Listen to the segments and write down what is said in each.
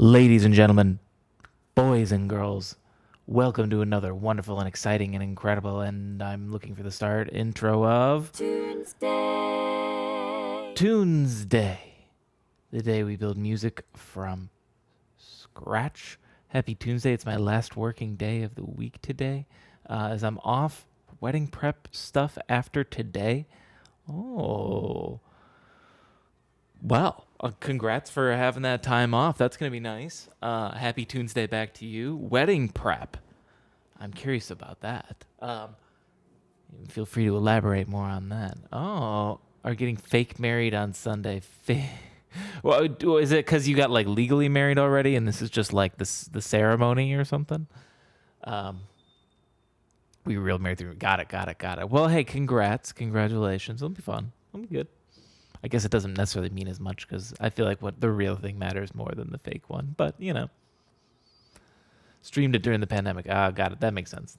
Ladies and gentlemen, boys and girls, welcome to another wonderful and exciting and incredible, and I'm looking for the start intro of Tunesday. Tunesday, the day we build music from scratch. Happy Tuesday. It's my last working day of the week today, as I'm off wedding prep stuff after today. Oh, well, congrats for having that time off. That's going to be nice. Happy Tuesday back to you. Wedding prep. I'm curious about that. Feel free to elaborate more on that. Oh, are getting fake married on Sunday. Well, is it because you got like legally married already and this is just like the ceremony or something? We were real married through. Got it. Well, hey, congratulations. It'll be fun. It'll be good. I guess it doesn't necessarily mean as much because I feel like what the real thing matters more than the fake one. But, you know, streamed it during the pandemic. Got it. That makes sense.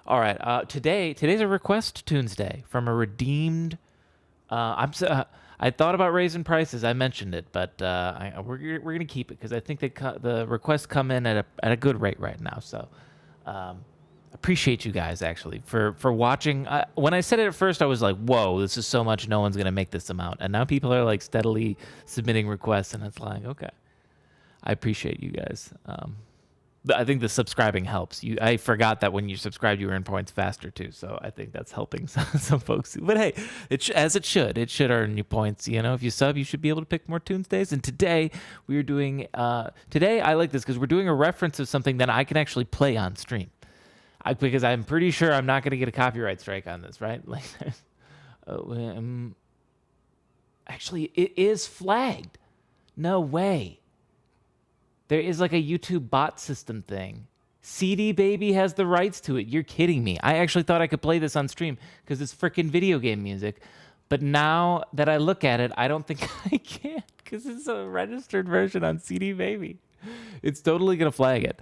All right. Today's a request Tuesday from a redeemed. I thought about raising prices. I mentioned it, but we're gonna keep it because I think the requests come in at a good rate right now. So. Appreciate you guys actually for watching. When I said it at first, I was like, whoa, this is so much, no one's gonna make this amount, and now people are like steadily submitting requests, and it's like, okay, I appreciate you guys. I think the subscribing helps. I forgot that when you subscribe you earn points faster too, so I think that's helping some folks. But hey, it should earn you points. You know, if you sub, you should be able to pick more Tuesdays. And today we are doing today I like this because we're doing a reference of something that I can actually play on stream. Because I'm pretty sure I'm not going to get a copyright strike on this, right? Like, actually, it is flagged. No way. There is like a YouTube bot system thing. CD Baby has the rights to it. You're kidding me. I actually thought I could play this on stream because it's freaking video game music. But now that I look at it, I don't think I can because it's a registered version on CD Baby. It's totally going to flag it.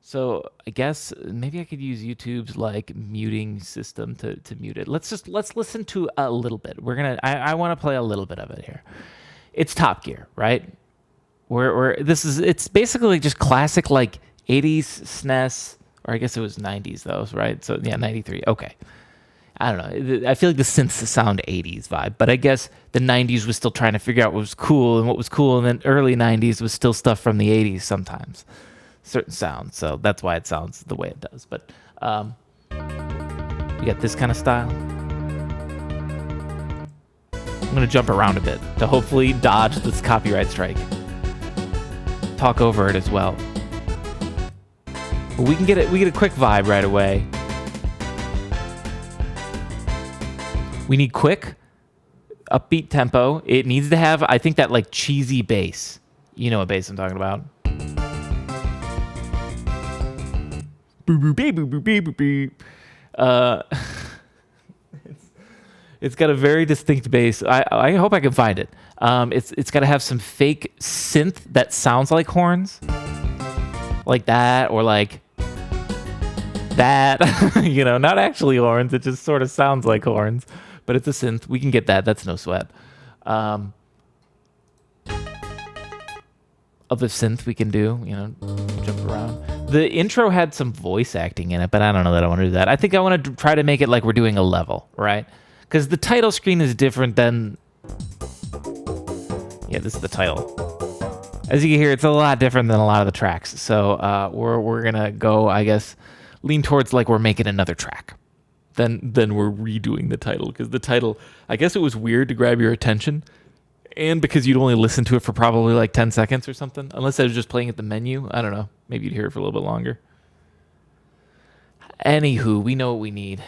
So I guess maybe I could use YouTube's like muting system to mute it. Let's listen to a little bit. I want to play a little bit of it here. It's Top Gear, right? It's basically just classic like 80s SNES, or I guess it was 90s though, right? So yeah, 93. Okay. I don't know. I feel like the synths sound 80s vibe, but I guess the 90s was still trying to figure out what was cool, and what was cool, and then early 90s was still stuff from the 80s sometimes. Certain sounds, so that's why it sounds the way it does. But you got this kind of style. I'm gonna jump around a bit to hopefully dodge this copyright strike. Talk over it as well. But we get a quick vibe right away. We need quick, upbeat tempo. It needs to have, I think, that like cheesy bass. You know what bass I'm talking about. It's got a very distinct bass. I hope I can find it. It's got to have some fake synth that sounds like horns, like that, or like that. You know, not actually horns. It just sort of sounds like horns, but it's a synth. We can get that. That's no sweat. Of the synth we can do, you know, jump around. The intro had some voice acting in it, but I don't know that I want to do that. I think I want to try to make it like we're doing a level, right? Because the title screen is different than... Yeah, this is the title. As you can hear, it's a lot different than a lot of the tracks. So we're going to go, I guess, lean towards like we're making another track. Then we're redoing the title. Because the title, I guess it was weird to grab your attention. And because you'd only listen to it for probably like 10 seconds or something. Unless I was just playing at the menu. I don't know. Maybe you'd hear it for a little bit longer. Anywho, we know what we need.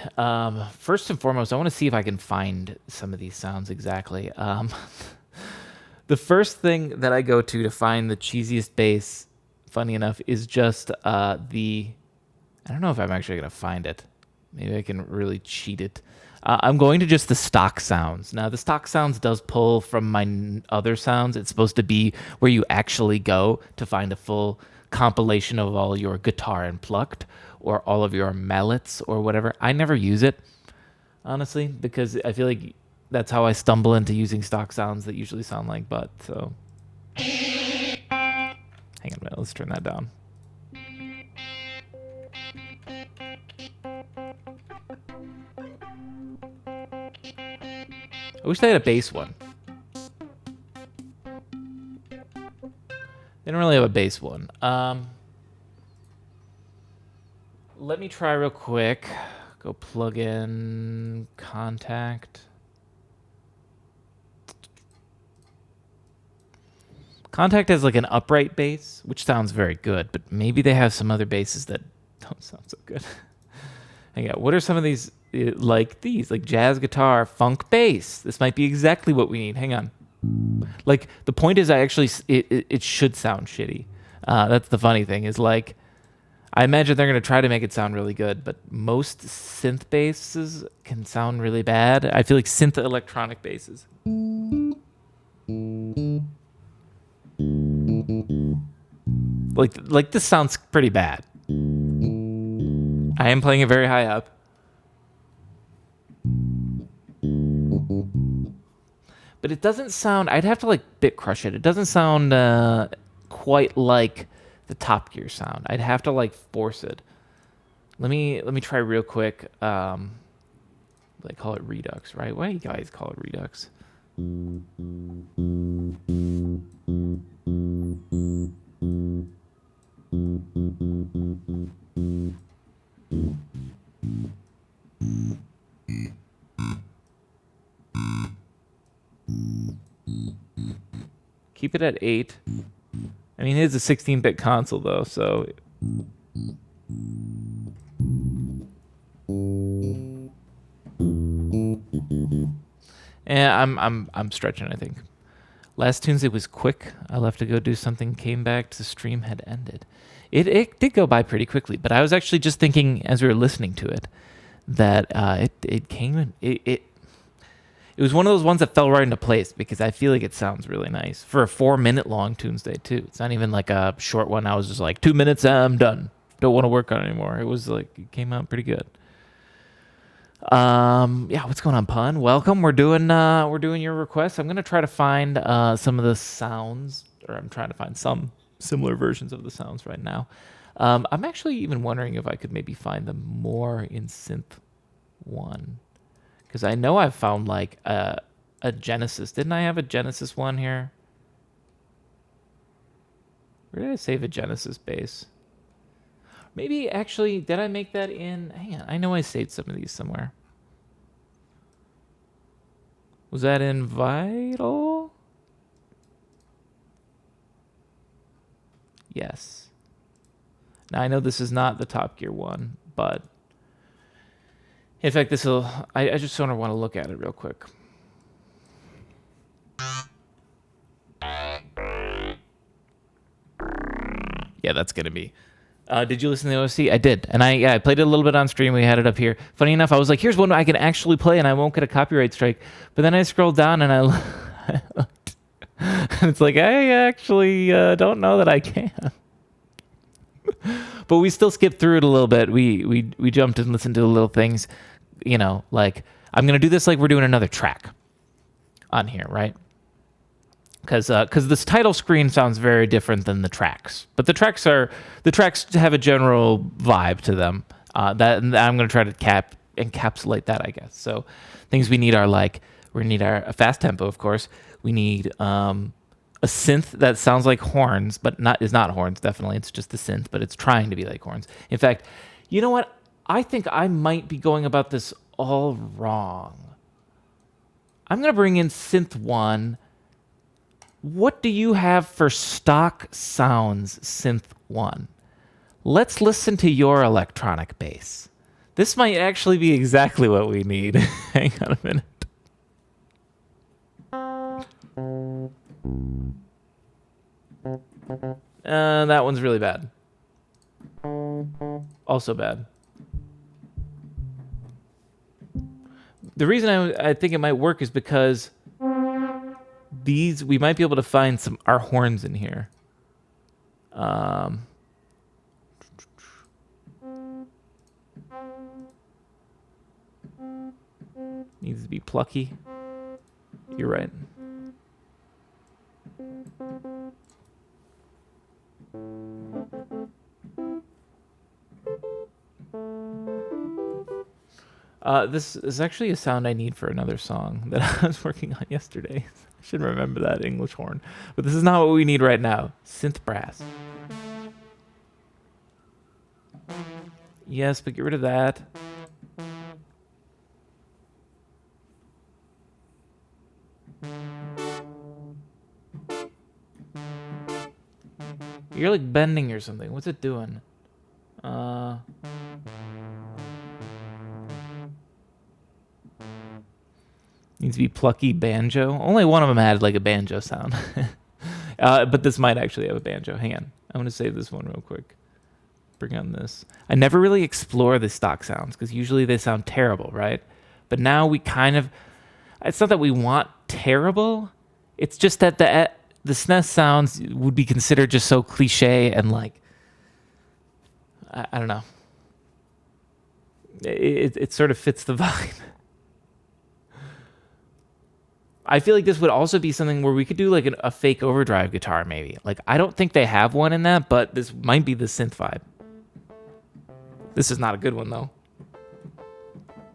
First and foremost, I want to see if I can find some of these sounds exactly. The first thing that I go to find the cheesiest bass, funny enough, is just I don't know if I'm actually going to find it. Maybe I can really cheat it. I'm going to just the stock sounds. Now, the stock sounds does pull from my other sounds. It's supposed to be where you actually go to find a full compilation of all your guitar unplugged or all of your mallets or whatever. I never use it, honestly, because I feel like that's how I stumble into using stock sounds that usually sound like butt. So Hang on a minute, let's turn that down. I wish they had a bass one. They don't really have a bass one. Let me try real quick. Go plug in Contact. Contact has like an upright bass, which sounds very good, but maybe they have some other basses that don't sound so good. Hang on, what are some of these, like jazz guitar, funk bass? This might be exactly what we need. Hang on. Like, the point is it should sound shitty. That's the funny thing, is like, I imagine they're going to try to make it sound really good, but most synth basses can sound really bad. I feel like synth electronic basses. Like this sounds pretty bad. I am playing it very high up. But it doesn't sound, I'd have to like bit crush it. It doesn't sound quite like the Top Gear sound. I'd have to like force it. Let me try real quick. They call it Redux, right? Why do you guys call it Redux? Keep it at 8. I mean, it is a 16-bit console though, so I'm stretching, I think. Last Tuesday was quick. I left to go do something, came back, the stream had ended. It did go by pretty quickly, but I was actually just thinking as we were listening to it that it was one of those ones that fell right into place, because I feel like it sounds really nice for a 4-minute long Tuesday too. It's not even like a short one. I was just like 2 minutes, I'm done. Don't want to work on it anymore. It was like, it came out pretty good. Yeah, what's going on, Pun? Welcome. We're doing your requests. I'm gonna try to find some of the sounds, or I'm trying to find some similar versions of the sounds right now. I'm actually even wondering if I could maybe find them more in Synth 1, because I know I've found like a Genesis. Didn't I have a Genesis one here? Where did I save a Genesis bass? Maybe, actually, did I make that in? Hang on, I know I saved some of these somewhere. Was that in Vital? Yes. Now, I know this is not the Top Gear one, but in fact, I just sort of want to look at it real quick. Yeah, that's going to be. Did you listen to the OSC? I did. And I played it a little bit on stream. We had it up here. Funny enough, I was like, here's one I can actually play and I won't get a copyright strike. But then I scrolled down and I looked. And it's like, I actually don't know that I can. But we still skipped through it a little bit. We jumped and listened to the little things. You know, like, I'm going to do this like we're doing another track on here, right? Because this title screen sounds very different than the tracks, but the tracks have a general vibe to them. That I'm going to try to encapsulate that, I guess. So things we need are like, we need a fast tempo, of course. We need a synth that sounds like horns, but is not horns. Definitely, it's just a synth, but it's trying to be like horns. In fact, you know what? I think I might be going about this all wrong. I'm going to bring in synth 1. What do you have for stock sounds, Synth 1? Let's listen to your electronic bass. This might actually be exactly what we need. Hang on a minute. That one's really bad. Also bad. The reason I think it might work is because we might be able to find our horns in here. Needs to be plucky. You're right. This is actually a sound I need for another song that I was working on yesterday. I should remember that English horn. But this is not what we need right now. Synth brass. Yes, but get rid of that. You're like bending or something. What's it doing? Needs to be plucky banjo. Only one of them had like a banjo sound. But this might actually have a banjo. Hang on. I'm going to save this one real quick. Bring on this. I never really explore the stock sounds because usually they sound terrible, right? But now we kind of... It's not that we want terrible. It's just that the SNES sounds would be considered just so cliche and like... I don't know. It sort of fits the vibe. I feel like this would also be something where we could do like a fake overdrive guitar maybe. Like I don't think they have one in that, but this might be the synth vibe. This is not a good one though.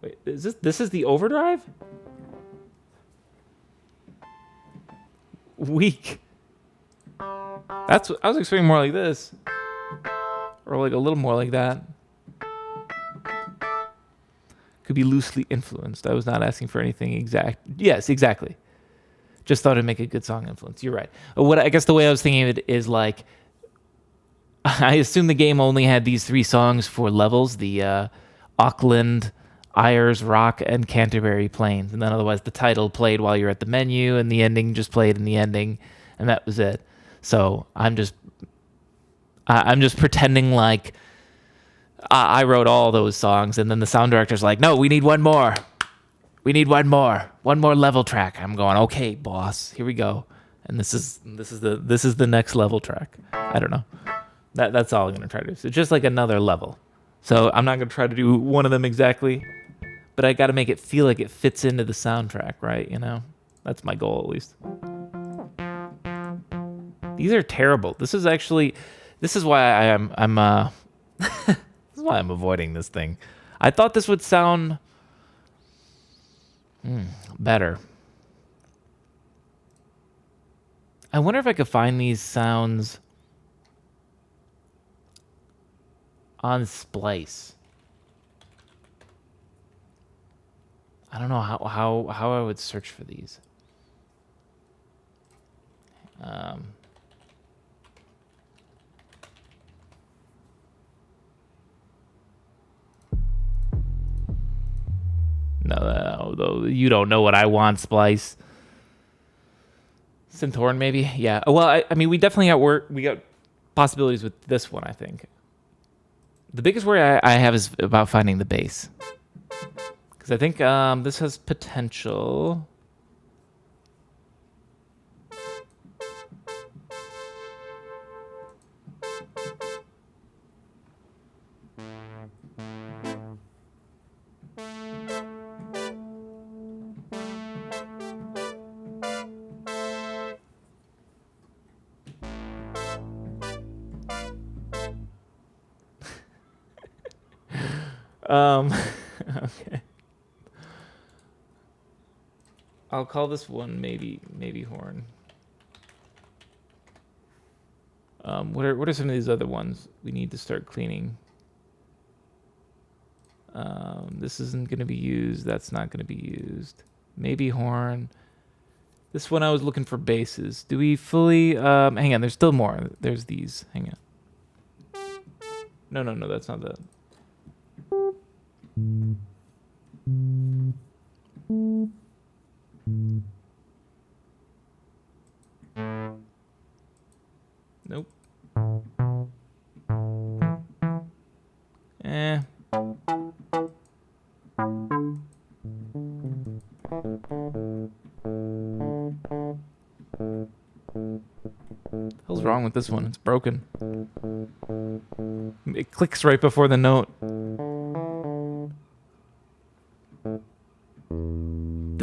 Wait, this is the overdrive? Weak. I was expecting more like this. Or like a little more like that. Could be loosely influenced. I was not asking for anything exact. Yes, exactly. Just thought it'd make a good song influence. You're right. What I guess the way I was thinking of it is like, I assume the game only had these 3 songs for levels: the Auckland, Ayers Rock, and Canterbury Plains, and then otherwise the title played while you're at the menu, and the ending just played in the ending, and that was it. So I'm just pretending like I wrote all those songs, and then the sound director's like, "No, we need one more. We need one more level track." I'm going, "Okay, boss, here we go." And this is the next level track. I don't know. That's all I'm gonna try to do. So just like another level. So I'm not gonna try to do one of them exactly, but I got to make it feel like it fits into the soundtrack, right? You know, that's my goal at least. These are terrible. This is why I'm this is why I'm avoiding this thing. I thought this would sound better. I wonder if I could find these sounds on Splice. I don't know how I would search for these. No, you don't know what I want, Splice. Synthorn, maybe? Yeah. Well, I mean, we definitely got possibilities with this one, I think. The biggest worry I have is about finding the bass. Because I think this has potential. Okay. I'll call this one maybe horn. What are some of these other ones we need to start cleaning? This isn't going to be used. That's not going to be used. Maybe horn. This one I was looking for basses. Do we fully... hang on, there's still more. There's these. Hang on. No, that's not that. Nope. What the hell's wrong with this one? It's broken. It clicks right before the note.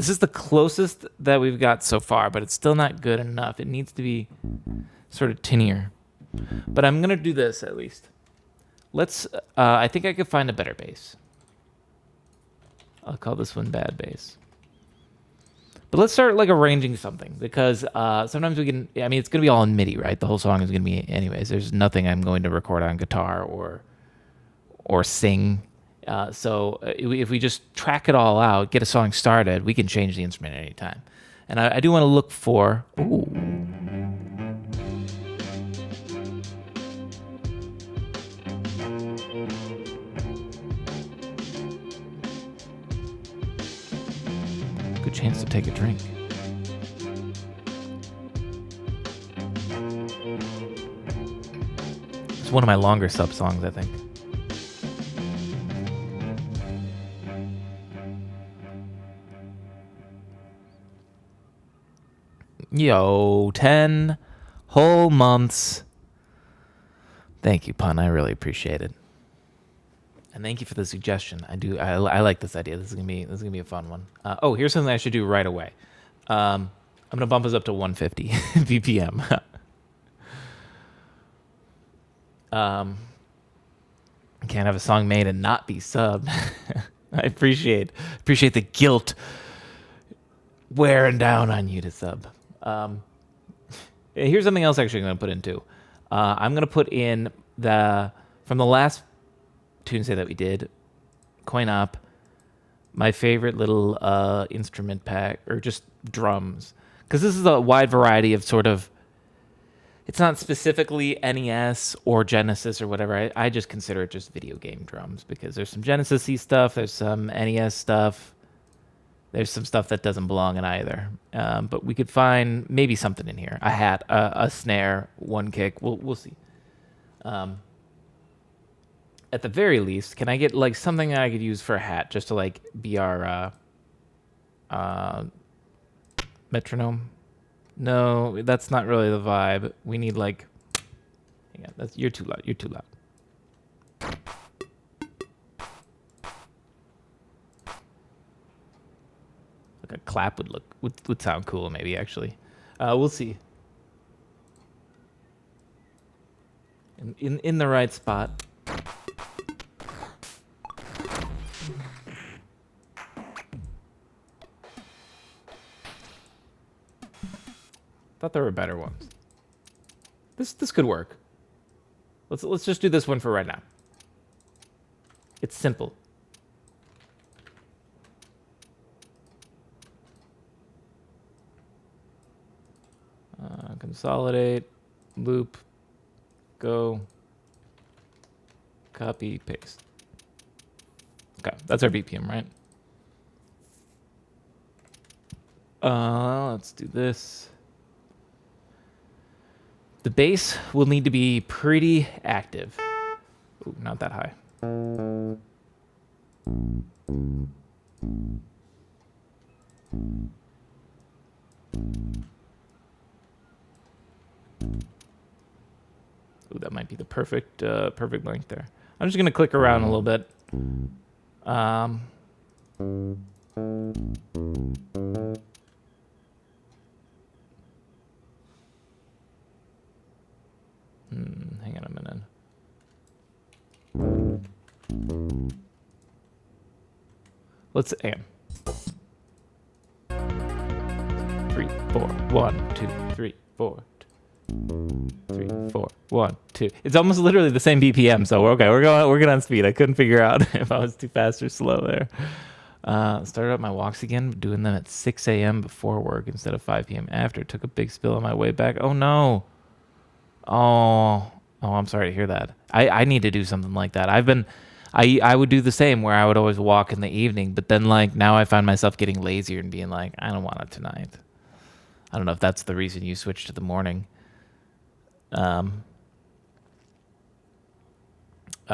This is the closest that we've got so far, but it's still not good enough. It needs to be sort of tinnier. But I'm going to do this at least. Let's, I think I could find a better bass. I'll call this one bad bass. But let's start like arranging something, because sometimes we can, I mean, it's going to be all in MIDI, right? The whole song is going to be anyways. There's nothing I'm going to record on guitar or sing. So if we just track it all out, get a song started, we can change the instrument at any time. And I do want to look for, ooh. Good chance to take a drink. It's one of my longer sub songs, I think. Yo, 10 whole months. Thank you, Pun. I really appreciate it. And thank you for the suggestion. I like this idea. This is gonna be a fun one. Oh, here's something I should do right away. I'm gonna bump us up to 150 BPM. I can't have a song made and not be subbed. I appreciate the guilt wearing down on you to sub. Here's something else actually I'm going to put in too. I'm going to put in from the last Tunesday that we did, Coin Op, my favorite little instrument pack, or just drums. Because this is a wide variety of sort of, it's not specifically NES or Genesis or whatever. I just consider it just video game drums, because there's some Genesis-y stuff, there's some NES stuff, there's some stuff that doesn't belong in either. But we could find maybe something in here. A hat, a snare, one kick. We'll see. At the very least, can I get like something that I could use for a hat, just to like be our metronome? No, that's not really the vibe. We need like, hang on, you're too loud. You're too loud. Like a clap would sound cool, maybe actually. We'll see. In the right spot. Thought there were better ones. This could work. Let's just do this one for right now. It's simple. Consolidate, loop, go, copy, paste. Okay, that's our BPM, right? Let's do this. The bass will need to be pretty active. Ooh, not that high. Ooh, that might be the perfect length there. I'm just gonna click around a little bit. Hang on a minute. Let's hang on. 3, 4, 1, 2, 3, 4, 3, 4, 1, 2. It's almost literally the same BPM, so we're okay. We're going on speed. I couldn't figure out if I was too fast or slow there. Started up my walks again, doing them at 6 a.m. before work instead of 5 p.m. after. Took a big spill on my way back. Oh no. Oh, I'm sorry to hear that. I need to do something like that. I would do the same, where I would always walk in the evening, but then like now I find myself getting lazier and being like, I don't want it tonight. I don't know if that's the reason you switched to the morning.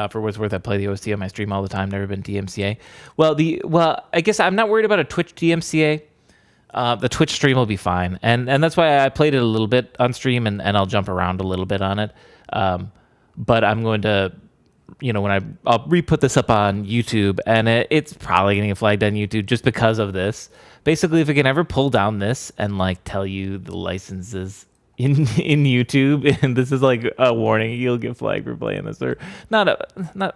For what's worth, I play the OST on my stream all the time. Never been DMCA. Well, I guess I'm not worried about a Twitch DMCA. The Twitch stream will be fine, and that's why I played it a little bit on stream, and I'll jump around a little bit on it. But I'm going to I'll re-put this up on YouTube, and it's probably gonna get flagged on YouTube just because of this. Basically, if I can ever pull down this and like tell you the licenses in YouTube, and this is like a warning, you'll get flagged for playing this, or not.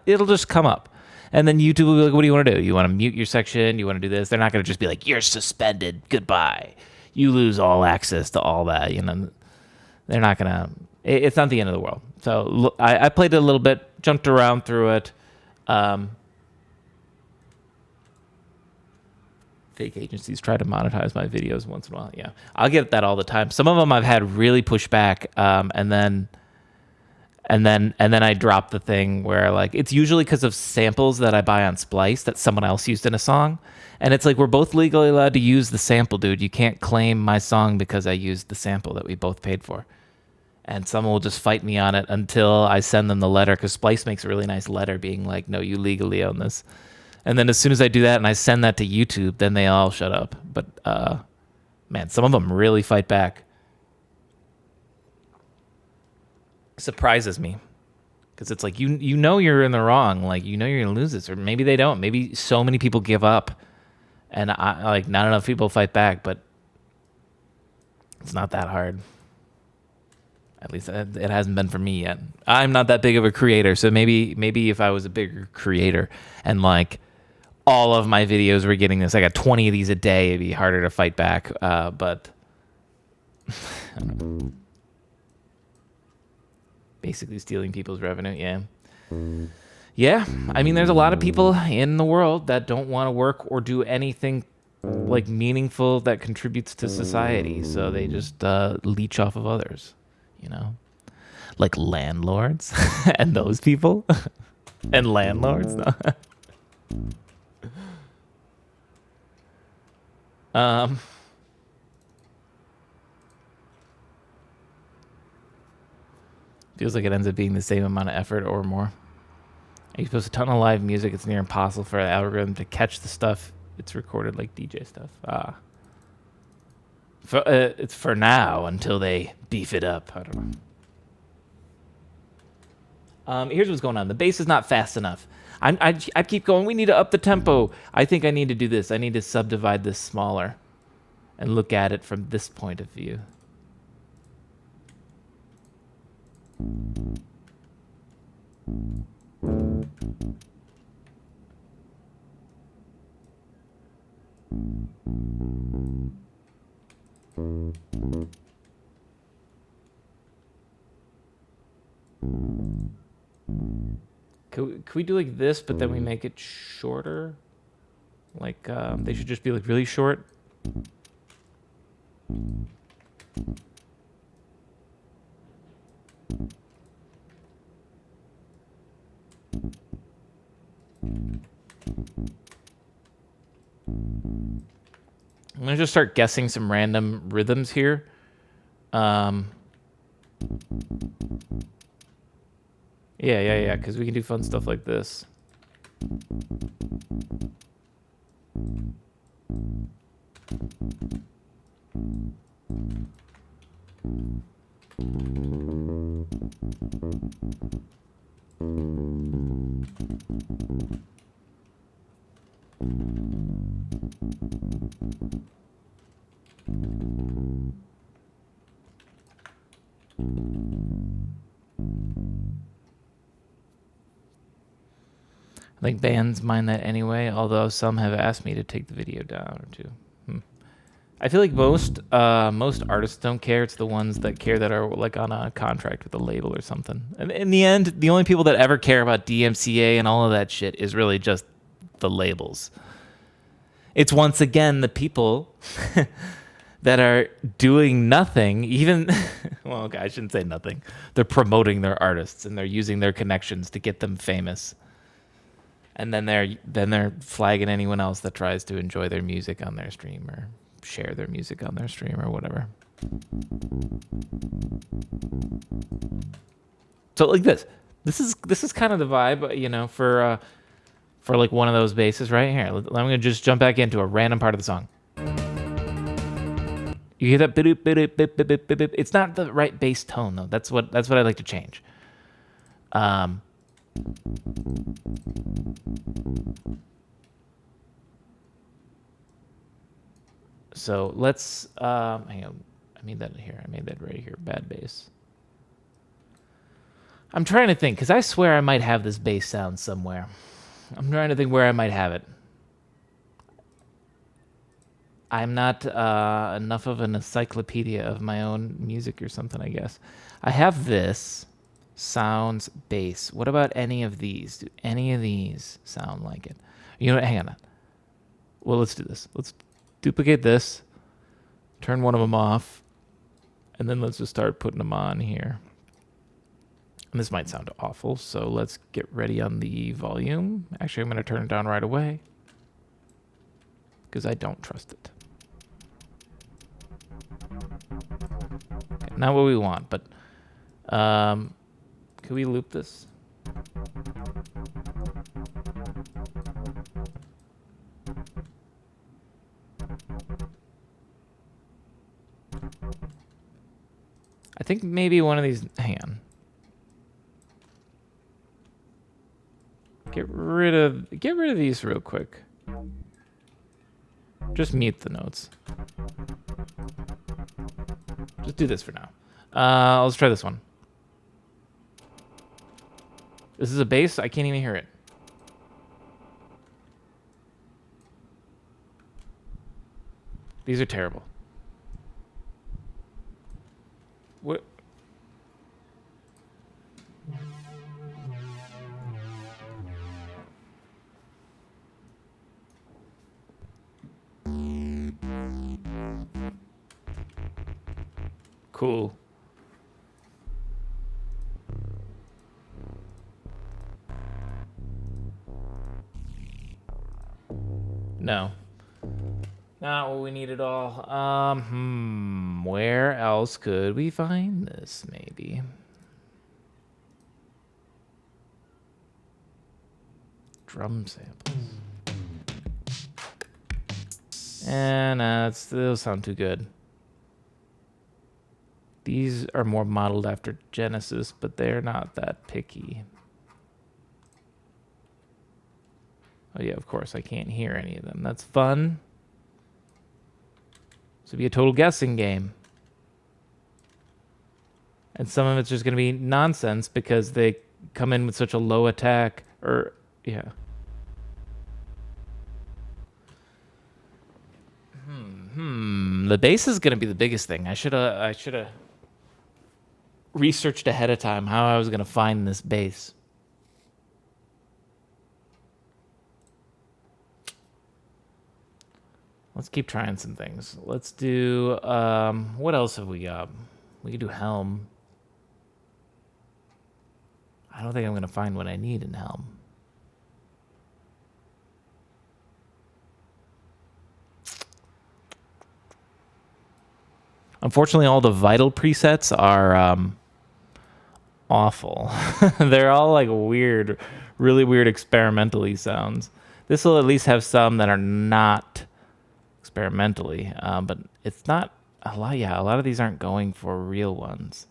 It'll just come up, and then YouTube will be like, "What do you want to do? You want to mute your section? You want to do this?" They're not gonna just be like, "You're suspended. Goodbye. You lose all access to all that." They're not gonna. It's not the end of the world. So I played it a little bit, jumped around through it. Fake agencies try to monetize my videos once in a while. Yeah, I'll get that all the time. Some of them I've had really push back, and then I drop the thing where like it's usually because of samples that I buy on Splice that someone else used in a song, and it's like we're both legally allowed to use the sample, dude. You can't claim my song because I used the sample that we both paid for. And someone will just fight me on it until I send them the letter, because Splice makes a really nice letter being like, no, you legally own this. And then as soon as I do that and I send that to YouTube, then they all shut up. But, man, some of them really fight back. Surprises me. Because it's like, you know you're in the wrong. Like, you know you're going to lose this. Or maybe they don't. Maybe so many people give up. And, not enough people fight back. But it's not that hard. At least it hasn't been for me yet. I'm not that big of a creator, so maybe if I was a bigger creator and like all of my videos were getting this, I got 20 of these a day, it'd be harder to fight back. But I don't know. Basically stealing people's revenue, yeah. Yeah, I mean, there's a lot of people in the world that don't want to work or do anything like meaningful that contributes to society, so they just leech off of others. Like landlords and those people and landlords. No. Feels like it ends up being the same amount of effort or more. You post a ton of live music, it's near impossible for the algorithm to catch the stuff it's recorded, like DJ stuff. It's for now until they beef it up. I don't know. Here's what's going on. The bass is not fast enough. I keep going, we need to up the tempo. I think I need to do this. I need to subdivide this smaller and look at it from this point of view. Could we do like this, but then we make it shorter? Like, they should just be like really short. I'm gonna just start guessing some random rhythms here. Yeah, because we can do fun stuff like this. I think bands mind that anyway, although some have asked me to take the video down or two. I feel like most artists don't care. It's the ones that care that are like on a contract with a label or something. And in the end, the only people that ever care about DMCA and all of that shit is really just the labels. It's once again the people that are doing nothing, even, well, okay, I shouldn't say nothing. They're promoting their artists and they're using their connections to get them famous. And then they're flagging anyone else that tries to enjoy their music on their stream or share their music on their stream or whatever. So like this is kind of the vibe, you know, for like one of those basses right here. I'm gonna just jump back into a random part of the song. You hear that? It's not the right bass tone though. That's what I like to change. So let's hang on. I made that here. I made that right here. Bad bass. I'm trying to think because I swear I might have this bass sound somewhere. I'm trying to think where I might have it. I'm not enough of an encyclopedia of my own music or something, I guess. I have this sounds bass. What about any of these? Do any of these sound like it? You know what? Hang on. Well, let's do this. Let's duplicate this, turn one of them off, and then let's just start putting them on here. And this might sound awful, so let's get ready on the volume. Actually, I'm going to turn it down right away because I don't trust it. Okay, not what we want, but can we loop this? I think maybe one of these. Hang on. Get rid of these real quick. Just mute the notes. Just do this for now. Let's try this one. This is a bass. I can't even hear it. These are terrible. What? Cool. No. Not what we need at all. Where else could we find this, maybe? Drum samples. And those sound too good. These are more modeled after Genesis, but they're not that picky. Oh yeah, of course, I can't hear any of them. That's fun. This would be a total guessing game. And some of it's just going to be nonsense because they come in with such a low attack. Or, yeah. The bass is going to be the biggest thing. I should have researched ahead of time how I was going to find this bass. Let's keep trying some things. Let's do, what else have we got? We could do Helm. I don't think I'm going to find what I need in Helm. Unfortunately, all the vital presets are awful. They're all like weird, really weird experimentally sounds. This will at least have some that are not experimentally, but it's not a lot. Yeah, a lot of these aren't going for real ones.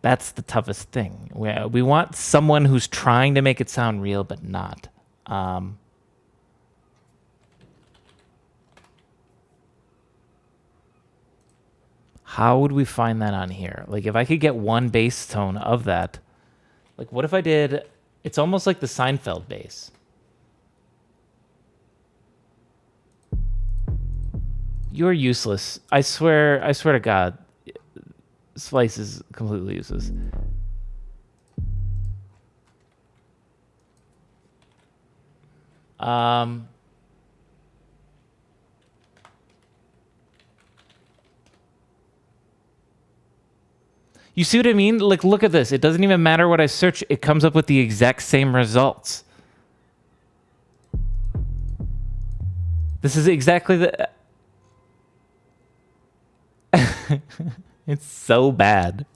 That's the toughest thing. We want someone who's trying to make it sound real, but not. How would we find that on here? Like, if I could get one bass tone of that, like, what if I did? It's almost like the Seinfeld bass. You're useless. I swear to God. Slice is completely useless. You see what I mean? Like, look at this. It doesn't even matter what I search. It comes up with the exact same results. This is exactly the... It's so bad.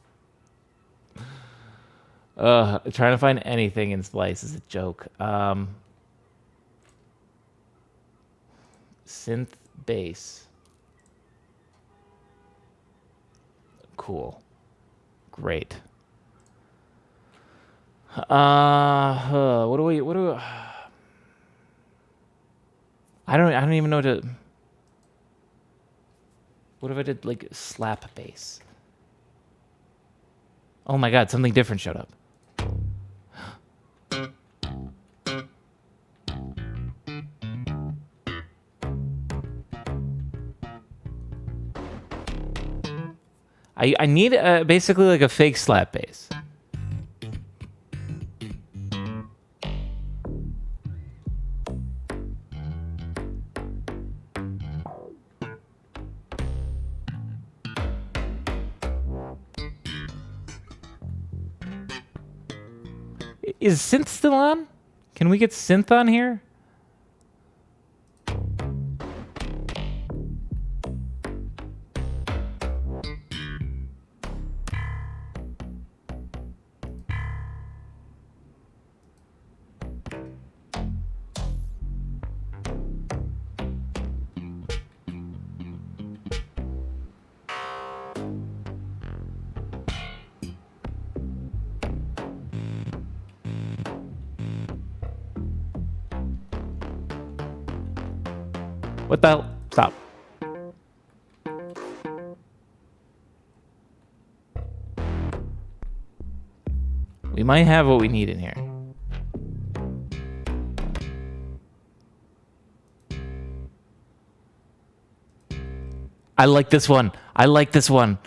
Trying to find anything in Splice is a joke. Synth bass. Cool. Great. What do we? I don't even know what to. What if I did like slap bass? Oh my god, something different showed up. I need basically like a fake slap bass. Is synth still on? Can we get synth on here? What the hell? Stop. We might have what we need in here. I like this one. I like this one.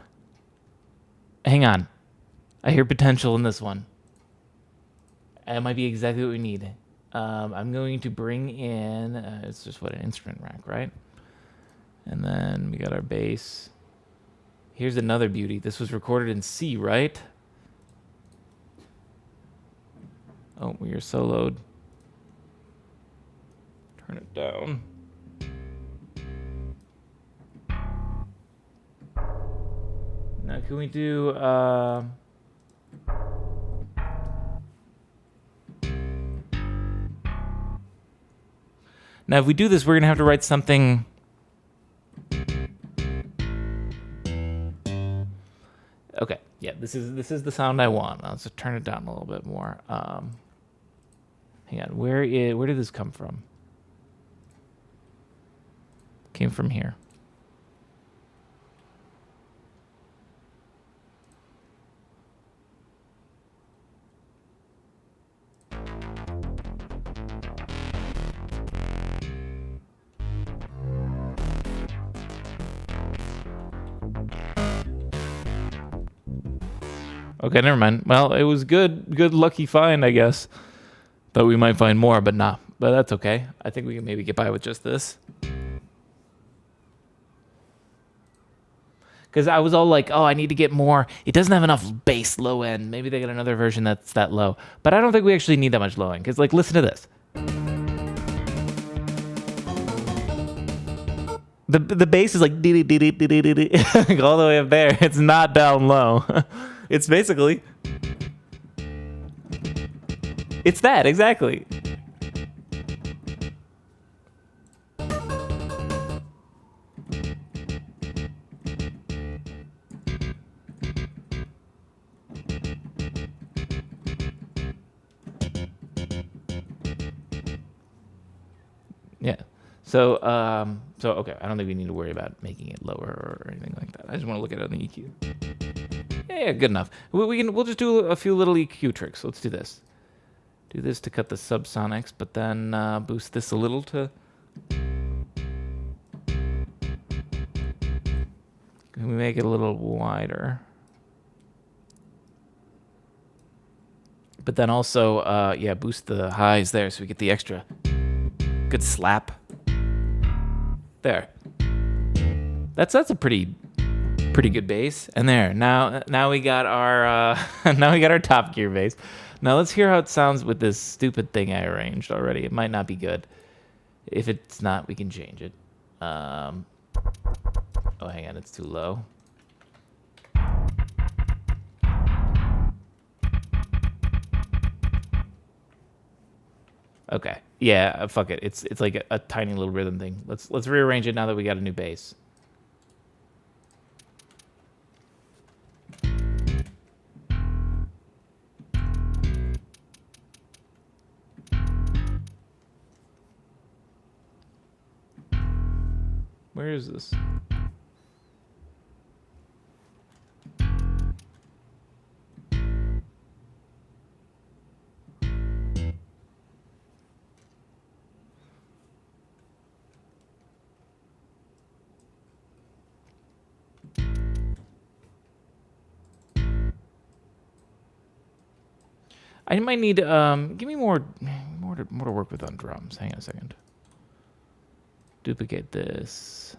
Hang on. I hear potential in this one. It might be exactly what we need. I'm going to bring in, it's just what, an instrument rack, right? And then we got our bass. Here's another beauty. This was recorded in C, right? Oh, we are soloed. Turn it down. Now, can we do, now, if we do this, we're going to have to write something. Okay, yeah, this is the sound I want. Let's just turn it down a little bit more. Hang on, where did this come from? Came from here. Okay, never mind. Well, it was good lucky find, I guess. But we might find more, but nah. But that's okay. I think we can maybe get by with just this. Because I was all like, oh, I need to get more. It doesn't have enough bass low end. Maybe they got another version that's that low. But I don't think we actually need that much low end. Because, like, listen to this. The bass is like all the way up there. It's not down low. It's basically, it's that exactly. Yeah. So okay. I don't think we need to worry about making it lower or anything like that. I just want to look at it on the EQ. Yeah, good enough. We'll just do a few little EQ tricks. Let's do this. Do this to cut the subsonics, but then boost this a little to. Can we make it a little wider? But then also, yeah, boost the highs there so we get the extra good slap. There. That's a pretty good bass. And there. Now we got our now we got our Top Gear bass. Now let's hear how it sounds with this stupid thing I arranged already. It might not be good. If it's not, we can change it. Oh, hang on, it's too low. Okay. Yeah, fuck it. It's like a tiny little rhythm thing. Let's rearrange it now that we got a new bass. Where is this? I might need give me more to work with on drums. Hang on a second. Duplicate this.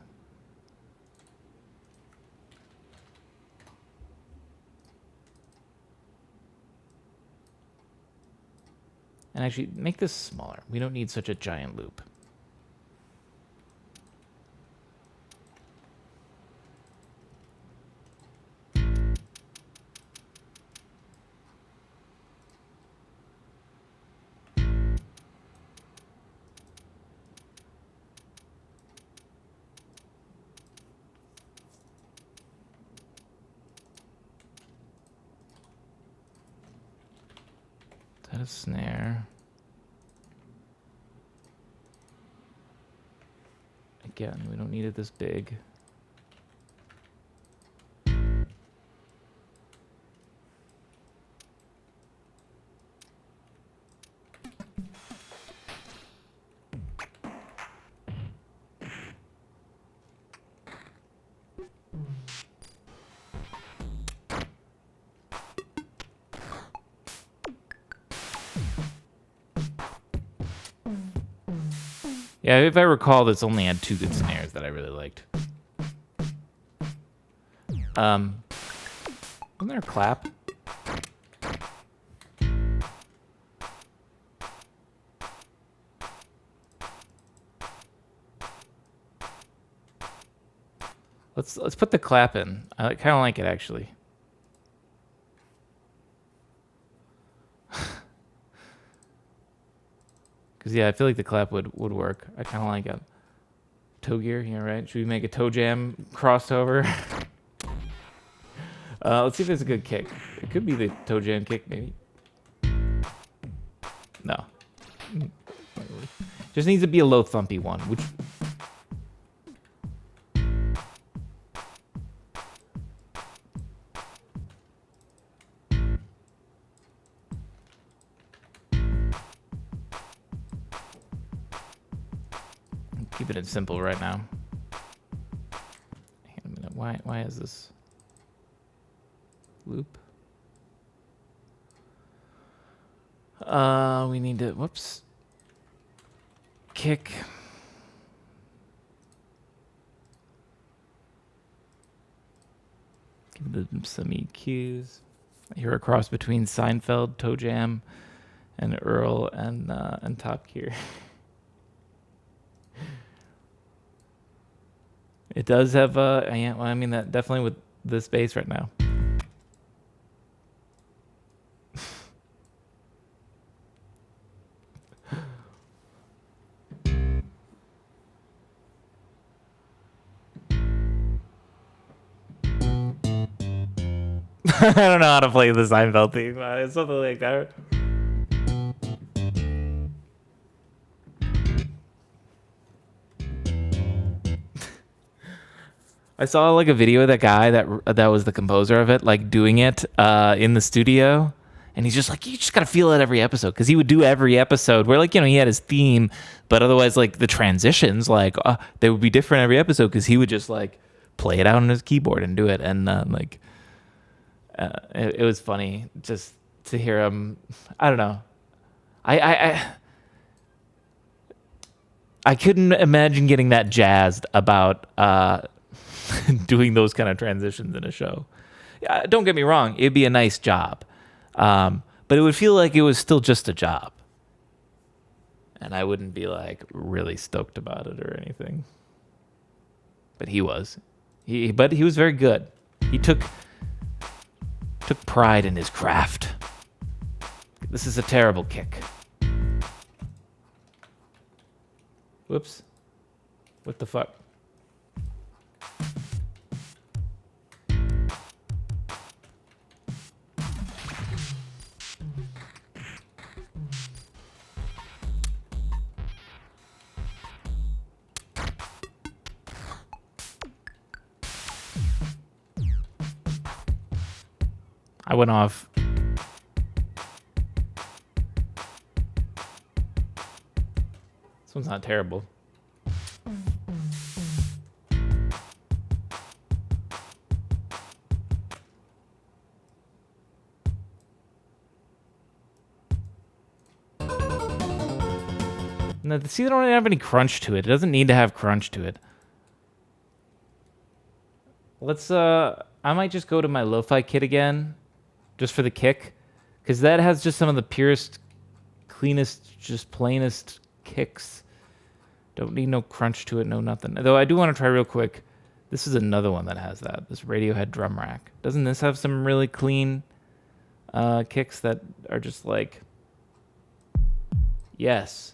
And actually make this smaller. We don't need such a giant loop. That is snare. Again, we don't need it this big. Yeah, if I recall, this only had 2 good snares that I really liked. Wasn't there a clap? Let's put the clap in. I kind of like it actually. Because, yeah, I feel like the clap would work. I kind of like it. Toe gear, yeah, right? Should we make a toe jam crossover? Let's see if it's a good kick. It could be the toe jam kick, maybe. No. Just needs to be a low thumpy one, which... Keeping it simple right now. Hang on a minute. Why is this loop? We need to whoops. Kick. Give them some EQs. I hear a cross between Seinfeld, Toe Jam, and Earl and Top Gear. It does have yeah, well, I mean that definitely with this bass right now. I don't know how to play the Seinfeld theme. It's something like that. I saw like a video of that guy that was the composer of it, like doing it in the studio, and he's just like, you just gotta feel it every episode, because he would do every episode where, like, you know, he had his theme, but otherwise like the transitions, like they would be different every episode, because he would just like play it out on his keyboard and do it, and it was funny just to hear him. I don't know. I couldn't imagine getting that jazzed about doing those kind of transitions in a show. Don't get me wrong, it'd be a nice job, but it would feel like it was still just a job, and I wouldn't be like really stoked about it or anything. But he was, but he was very good. He took pride in his craft. This is a terrible kick. Whoops. What the fuck? I went off. This one's not terrible. No, see, they don't have any crunch to it. It doesn't need to have crunch to it. Let's, I might just go to my lo-fi kit again, just for the kick, because that has just some of the purest, cleanest, just plainest kicks. Don't need no crunch to it, no nothing. Though I do want to try real quick. This is another one that has that, this Radiohead drum rack. Doesn't this have some really clean kicks that are just like, yes.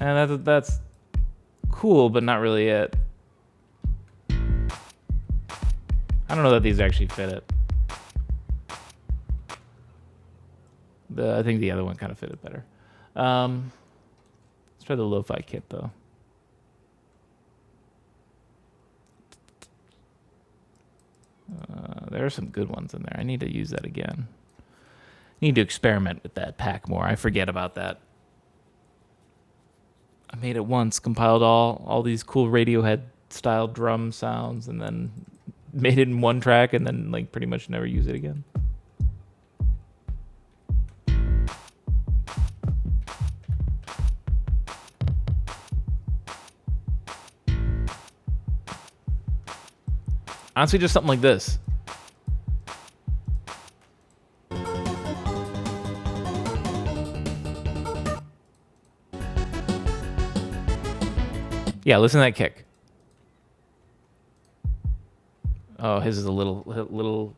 And that's cool, but not really it. I don't know that these actually fit it. I think the other one kind of fit it better. Let's try the lo-fi kit though. There are some good ones in there. I need to use that again. Need to experiment with that pack more. I forget about that. I made it once, compiled all these cool Radiohead style drum sounds, and then made it in one track, and then like pretty much never use it again. Honestly, just something like this. Yeah, listen to that kick. Oh, his is a little.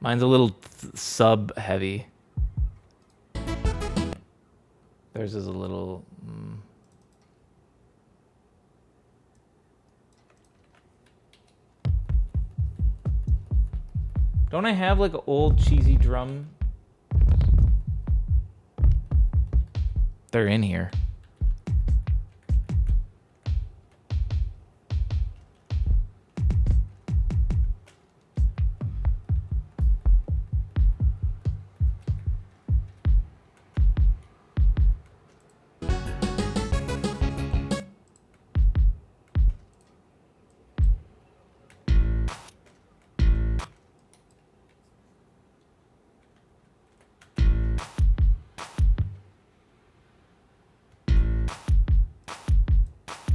Mine's a little sub heavy. Theirs is a little. Don't I have like an old cheesy drum? They're in here.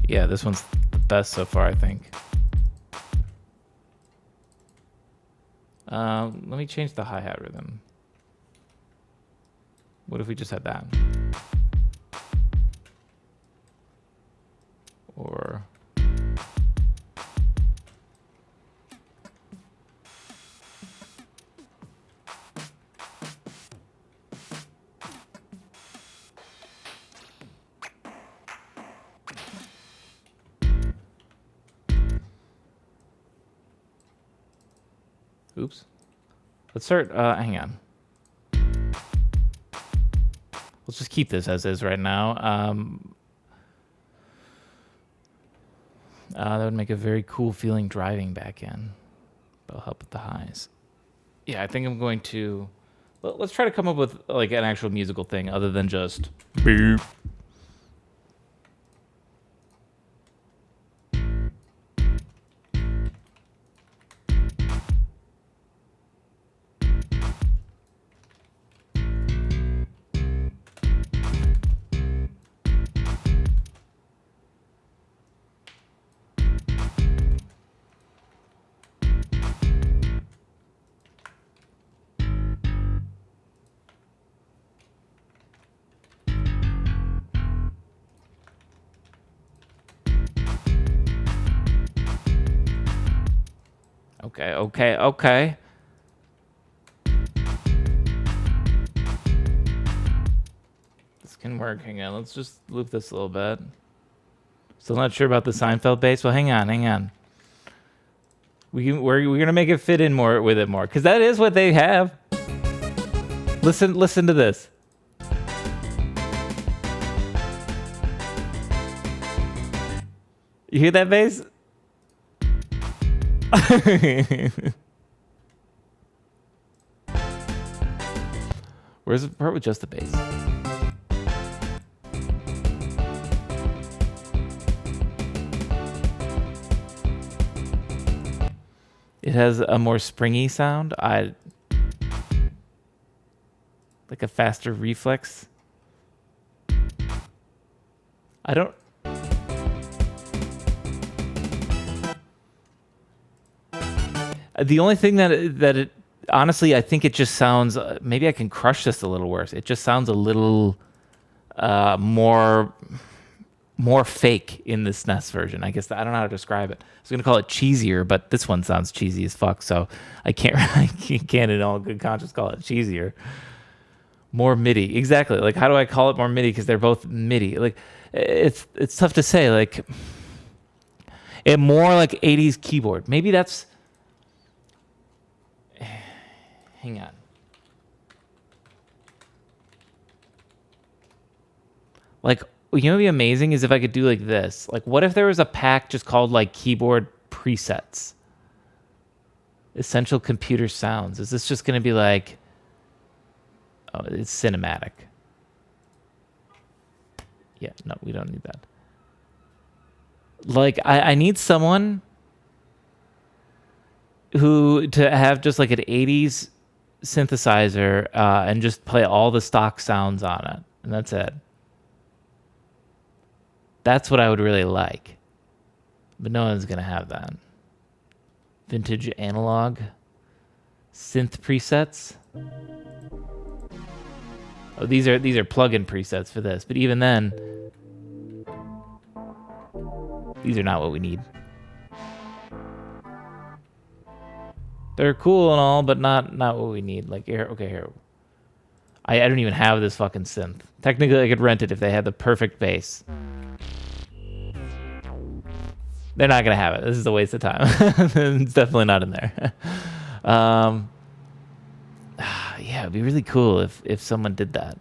Yeah, this one's the best so far, I think. Let me change the hi-hat rhythm. What if we just had that? Or... Oops. Let's start, hang on. Let's just keep this as is right now. That would make a very cool feeling driving back in. That'll help with the highs. Yeah, I think I'm going to... Let's try to come up with like an actual musical thing other than just... Beep. Okay. can work. Hang on. Let's just loop this a little bit. Still not sure about the Seinfeld bass. Well, hang on. We're gonna make it fit in more with it more, because that is what they have. Listen to this. You hear that bass? Where's the part with just the bass? It has a more springy sound. Like a faster reflex. I don't. The only thing that it honestly, I think it just sounds. Maybe I can crush this a little worse. It just sounds a little more fake in this SNES version. I guess I don't know how to describe it. I was gonna call it cheesier, but this one sounds cheesy as fuck. So I can't in all good conscience call it cheesier. More MIDI, exactly. Like, how do I call it more MIDI? Because they're both MIDI. Like, it's tough to say. Like, it more like 80s keyboard. Maybe that's. Hang on. Like, you know what'd be amazing is if I could do like this. Like, what if there was a pack just called like keyboard presets? Essential computer sounds. Is this just going to be like, oh, it's cinematic. Yeah, no, we don't need that. Like, I need someone who to have just like an 80s synthesizer and just play all the stock sounds on it. And that's it. That's what I would really like. But no one's going to have that. Vintage analog synth presets. Oh, these are plug-in presets for this. But even then, these are not what we need. They're cool and all, but not what we need. Like, here, okay, here. I don't even have this fucking synth. Technically, I could rent it if they had the perfect bass. They're not gonna have it. This is a waste of time. It's definitely not in there. Yeah, it'd be really cool if someone did that.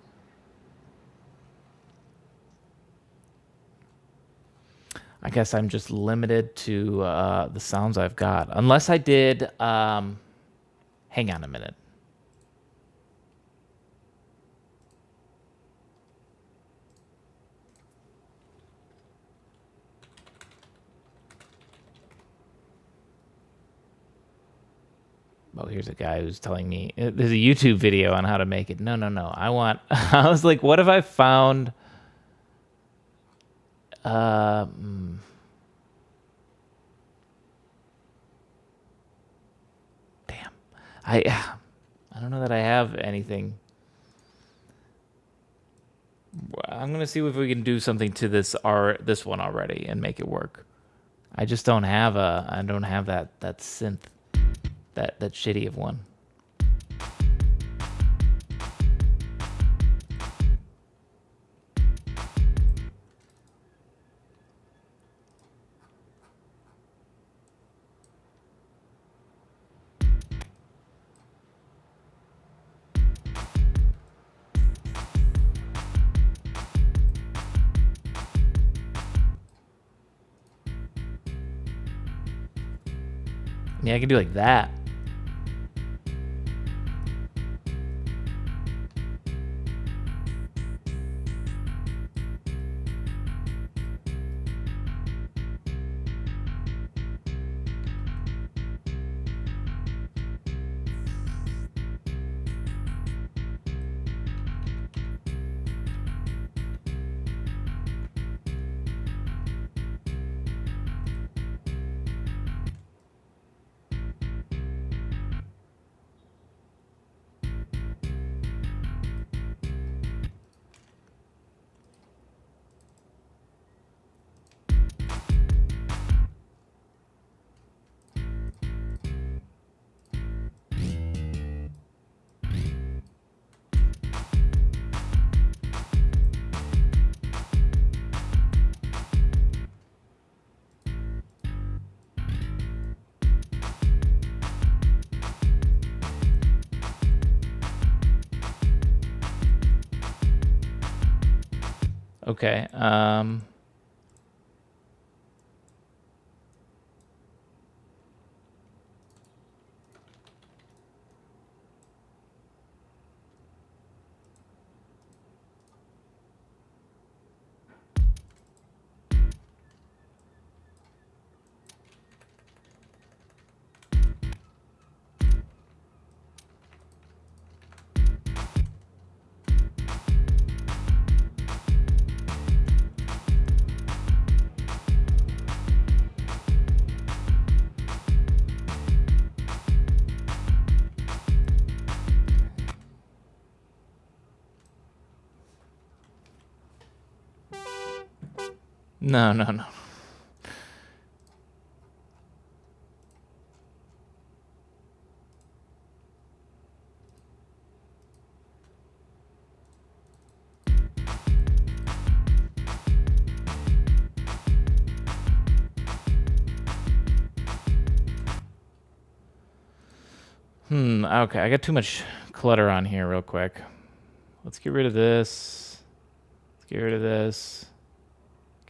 I guess I'm just limited to the sounds I've got. Unless I did... hang on a minute. Oh, here's a guy who's telling me... There's a YouTube video on how to make it. No. I was like, what if I found... Damn. I don't know that I have anything. I'm gonna see if we can do something to this one already and make it work. I just don't have that synth, that shitty of one. Yeah, I can do like that. Okay. No, no, no. Okay, I got too much clutter on here real quick. Let's get rid of this. Let's get rid of this.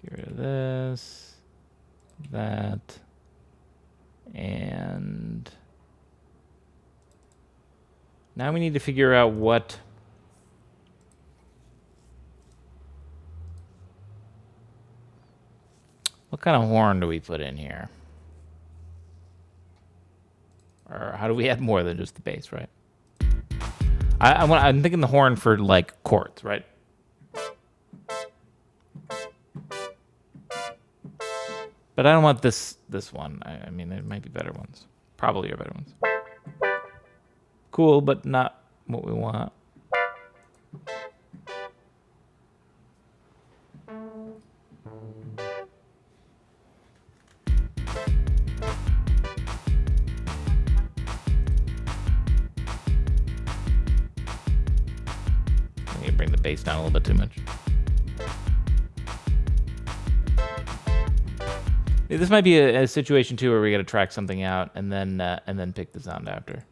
Get rid of this. That. And now we need to figure out what kind of horn do we put in here? Or how do we add more than just the bass, right? I'm thinking the horn for like chords, right? But I don't want this one. I mean, there might be better ones. Probably are better ones. Cool, but not what we want. I need to bring the bass down a little bit too much. This might be a situation too where we got to track something out and then pick the sound after.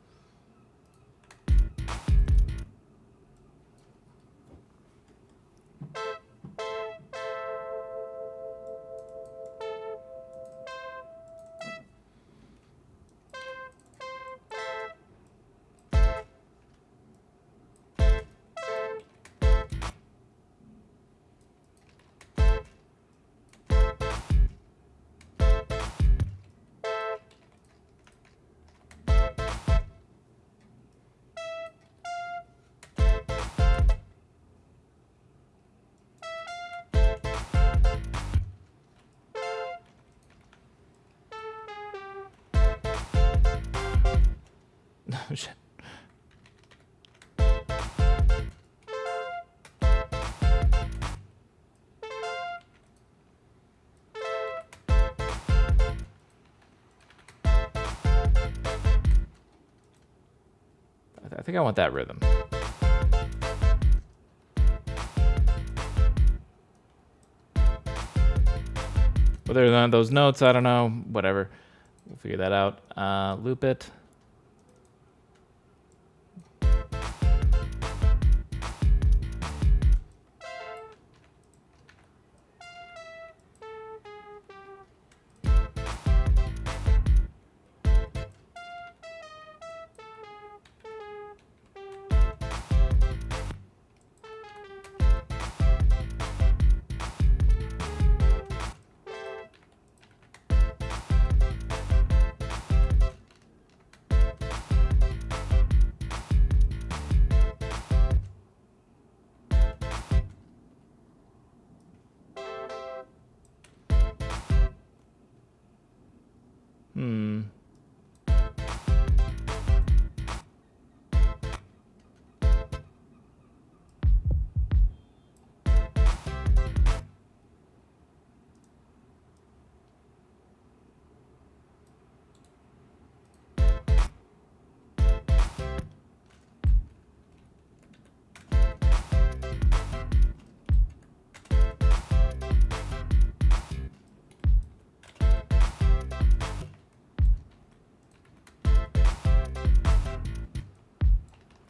Oh, shit. I think I want that rhythm. Whether they're those notes, I don't know. Whatever. We'll figure that out. Loop it.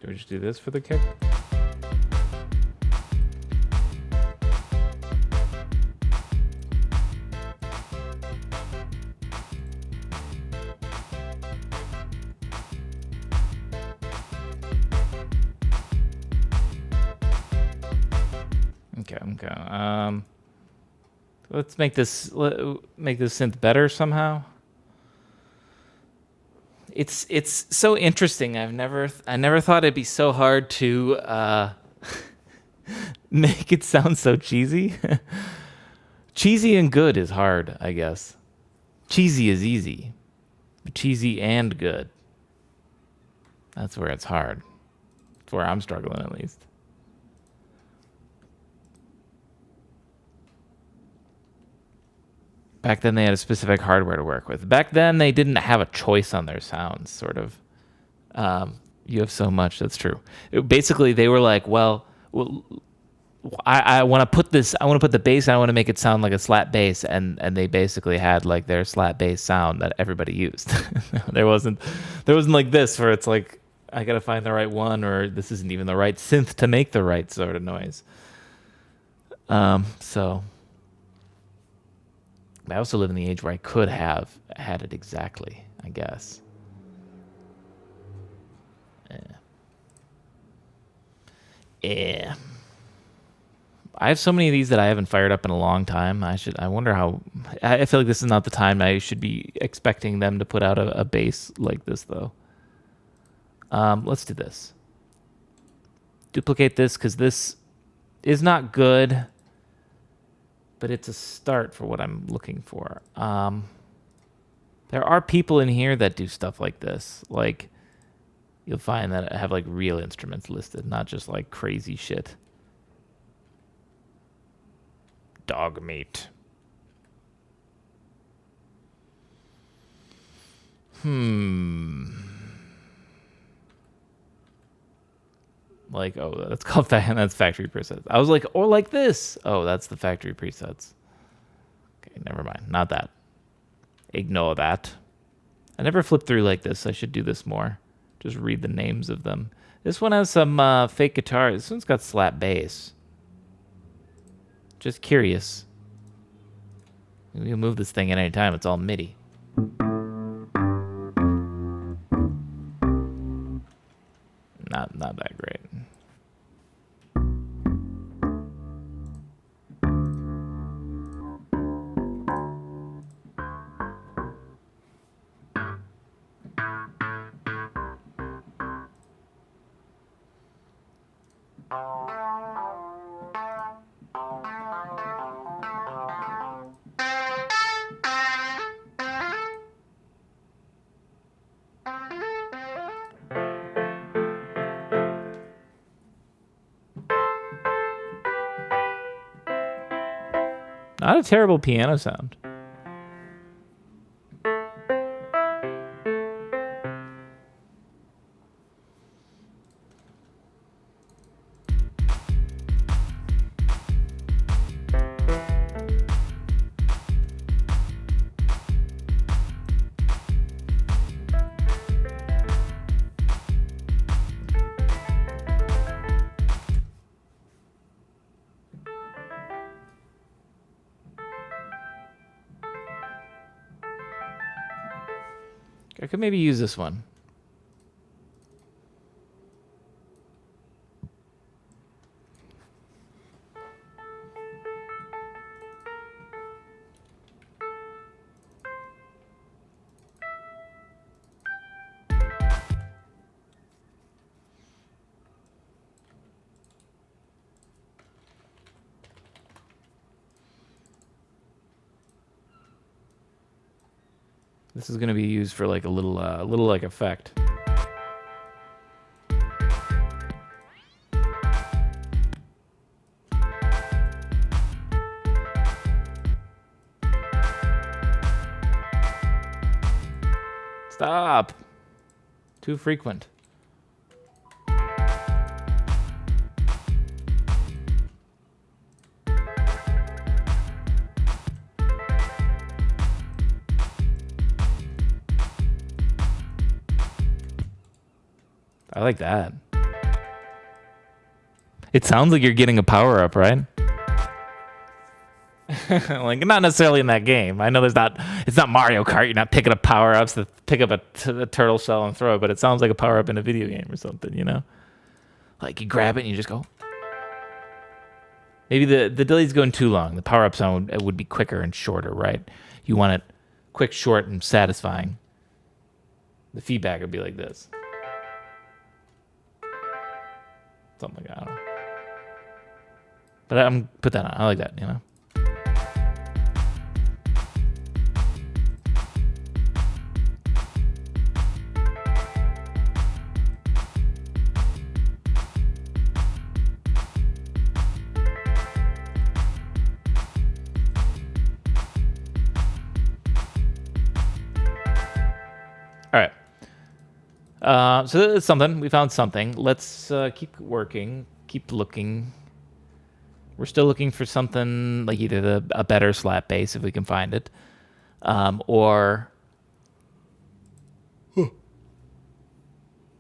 Do we just do this for the kick? Okay. Let's make this synth better somehow. It's so interesting. I never thought it'd be so hard to make it sound so cheesy. Cheesy and good is hard, I guess. Cheesy is easy, but cheesy and good, that's where it's hard. That's where I'm struggling, at least. Back then, they had a specific hardware to work with. Back then, they didn't have a choice on their sounds, sort of. You have so much. That's true. Basically, they were like, well I want to put this. I want to put the bass. I want to make it sound like a slap bass, and they basically had like their slap bass sound that everybody used. there wasn't like this where it's like I gotta find the right one, or this isn't even the right synth to make the right sort of noise. So I also live in the age where I could have had it exactly, I guess. Yeah. I have so many of these that I haven't fired up in a long time. I wonder how. I feel like this is not the time I should be expecting them to put out a bass like this, though. Let's do this. Duplicate this, because this is not good, but it's a start for what I'm looking for. There are people in here that do stuff like this. Like, you'll find that I have like real instruments listed, not just like crazy shit. Dog meat. Like, oh, that's called that's factory presets. I was like, or like this. Oh, that's the factory presets. Okay, never mind. Not that. Ignore that. I never flipped through like this. I should do this more. Just read the names of them. This one has some fake guitar. This one's got slap bass. Just curious. We can move this thing at any time. It's all MIDI. Not that great. Not a terrible piano sound. I could maybe use this one. This is going to be used for like a little like effect. Stop. Too frequent. I like that. It sounds like you're getting a power up, right? Like, not necessarily in that game. I know it's not Mario Kart. You're not picking up power ups to pick up a turtle shell and throw it, but it sounds like a power up in a video game or something, you know? Like, you grab it and you just go. Maybe the delete's going too long. The power up sound would be quicker and shorter, right? You want it quick, short, and satisfying. The feedback would be like this. Something like that. I don't know. But I'm put that on. I like that, you know. All right. So it's something. We found something. Let's keep working. Keep looking. We're still looking for something like either a better slap bass if we can find it, or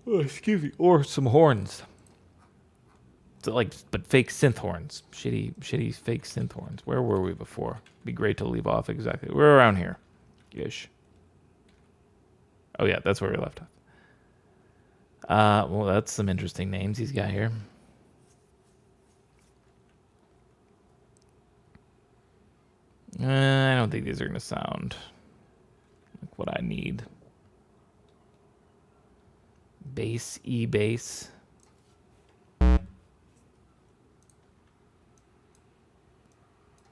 excuse me, or some horns. So like, but fake synth horns, shitty fake synth horns. Where were we before? Be great to leave off exactly. We're around here, ish. Oh yeah, that's where we left off. Well, that's some interesting names he's got here. I don't think these are going to sound like what I need. Bass, E-bass.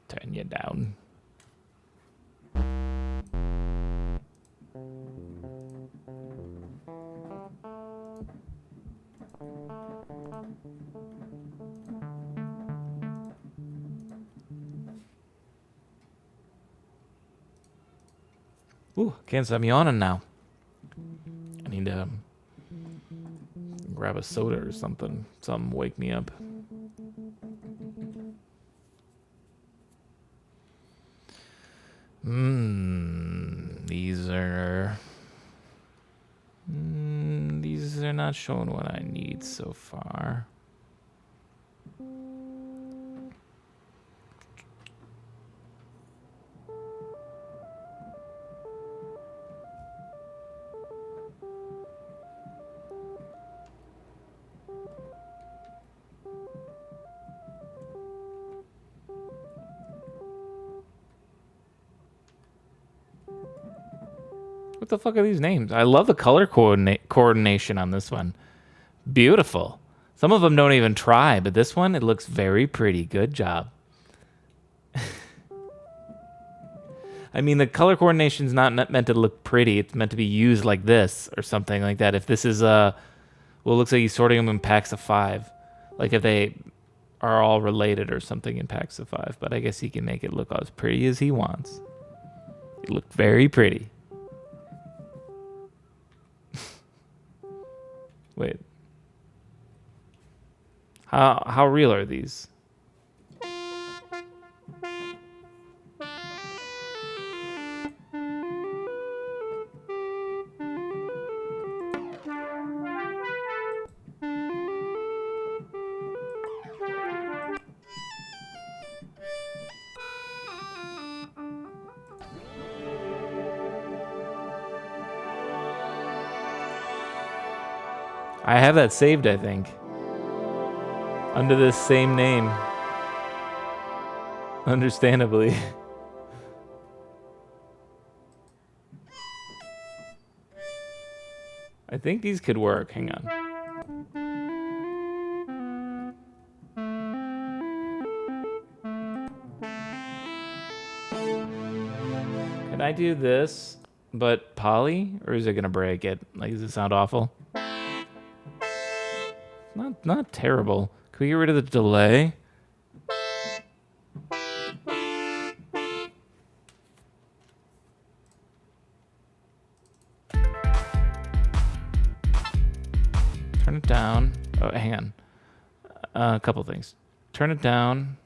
Turn you down. Ooh, can't stop me yawning now. I need to grab a soda or something. Something wake me up. These are not showing what I need so far. What the fuck are these names? I love the color coordination on this one. Beautiful. Some of them don't even try, but this one, it looks very pretty. Good job. I mean, the color coordination is not meant to look pretty. It's meant to be used like this or something like that. If this is well, it looks like he's sorting them in packs of 5. Like if they are all related or something in packs of 5. But I guess he can make it look as pretty as he wants. It looked very pretty. Wait. How real are these? I have that saved, I think. Under this same name. Understandably. I think these could work. Hang on. Can I do this, but poly? Or is it gonna break it? Like, does it sound awful? Not terrible. Can we get rid of the delay? Turn it down. Oh, hang on. A couple things. Turn it down.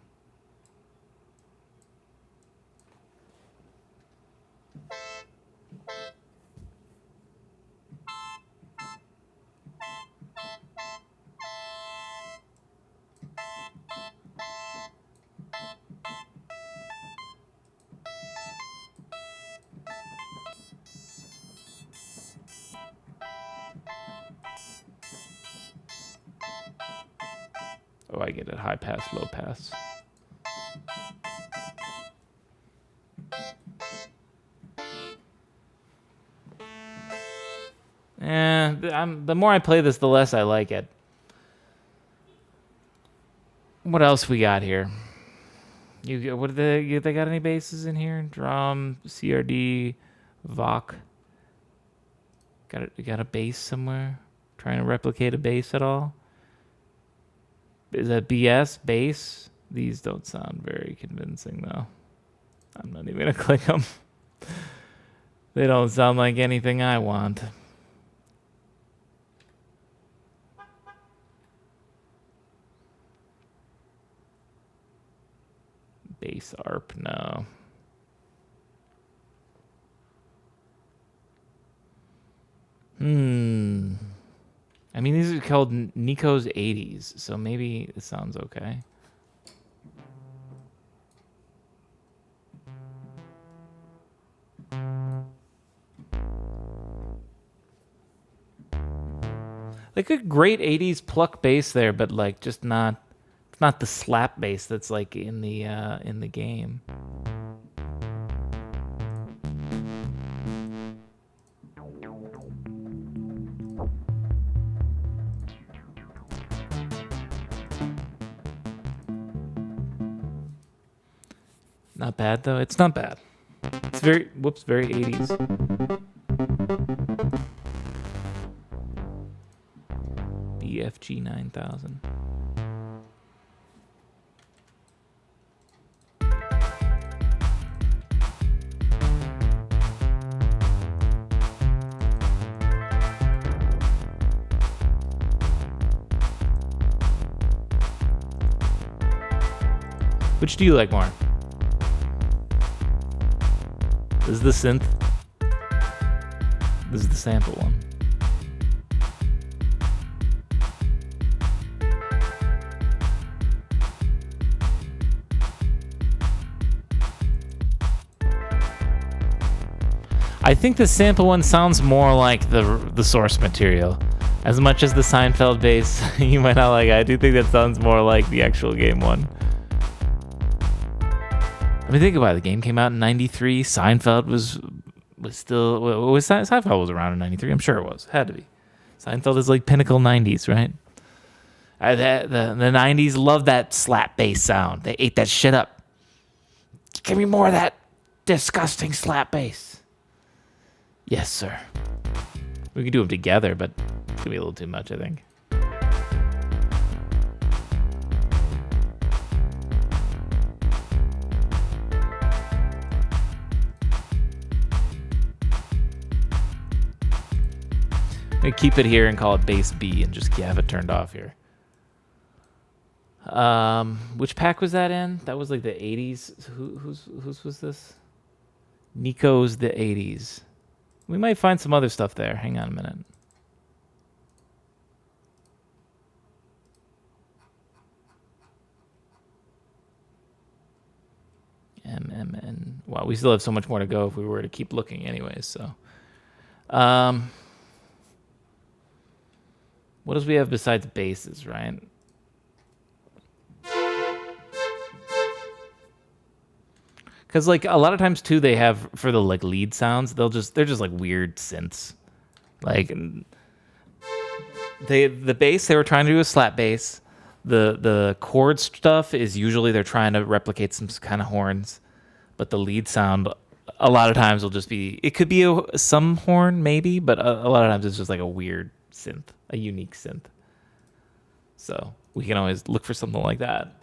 Oh, I get it. High pass, low pass. the more I play this, the less I like it. What else we got here? What they got any basses in here? Drum, CRD, Voc. Got a bass somewhere? Trying to replicate a bass at all? Is that BS bass? These don't sound very convincing though. I'm not even gonna click them. They don't sound like anything I want. Bass ARP, no. I mean, these are called Nico's 80s, so maybe it sounds okay. Like a great 80s pluck bass there, but like just not the slap bass that's like in the game. Not bad though. It's not bad. It's very 80s. BFG 9000. Which do you like more? This is the synth. This is the sample one. I think the sample one sounds more like the source material. As much as the Seinfeld bass, you might not like it. I do think that sounds more like the actual game one. I mean, think about it. The game came out in '93. Seinfeld was still... Seinfeld was around in '93. I'm sure it was. Had to be. Seinfeld is like pinnacle '90s, right? The '90s loved that slap bass sound. They ate that shit up. Give me more of that disgusting slap bass. Yes, sir. We can do them together, but it's going to be a little too much, I think. I'm going to keep it here and call it bass B and just have it turned off here. Which pack was that in? That was like the 80s. Whose was this? Nico's the 80s. We might find some other stuff there. Hang on a minute. MMN. Wow, we still have so much more to go if we were to keep looking anyways, so. What else we have besides basses, right? Because like a lot of times too, they have for the like lead sounds, they're just like weird synths. Like the bass they were trying to do a slap bass. The chord stuff is usually they're trying to replicate some kind of horns, but the lead sound a lot of times will just be, it could be some horn maybe, but a lot of times it's just like a weird synth, a unique synth. So we can always look for something like that.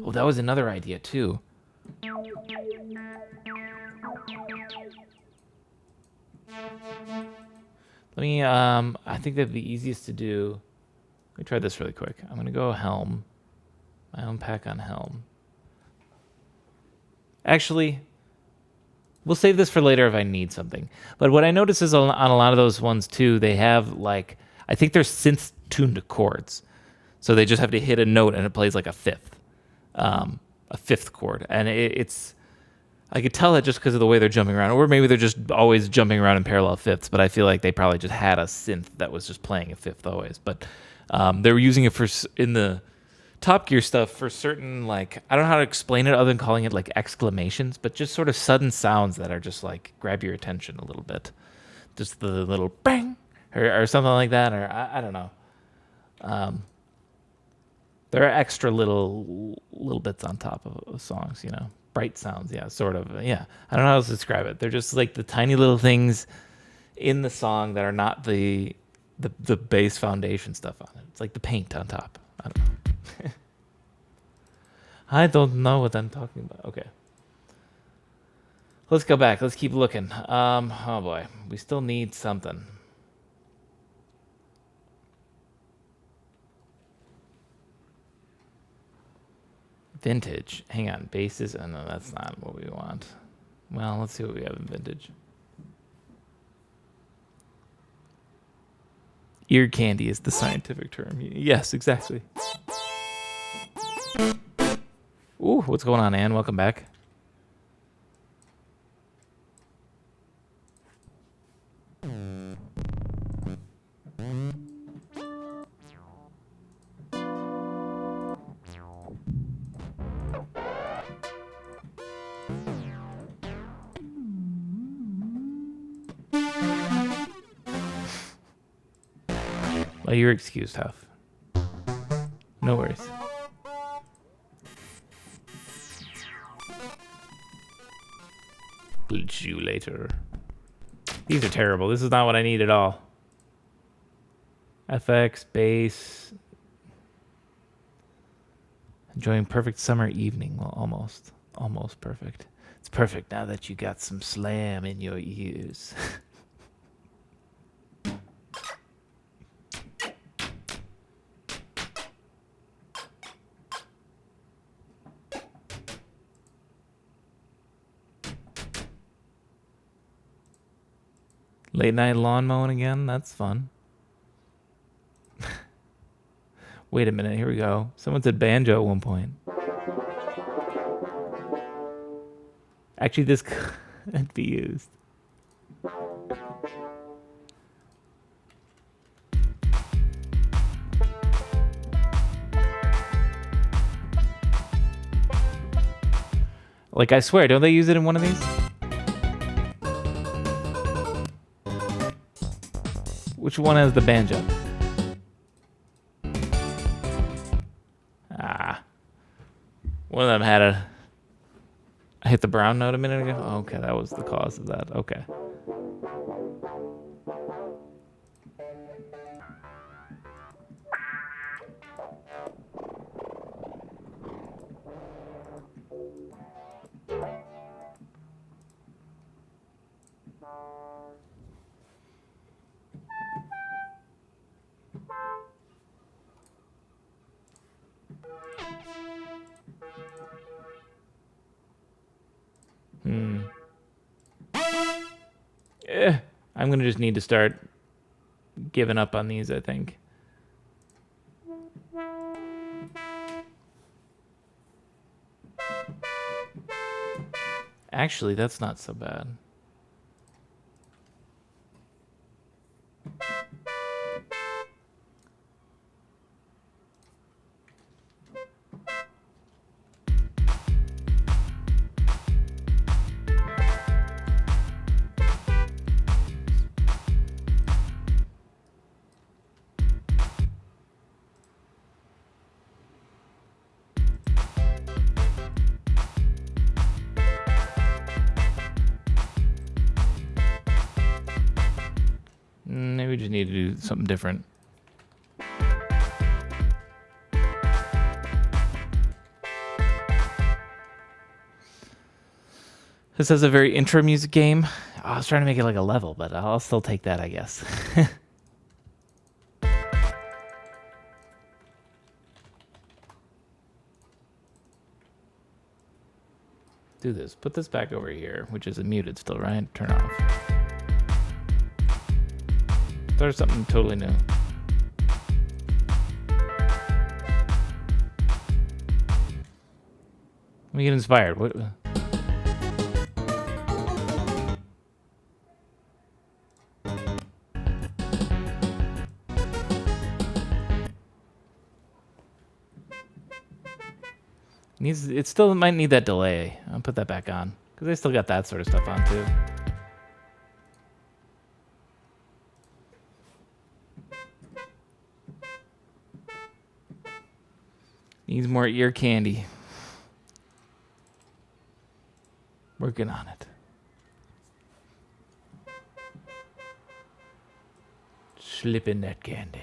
Oh, that was another idea too. Let me, I think that'd be easiest to do. Let me try this really quick. I'm going to go Helm. My own pack on Helm. Actually, we'll save this for later if I need something. But what I notice is on a lot of those ones too, they have like, I think they're synth tuned to chords. So they just have to hit a note and it plays like a fifth chord. And it's I could tell that just because of the way they're jumping around, or maybe they're just always jumping around in parallel fifths. But I feel like they probably just had a synth that was just playing a fifth always. But they were using it in the Top Gear stuff for certain, like, I don't know how to explain it other than calling it like exclamations, but just sort of sudden sounds that are just like grab your attention a little bit. Just the little bang or something like that, or I don't know. There are extra little bits on top of songs, you know. Bright sounds, yeah, sort of. Yeah, I don't know how else to describe it. They're just like the tiny little things in the song that are not the base foundation stuff on it. It's like the paint on top. I don't know. I don't know what I'm talking about. Okay. Let's go back. Let's keep looking. Oh boy, we still need something. Vintage. Hang on. Bases. Oh, no, that's not what we want. Well, let's see what we have in vintage. Ear candy is the scientific term. Yes, exactly. Ooh, what's going on, Ann? Welcome back. Well, you're excused, Huff. No worries. Glitch you later. These are terrible. This is not what I need at all. FX, bass. Enjoying perfect summer evening. Well, almost. Almost perfect. It's perfect now that you got some slam in your ears. Late night lawn mowing again? That's fun. Wait a minute, here we go. Someone said banjo at one point. Actually, this could be used. Like, I swear, don't they use it in one of these? Which one has the banjo? Ah. One of them had a... I hit the brown note a minute ago? Oh, okay, that was the cause of that. Okay. I'm going to just need to start giving up on these, I think. Actually, that's not so bad. Maybe we just need to do something different. This is a very intro music game. I was trying to make it like a level, but I'll still take that, I guess. Do this. Put this back over here, which is muted still, right? Turn off. Start something totally new. Let me get inspired. What? It still might need that delay. I'll put that back on because they still got that sort of stuff on too. Needs more ear candy. Working on it. Slipping that candy.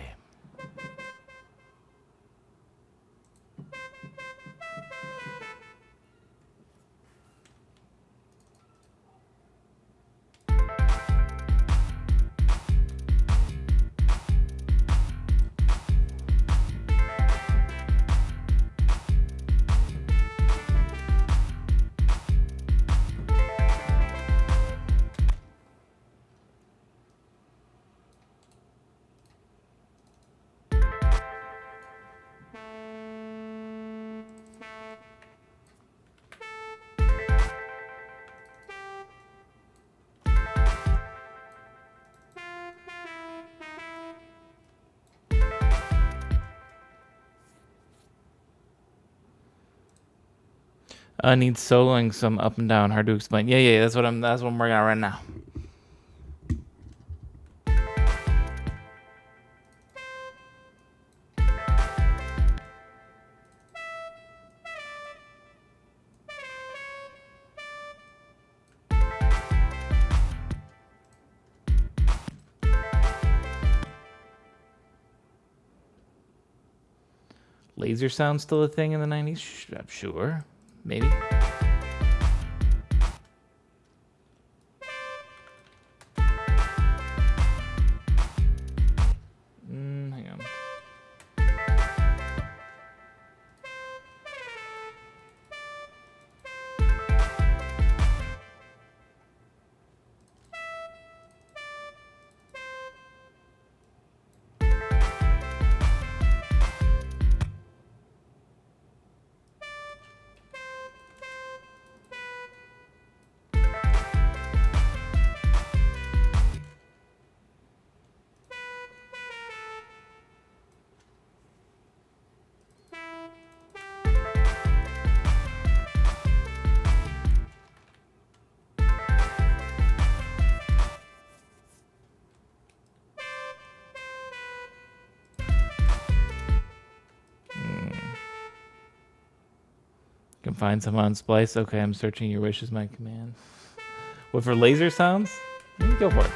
Needs soloing some up and down. Hard to explain. Yeah. That's what I'm working on right now. Laser sound still a thing in the 90s? I'm sure. Maybe. Hang on. Can find some on Splice. Okay, I'm searching. Your wish is my command. What, for laser sounds? Go for it.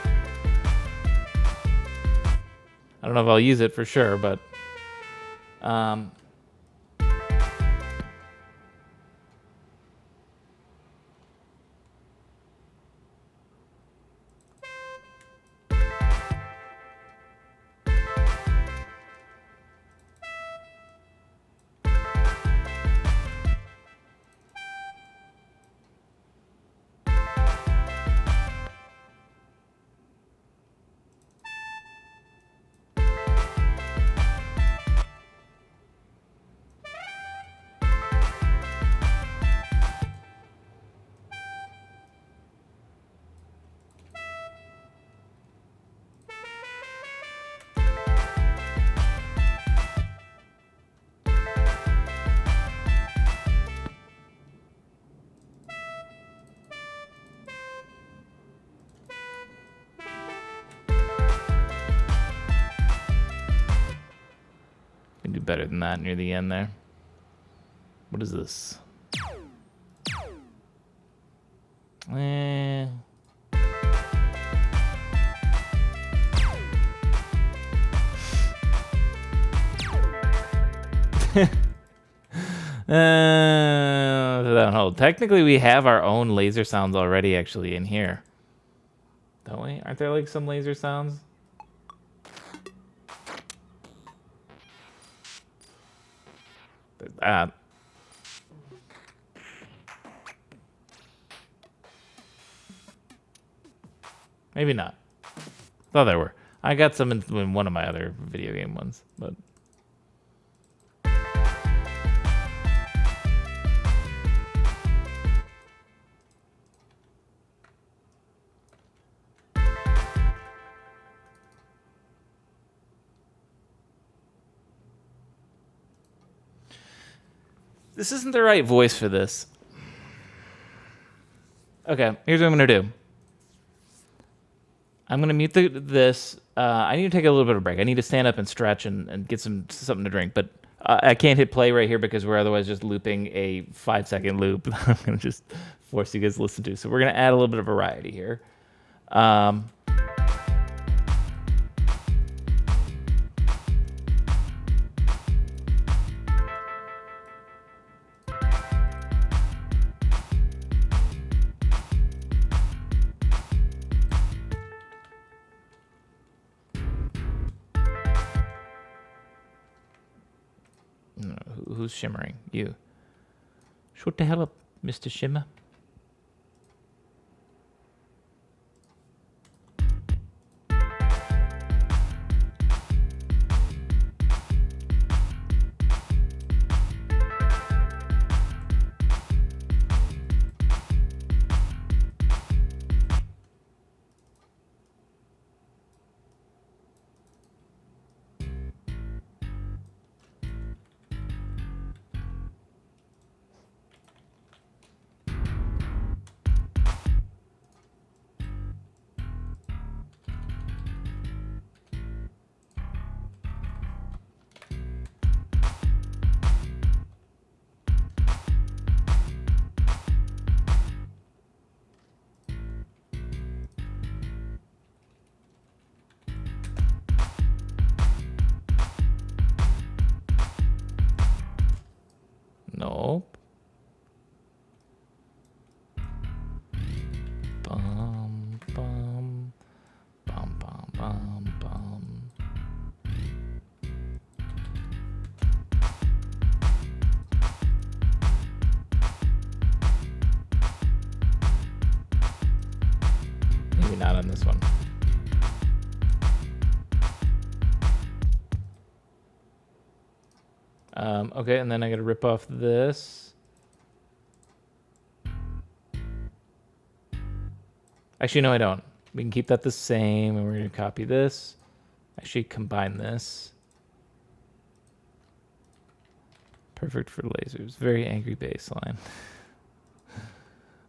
I don't know if I'll use it for sure, but can do better than that near the end there. What is this? That hold. Technically, we have our own laser sounds already actually in here. Don't we? Aren't there like some laser sounds? There's that. Maybe not. Thought there were. I got some in one of my other video game ones, but. This isn't the right voice for this. Okay, here's what I'm going to do. I'm going to mute this. I need to take a little bit of a break. I need to stand up and stretch and get something to drink. But I can't hit play right here because we're otherwise just looping a 5-second loop. I'm going to just force you guys to listen to. So we're going to add a little bit of variety here. Who's shimmering? You. Shut the hell up, Mr. Shimmer. Nope. Bum, bum, bum, bum, bum, bum. Maybe not on this one. Okay, and then I gotta rip off this. Actually, no, I don't. We can keep that the same, and we're gonna copy this. Actually, combine this. Perfect for lasers. Very angry baseline.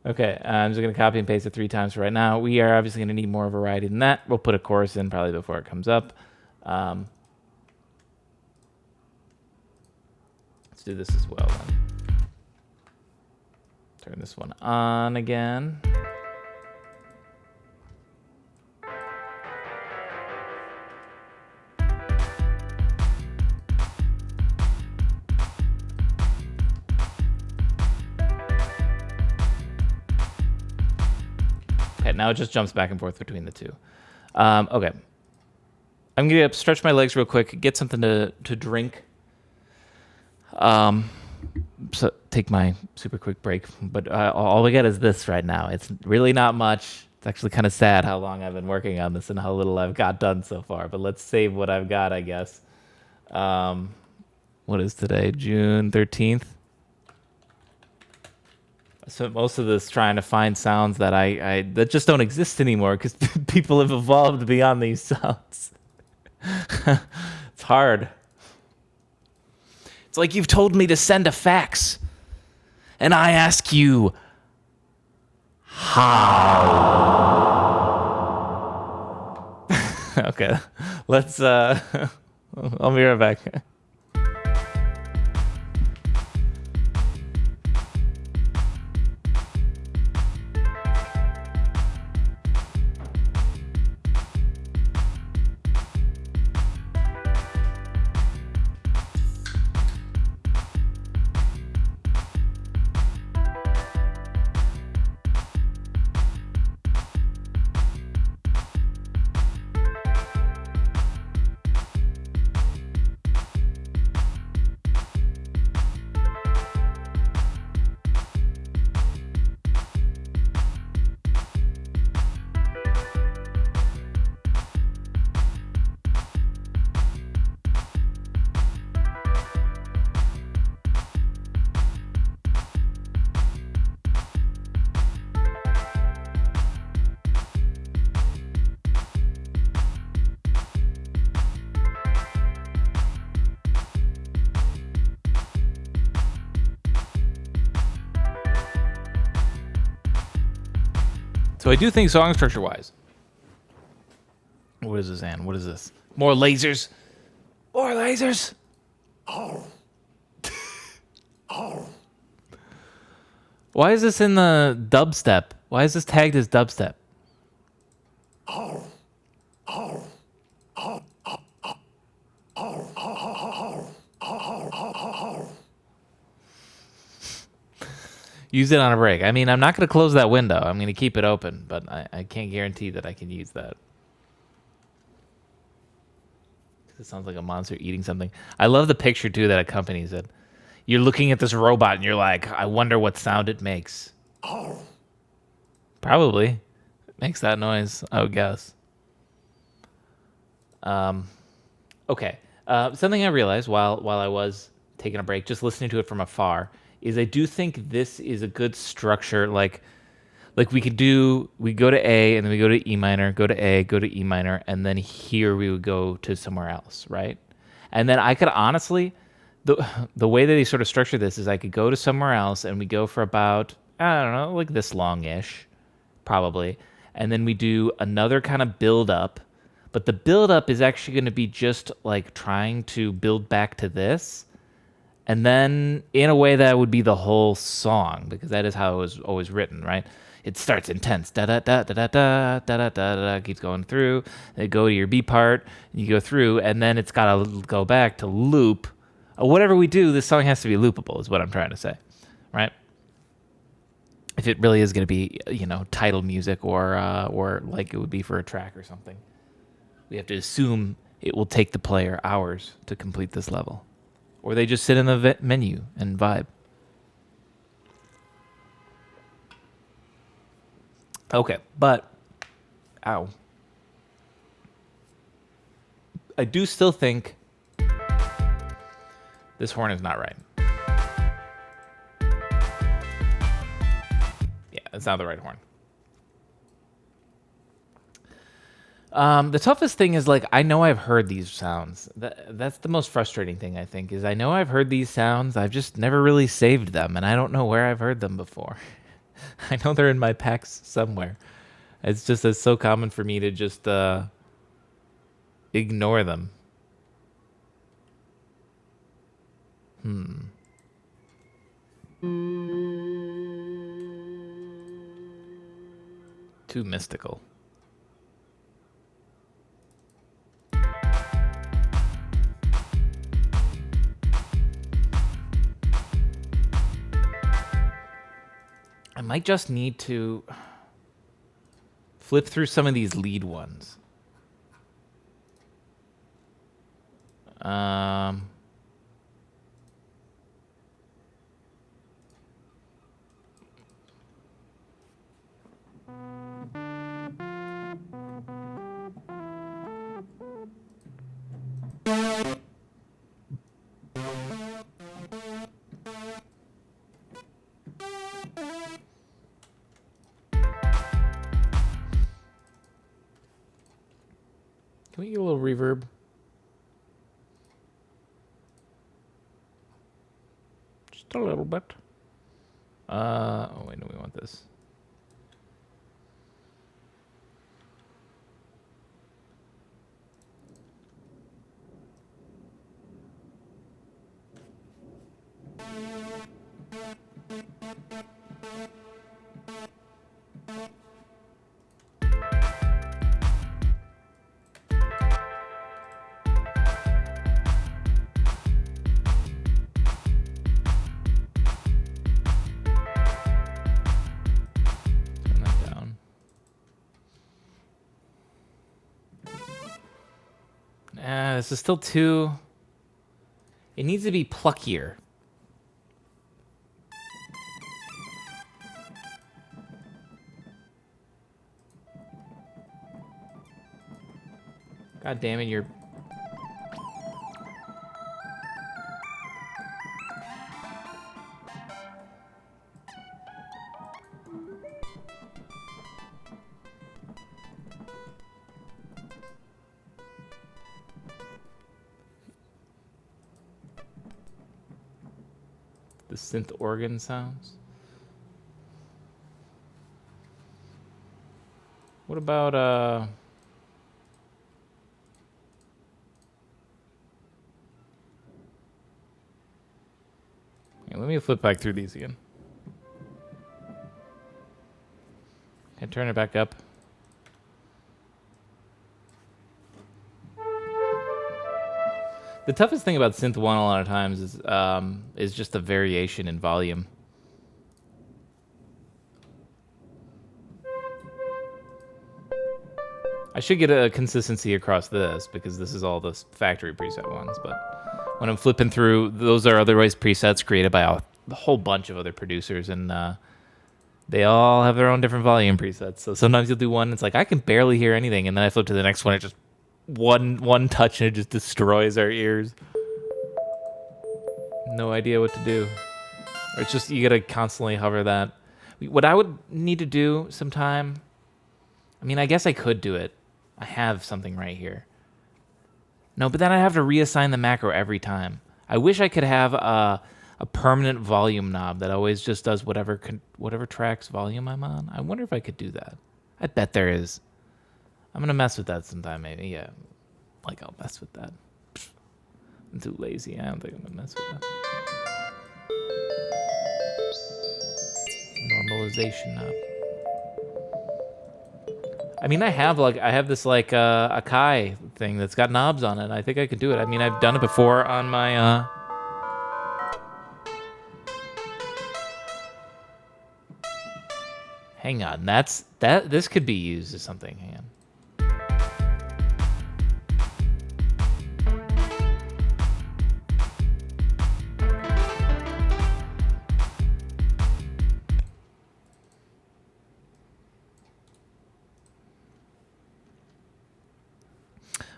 Okay, I'm just gonna copy and paste it 3 times for right now. We are obviously gonna need more variety than that. We'll put a chorus in probably before it comes up. Let's do this as well then. Turn this one on again. Okay, now it just jumps back and forth between the two. Okay. I'm going to stretch my legs real quick, get something to drink. So take my super quick break. But all we got is this right now. It's really not much. It's actually kind of sad how long I've been working on this and how little I've got done so far. But let's save what I've got, I guess. What is today? June 13th? I spent most of this trying to find sounds that that just don't exist anymore because people have evolved beyond these sounds. It's hard. It's like you've told me to send a fax, and I ask you, how? Okay, let's, I'll be right back. So I do think song structure wise. What is this, Ann? What is this? More lasers. More lasers. Oh. Oh. Why is this in the dubstep? Why is this tagged as dubstep? Oh. Oh. Oh. Use it on a break. I mean, I'm not going to close that window. I'm going to keep it open, but I can't guarantee that I can use that. It sounds like a monster eating something. I love the picture, too, that accompanies it. You're looking at this robot, and you're like, I wonder what sound it makes. Oh. Probably. It makes that noise, I would guess. Okay. Something I realized while I was taking a break, just listening to it from afar, is I do think this is a good structure. Like we go to A and then we go to E minor, go to A, go to E minor, and then here we would go to somewhere else, right? And then I could honestly, the way that they sort of structure this is I could go to somewhere else and we go for about, I don't know, like this long-ish, probably. And then we do another kind of build up, but the build up is actually going to be just like trying to build back to this. And then in a way that would be the whole song, because that is how it was always written, right? It starts intense, da da da da da da da da da da, keeps going through. They go to your B part, and you go through, and then it's got to go back to loop. Whatever we do, this song has to be loopable, is what I'm trying to say, right? If it really is going to be, title music or like it would be for a track or something, we have to assume it will take the player hours to complete this level. Or they just sit in the menu and vibe. Okay, but... Ow. I do still think... this horn is not right. Yeah, it's not the right horn. The toughest thing is, like, I know I've heard these sounds. That's the most frustrating thing, I think, is I know I've heard these sounds. I've just never really saved them, and I don't know where I've heard them before. I know they're in my packs somewhere. It's so common for me to just ignore them. Too mystical. I might just need to flip through some of these lead ones. Can we get a little reverb? Just a little bit. Oh wait, no, we want this. This is still too... It needs to be pluckier. God damn it, you're... The synth organ sounds. What about yeah, let me flip back through these again. Can I turn it back up? The toughest thing about Synth 1 a lot of times is just the variation in volume. I should get a consistency across this because this is all the factory preset ones, but when I'm flipping through, those are otherwise presets created by a whole bunch of other producers, and they all have their own different volume presets. So sometimes you'll do one, it's like, I can barely hear anything, and then I flip to the next one, it just one touch and it just destroys our ears. No idea what to do. Or it's just, you gotta constantly hover that. What I would need to do sometime, I mean, I guess I could do it. I have something right here. No, but then I have to reassign the macro every time. I wish I could have a permanent volume knob that always just does whatever track's volume I'm on. I wonder if I could do that. I bet there is. I'm gonna mess with that sometime, maybe. Yeah, like I'll mess with that. I'm too lazy. I don't think I'm gonna mess with that. Normalization knob. I mean, I have this like Akai thing that's got knobs on it. I think I could do it. I mean, I've done it before on my Hang on, this could be used as something. Hang on.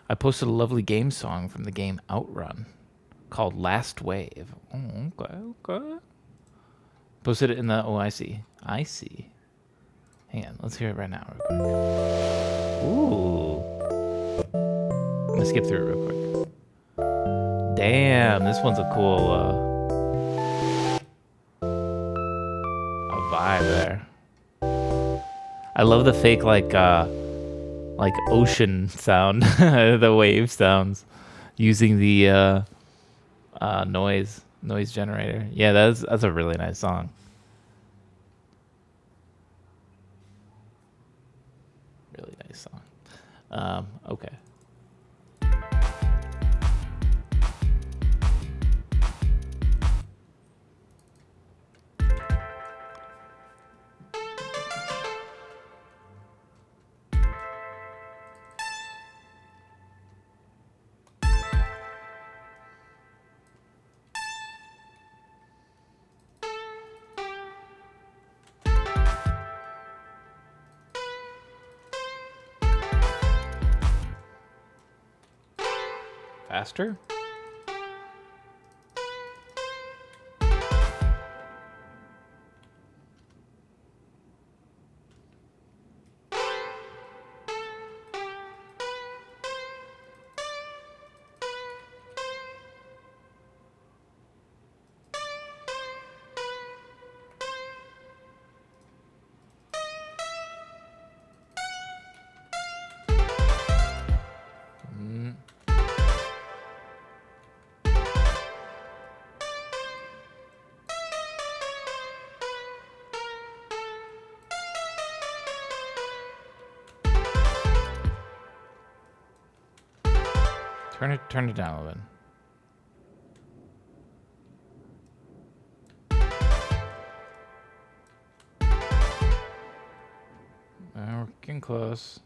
I posted a lovely game song from the game Outrun called Last Wave. Oh, okay. Posted it in the, I see. Hang on, let's hear it right now real quick. Ooh. I'm gonna skip through it real quick. Damn, this one's a cool a vibe there. I love the fake like ocean sound, the wave sounds, using the noise generator. Yeah, that's a really nice song. Really nice song. Okay. Faster? Turn it down a little bit. We're getting close.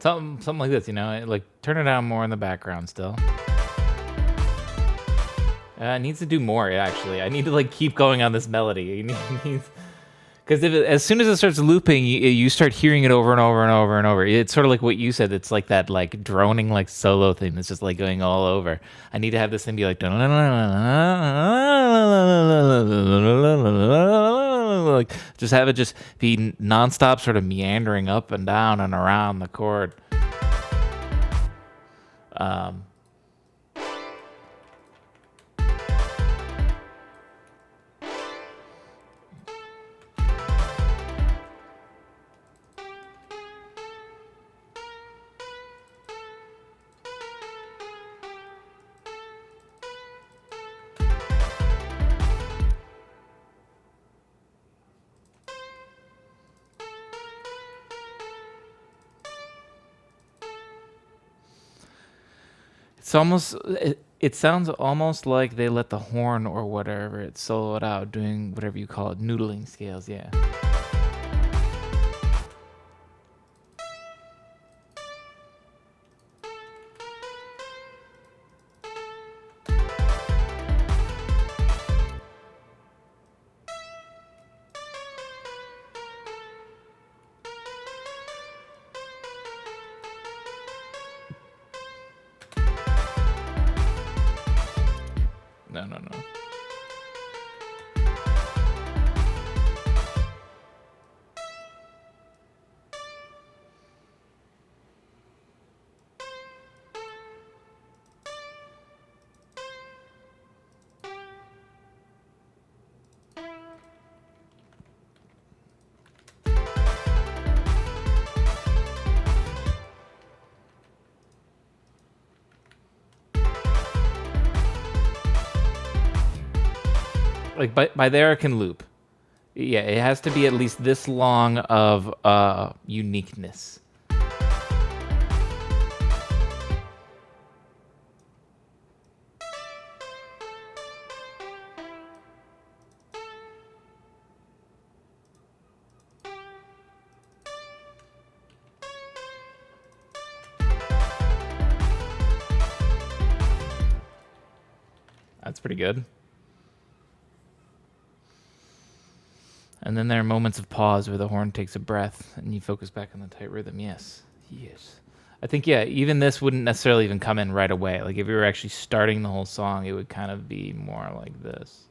Something like this, you know, like turn it down more in the background still. It needs to do more, actually. I need to like keep going on this melody. It Because as soon as it starts looping, you start hearing it over and over and over and over. It's sort of like what you said. It's like that like droning like solo thing that's just like going all over. I need to have this thing be like like just have it just be nonstop, sort of meandering up and down and around the chord. It's almost. It sounds almost like they let the horn or whatever it solo it out, doing whatever you call it, noodling scales. Yeah. No, no, no. Like by there, I can loop. Yeah, it has to be at least this long of uniqueness. That's pretty good. And then there are moments of pause where the horn takes a breath and you focus back on the tight rhythm. Yes. Yes. I think, yeah, even this wouldn't necessarily even come in right away. Like, if you were actually starting the whole song, it would kind of be more like this.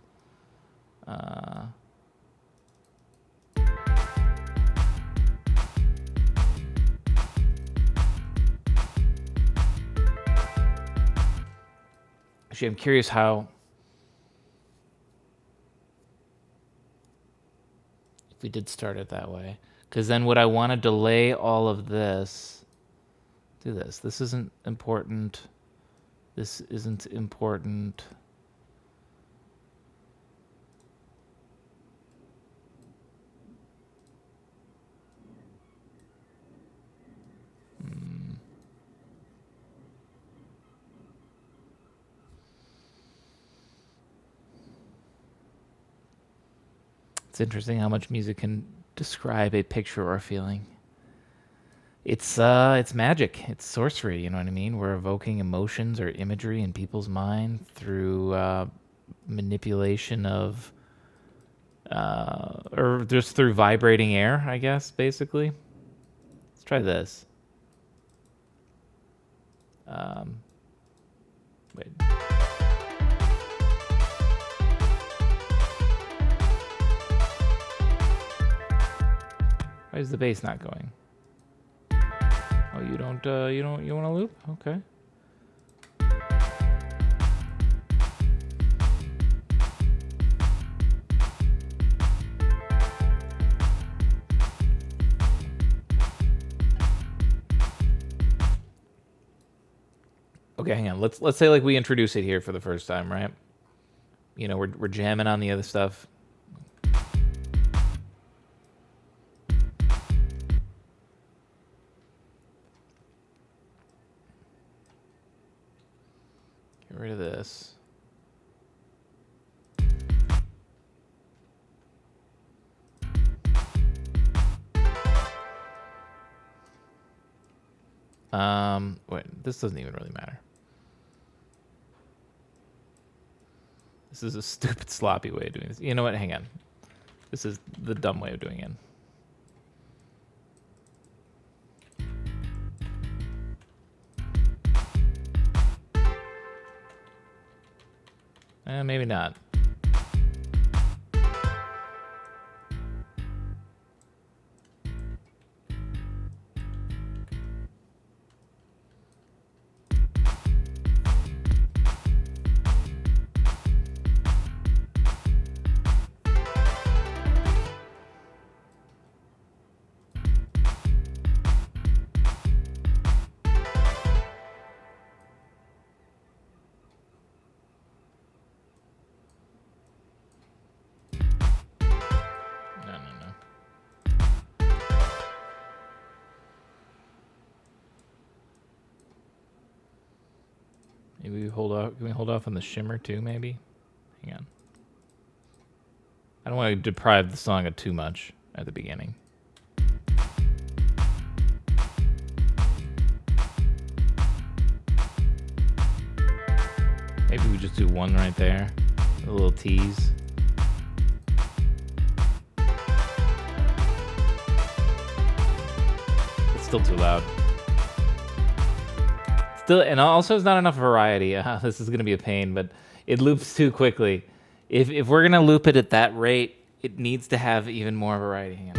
Actually, I'm curious how... if we did start it that way. Because then would I want to delay all of this? Do this. This isn't important. This isn't important. It's interesting how much music can describe a picture or a feeling. It's magic. It's sorcery. You know what I mean? We're evoking emotions or imagery in people's mind through manipulation of, or just through vibrating air, I guess. Basically, let's try this. Wait. Why is the bass not going? Oh, you want to loop? Okay. Okay, hang on. Let's say like we introduce it here for the first time, right? You know, we're jamming on the other stuff. Get rid of this. Wait, this doesn't even really matter. This is a stupid, sloppy way of doing this. You know what? Hang on. This is the dumb way of doing it. Maybe not. Maybe we hold off. Can we hold off on the shimmer too? Maybe. Hang on. I don't want to deprive the song of too much at the beginning. Maybe we just do one right there. A little tease. It's still too loud. Still, and also it's not enough variety. This is going to be a pain, but it loops too quickly. If we're going to loop it at that rate, it needs to have even more variety. Hang on.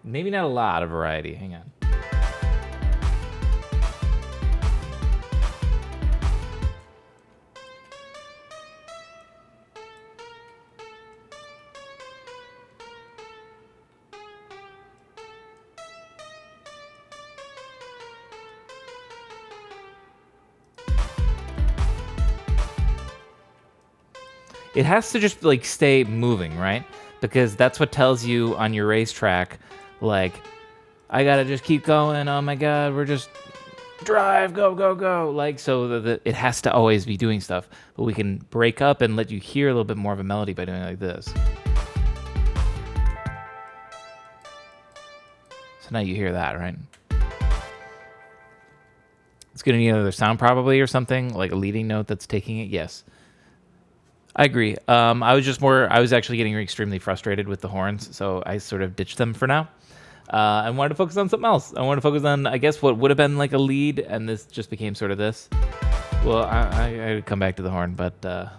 Maybe not a lot of variety. Hang on. It has to just like stay moving, right? Because that's what tells you on your racetrack, like, I gotta just keep going. Oh my God, we're just drive, go, go, go. Like, so that it has to always be doing stuff. But we can break up and let you hear a little bit more of a melody by doing it like this. So now you hear that, right? It's gonna need another sound probably or something, like a leading note that's taking it. Yes. I agree. I was actually getting extremely frustrated with the horns, so I sort of ditched them for now. I wanted to focus on something else. I wanted to focus on, I guess, what would have been like a lead, and this just became sort of this. Well, I would come back to the horn, but the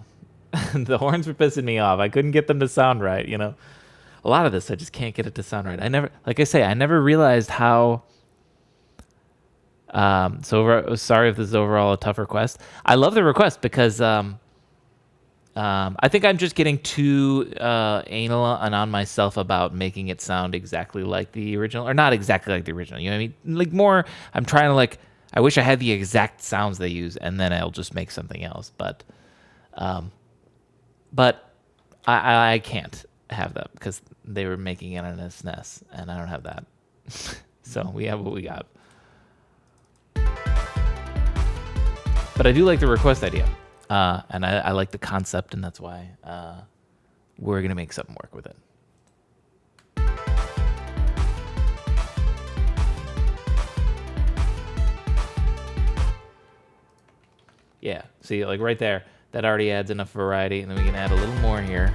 horns were pissing me off. I couldn't get them to sound right, you know? A lot of this, I just can't get it to sound right. I never realized how... sorry if this is overall a tough request. I love the request because... I think I'm just getting too anal and on myself about making it sound exactly like the original, or not exactly like the original. You know what I mean? Like more, I'm trying to like. I wish I had the exact sounds they use, and then I'll just make something else. But I can't have that because they were making it on a SNES, and I don't have that. So we have what we got. But I do like the request idea. And I like the concept, and that's why we're going to make something work with it. Yeah, see, like right there, that already adds enough variety, and then we can add a little more here.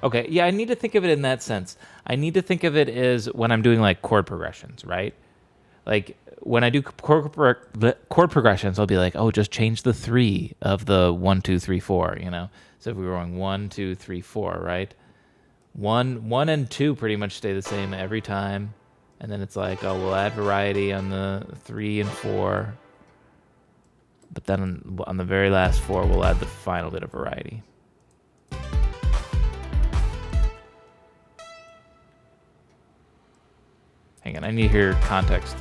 Okay, yeah, I need to think of it in that sense. I need to think of it as when I'm doing like chord progressions, right? Like when I do chord progressions, I'll be like, oh, just change the 3 of the 1, 2, 3, 4, you know? So if we were going 1, 2, 3, 4, right? 1 and 2 pretty much stay the same every time. And then it's like, oh, we'll add variety on the 3 and 4. But then on the very last 4, we'll add the final bit of variety. Hang on, I need to hear context.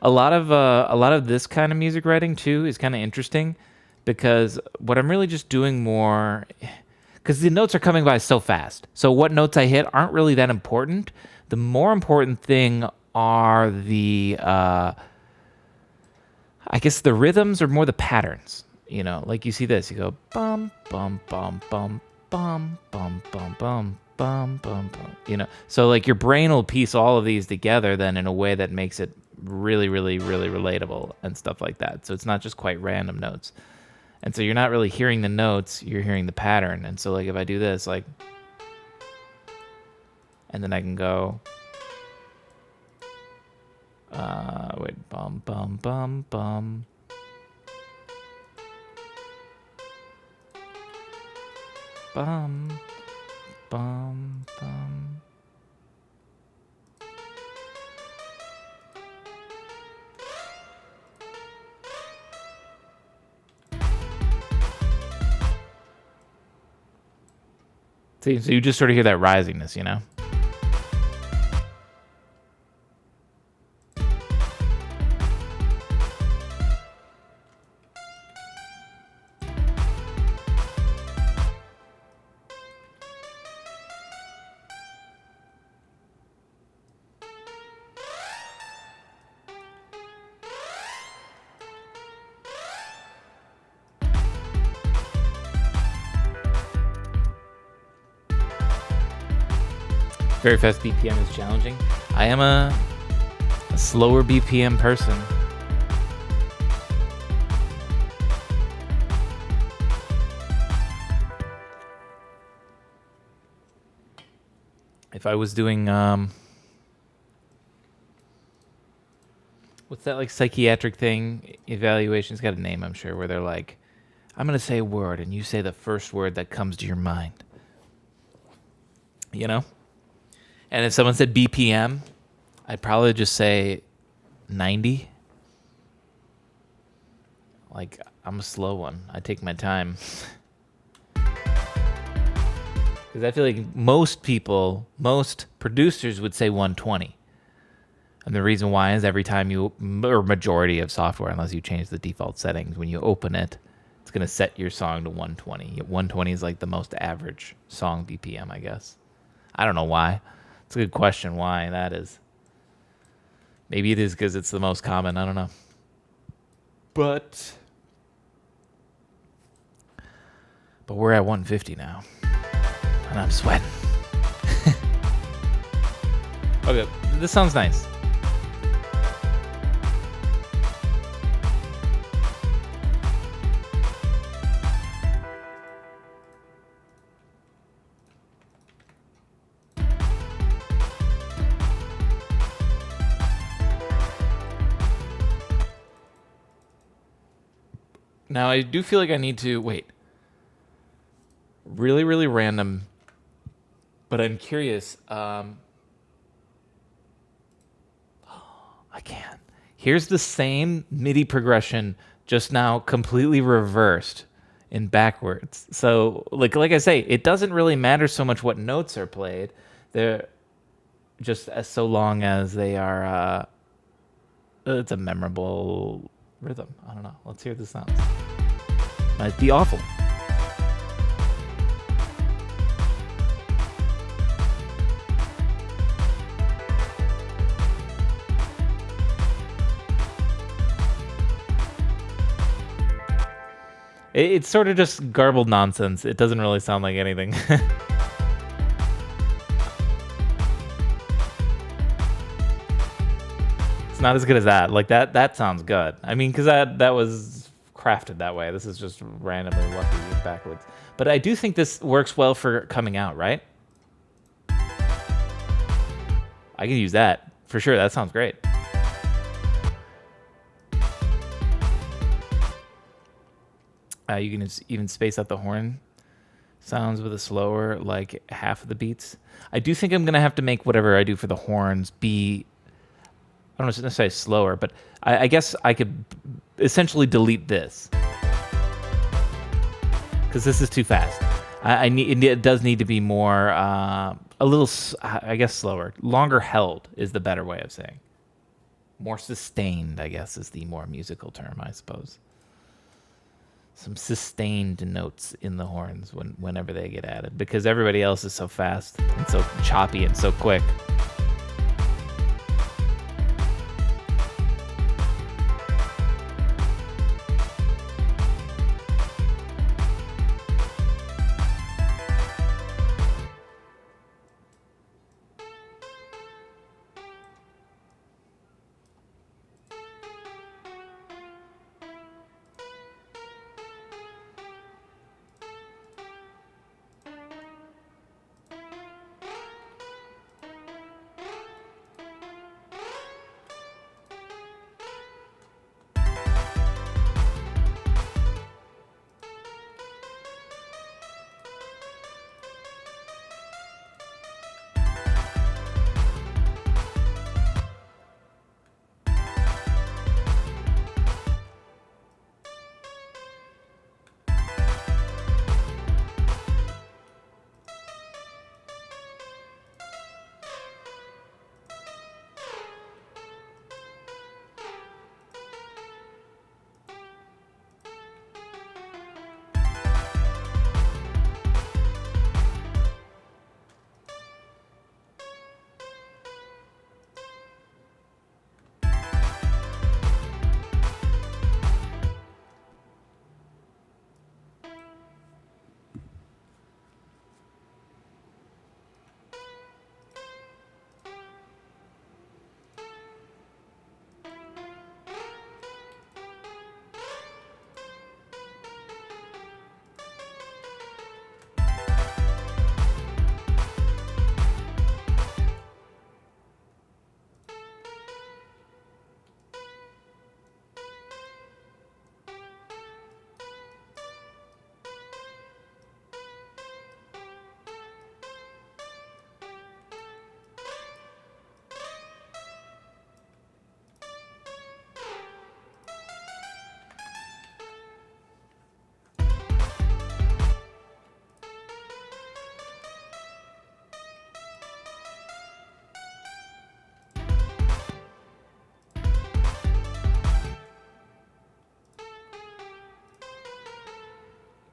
A lot of this kind of music writing too is kind of interesting because what I'm really just doing more. because the notes are coming by so fast. So what notes I hit aren't really that important. The more important thing are I guess the rhythms are more the patterns. Like you see this, you go bum bum bum bum bum bum bum bum bum bum bum. So like your brain will piece all of these together then in a way that makes it really, really, really relatable and stuff like that. So it's not just quite random notes. And so you're not really hearing the notes, you're hearing the pattern. And so like if I do this, like, and then I can go, bum, bum, bum, bum. Bum, bum, bum. See, so you just sort of hear that risingness, Very fast BPM is challenging. I am a slower BPM person. If I was doing what's that like psychiatric thing evaluation? It's got a name, I'm sure, where they're like, I'm gonna say a word and you say the first word that comes to your mind. And if someone said BPM, I'd probably just say 90. Like, I'm a slow one. I take my time. Because I feel like most producers would say 120. And the reason why is every time or majority of software, unless you change the default settings, when you open it, it's going to set your song to 120. 120 is like the most average song BPM, I guess. I don't know why. It's a good question why that is. Maybe it is because it's the most common. I don't know. But we're at 150 now. And I'm sweating. Okay, this sounds nice. Now, I do feel like I need to... Wait. Really, really random. But I'm curious. I can't. Here's the same MIDI progression, just now completely reversed in backwards. So, like I say, it doesn't really matter so much what notes are played. They're just as so long as they are... it's a memorable... rhythm. I don't know. Let's hear the sounds. Might be awful. It's sort of just garbled nonsense. It doesn't really sound like anything. It's not as good as that. Like that sounds good. I mean, because that was crafted that way. This is just randomly lucky backwards. But I do think this works well for coming out, right? I can use that for sure. That sounds great. You can even space out the horn sounds with a slower, like half of the beats. I do think I'm gonna have to make whatever I do for the horns be, I don't know, necessarily slower, but I guess I could essentially delete this because this is too fast. It does need to be more, a little, I guess, slower. Longer held is the better way of saying. More sustained, I guess, is the more musical term, I suppose. some sustained notes in the horns whenever they get added, because everybody else is so fast and so choppy and so quick.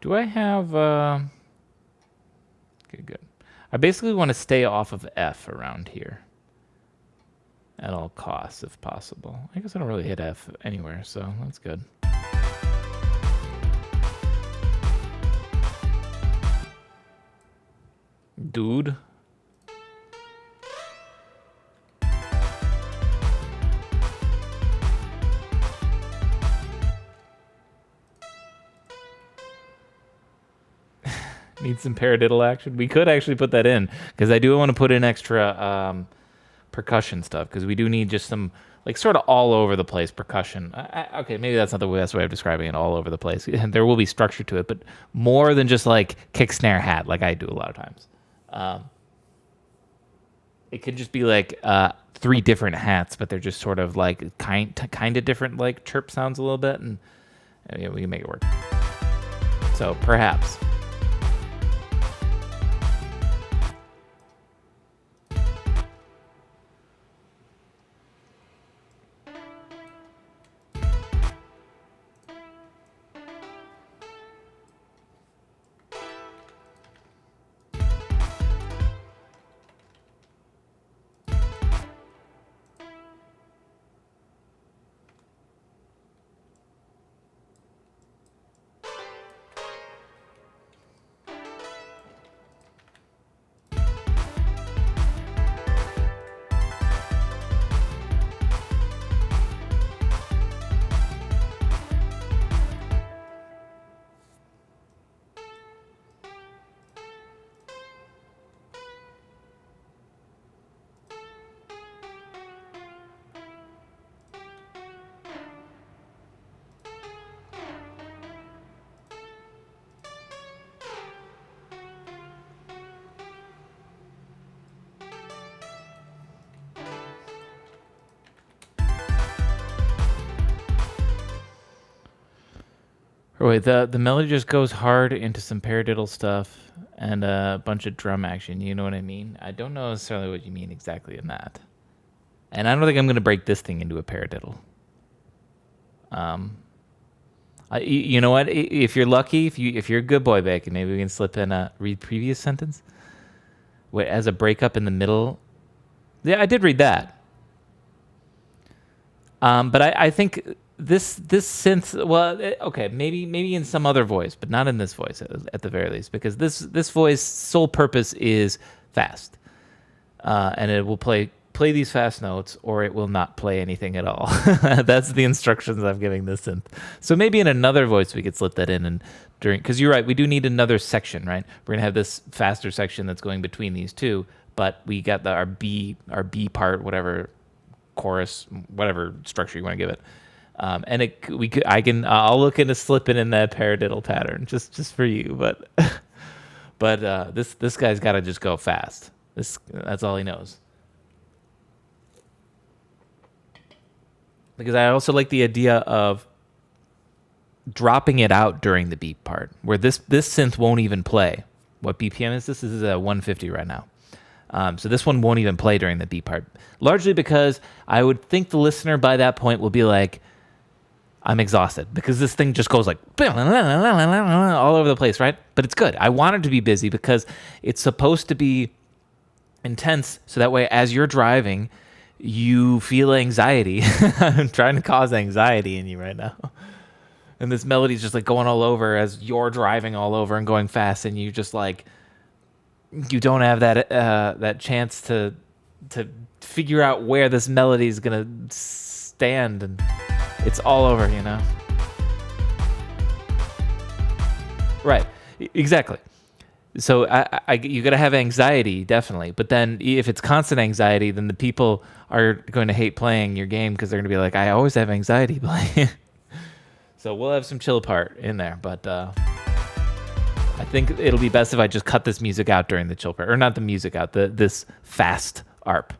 Do I have... Okay, good. I basically want to stay off of F around here. At all costs, if possible. I guess I don't really hit F anywhere, so that's good. Dude. Need some paradiddle action. We could actually put that in, because I do want to put in extra percussion stuff, because we do need just some, like, sort of all over the place percussion. Okay, maybe that's not the best way of describing it, all over the place. There will be structure to it, but more than just like kick, snare, hat, like I do a lot of times. It could just be like 3 different hats, but they're just sort of like kind of different, like chirp sounds a little bit, and yeah, we can make it work. So perhaps. Oh, wait, the melody just goes hard into some paradiddle stuff and a bunch of drum action. You know what I mean? I don't know necessarily what you mean exactly in that. And I don't think I'm going to break this thing into a paradiddle. You know what? If you're lucky, if you're a good boy, Bacon, maybe we can slip in a read previous sentence. Wait, as a breakup in the middle. Yeah, I did read that. But I think this synth. Well, okay, maybe in some other voice, but not in this voice at the very least, because this voice sole purpose is fast, and it will play these fast notes, or it will not play anything at all. That's the instructions I'm giving this synth. So maybe in another voice we could slip that in and during, because you're right, we do need another section, right? We're gonna have this faster section that's going between these two, but we got our B part, whatever chorus, whatever structure you want to give it. And I'll look into slipping in that paradiddle pattern just for you, but this guy's got to just go fast. That's all he knows. Because I also like the idea of dropping it out during the beat part, where this synth won't even play. What BPM is this? This is a 150 right now. So this one won't even play during the beat part, largely because I would think the listener by that point will be like, I'm exhausted, because this thing just goes like all over the place, right? But it's good. I want it to be busy because it's supposed to be intense, so that way as you're driving, you feel anxiety. I'm trying to cause anxiety in you right now. And this melody's just like going all over as you're driving all over and going fast, and you just like, you don't have that chance to figure out where this melody is gonna stand, and it's all over, you know. Right, exactly. So you gotta have anxiety, definitely. But then if it's constant anxiety, then the people are going to hate playing your game, because they're gonna be like, I always have anxiety playing. So we'll have some chill part in there, but I think it'll be best if I just cut this music out during the chill part, or not the music out, this fast ARP.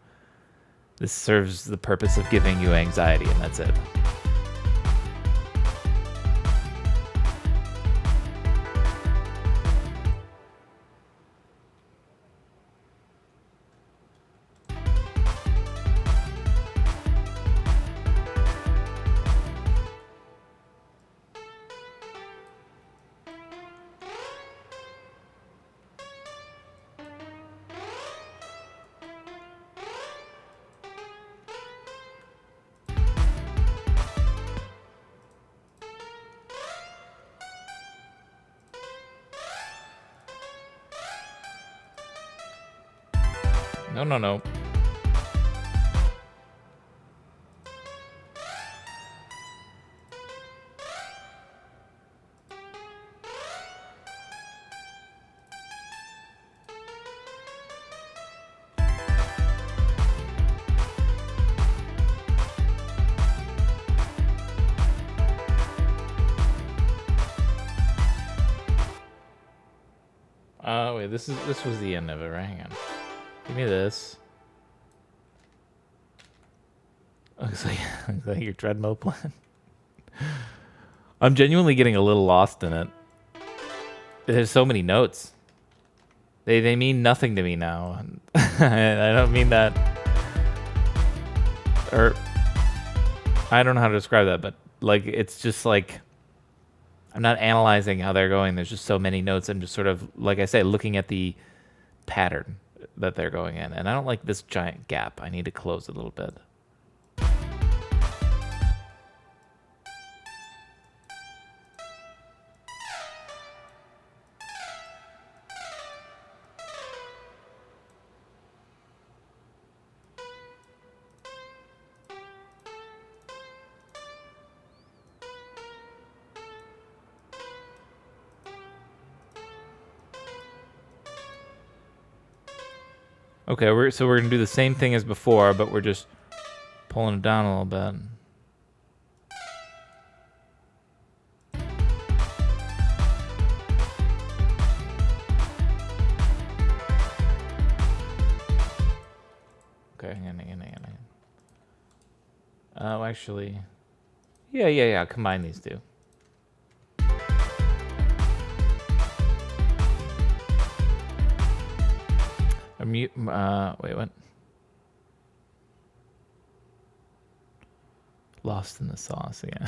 This serves the purpose of giving you anxiety, and that's it. No. Wait, this was the end of it, right? Hang on. Give me this. Looks like your treadmill plan. I'm genuinely getting a little lost in it. There's so many notes. They mean nothing to me now. I don't mean that. Or I don't know how to describe that, but like it's just like I'm not analyzing how they're going. There's just so many notes. I'm just sort of, like I say, looking at the pattern that they're going in. And I don't like this giant gap. I need to close a little bit. Okay, we're gonna do the same thing as before, but we're just pulling it down a little bit. Okay, hang on. Oh, actually, yeah. Combine these two. Wait, what? Lost in the sauce, yeah.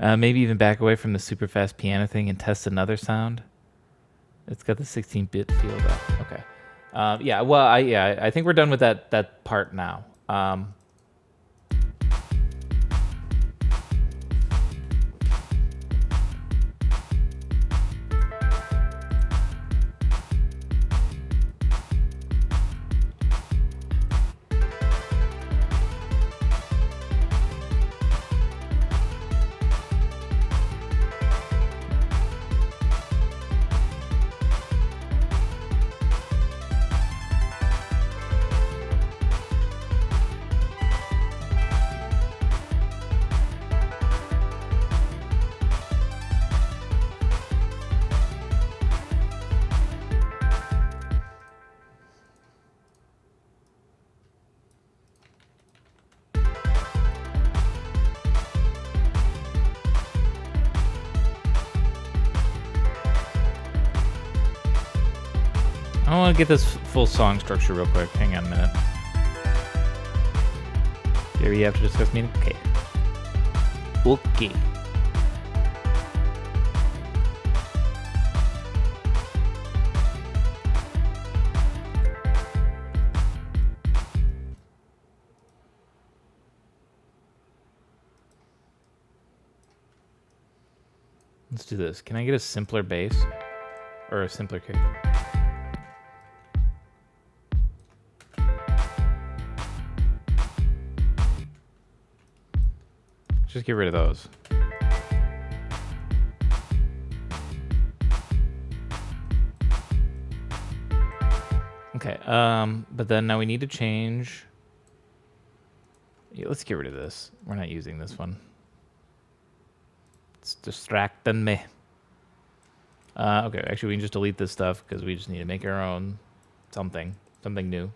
Maybe even back away from the super fast piano thing and test another sound. It's got the 16-bit feel though. Okay. Yeah. Well, I think we're done with that part now. I want to get this full song structure real quick. Hang on a minute. Here we have to discuss meaning. Okay. Okay. Let's do this. Can I get a simpler bass? Or a simpler kick? Just get rid of those. Okay, but then now we need to change. Yeah, let's get rid of this. We're not using this one. It's distracting me. Okay, actually we can just delete this stuff because we just need to make our own something new.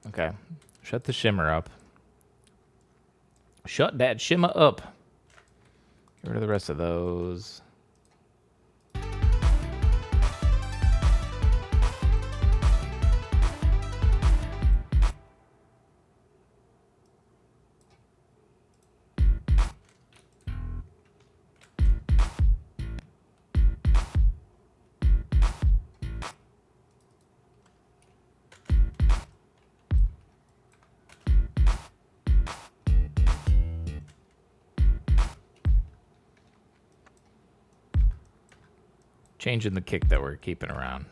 Okay, shut the shimmer up. Shut that shimmer up. Get rid of the rest of those. Changing the kick that we're keeping around.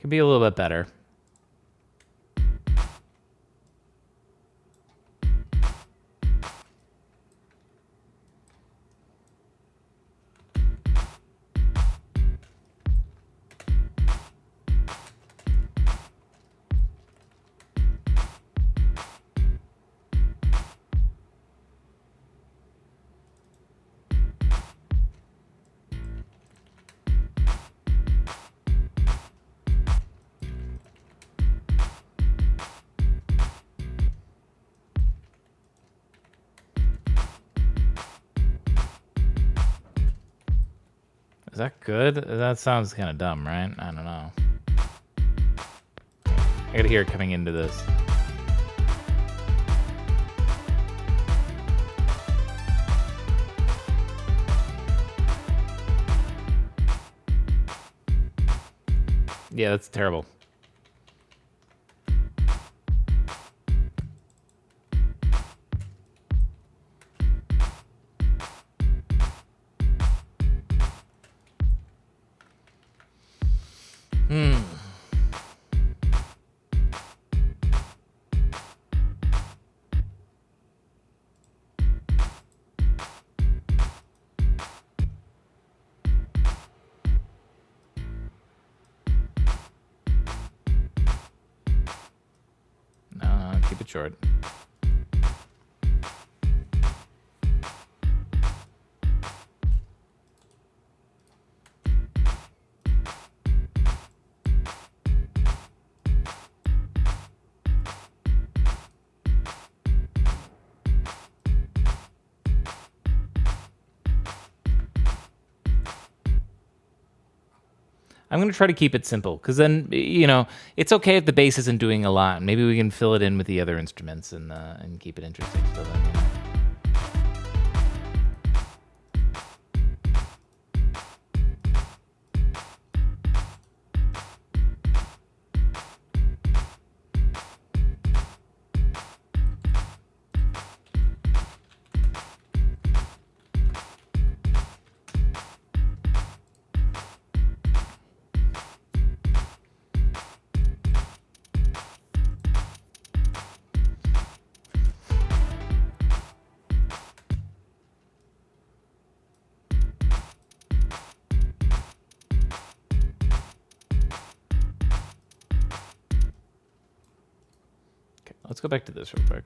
Can be a little bit better. Is that good? That sounds kind of dumb, right? I don't know. I gotta hear it coming into this. Yeah, that's terrible. No, keep it short. I'm going to try to keep it simple because then, you know, it's okay if the bass isn't doing a lot. Maybe we can fill it in with the other instruments and keep it interesting still then, you know. Let's go back to this real quick.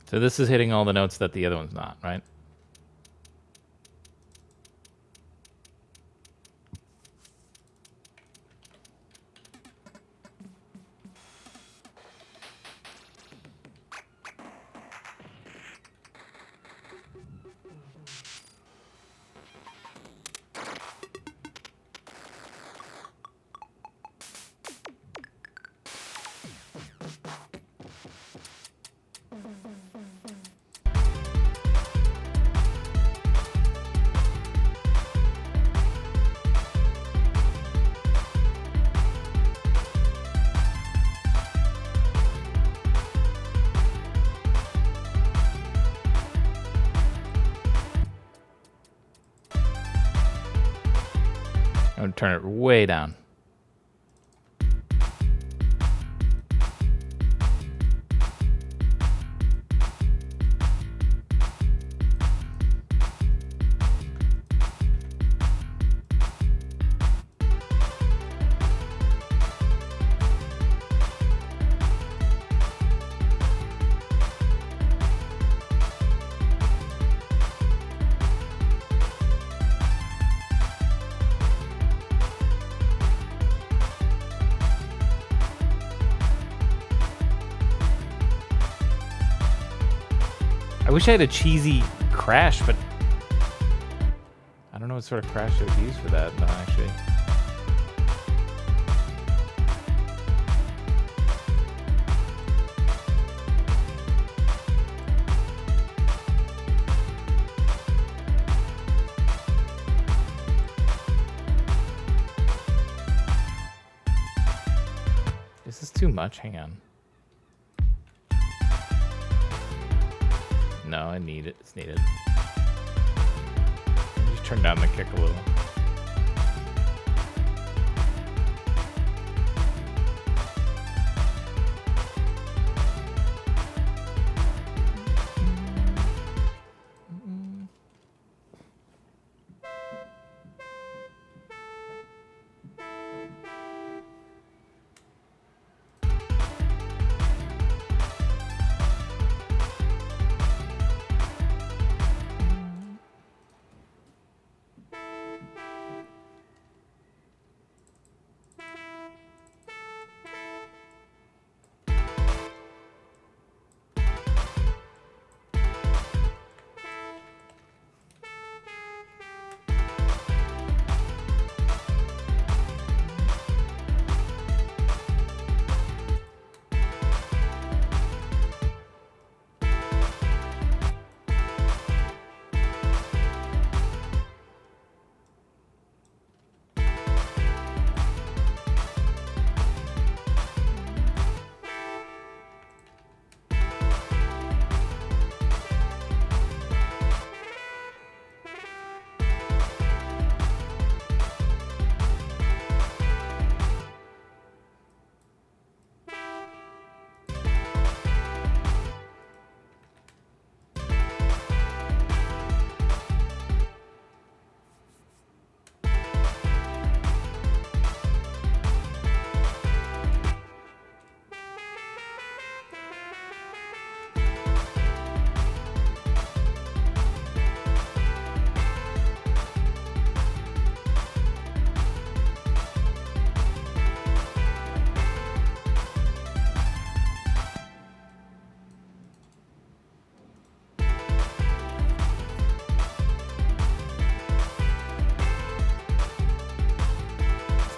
So this is hitting all the notes that the other one's not, right? I'm going to turn it way down. I wish I had a cheesy crash, but I don't know what sort of crash I would use for that, no, actually. much. Hang on. No, I need it. It's needed. Just turn down the kick a little.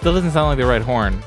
Still doesn't sound like the right horn.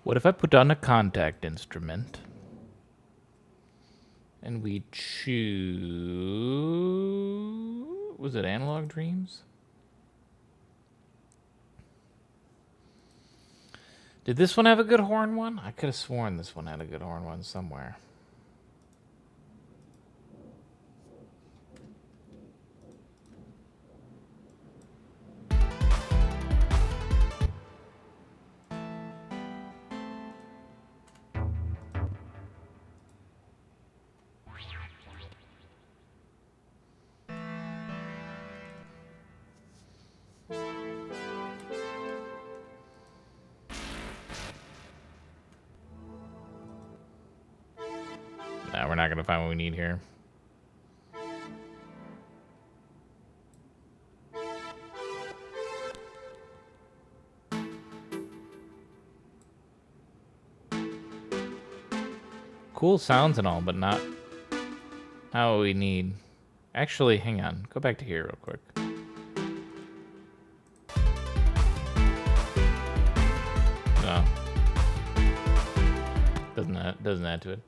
What if I put on a contact instrument and we choose... Was it Analog Dreams? Did this one have a good horn one? I could have sworn this one had a good horn one somewhere. Nah, we're not going to find what we need here. Cool sounds and all, but not what we need. Actually, hang on. Go back to here real quick. No. Doesn't add to it.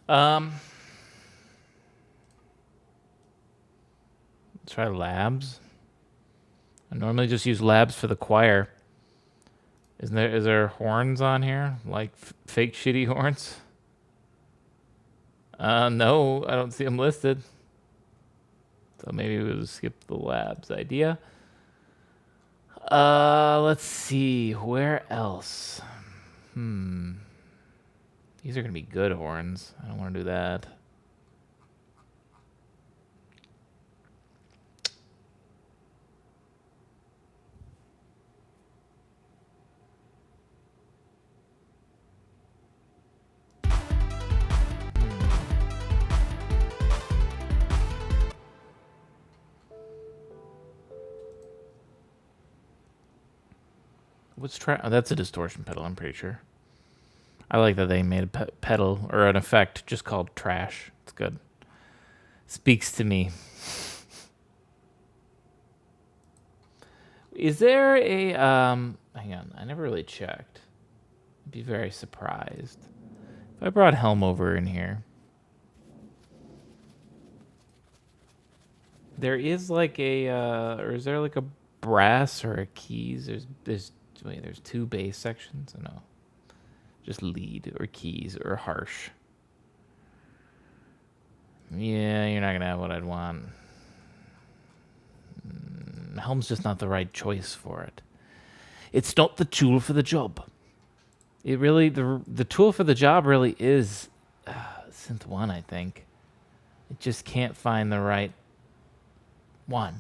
Let's try labs. I normally just use labs for the choir. Is there horns on here? Like fake shitty horns? No, I don't see them listed. So maybe we'll skip the labs idea. Let's see. Where else? These are going to be good horns. I don't want to do that. Let's try... Oh, that's a distortion pedal, I'm pretty sure. I like that they made a pedal or an effect just called trash. It's good. Speaks to me. Is there a hang on, I never really checked. I'd be very surprised if I brought Helm over in here. There is like a or is there like a brass or a keys? There's two bass sections. No. Just lead or keys or harsh. Yeah, you're not going to have what I'd want. Helm's just not the right choice for it. It's not the tool for the job. It really, the tool for the job really is Synth 1, I think. It just can't find the right one.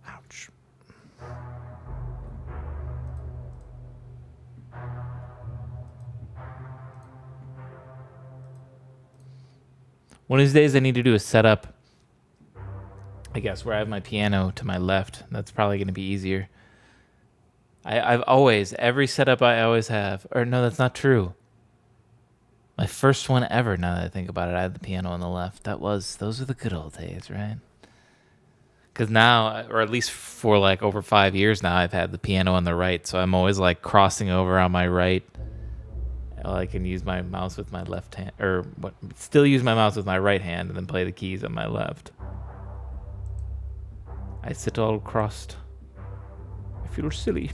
Ouch. One of these days I need to do a setup, I guess, where I have my piano to my left. That's probably going to be easier. I've always, every setup I always have, or no, that's not true. My first one ever, now that I think about it, I had the piano on the left. Those were the good old days, right? Because now, or at least for like over 5 years now, I've had the piano on the right. So I'm always like crossing over on my right. I can use my mouse with my left hand, or still use my mouse with my right hand and then play the keys on my left. I sit all crossed. I feel silly.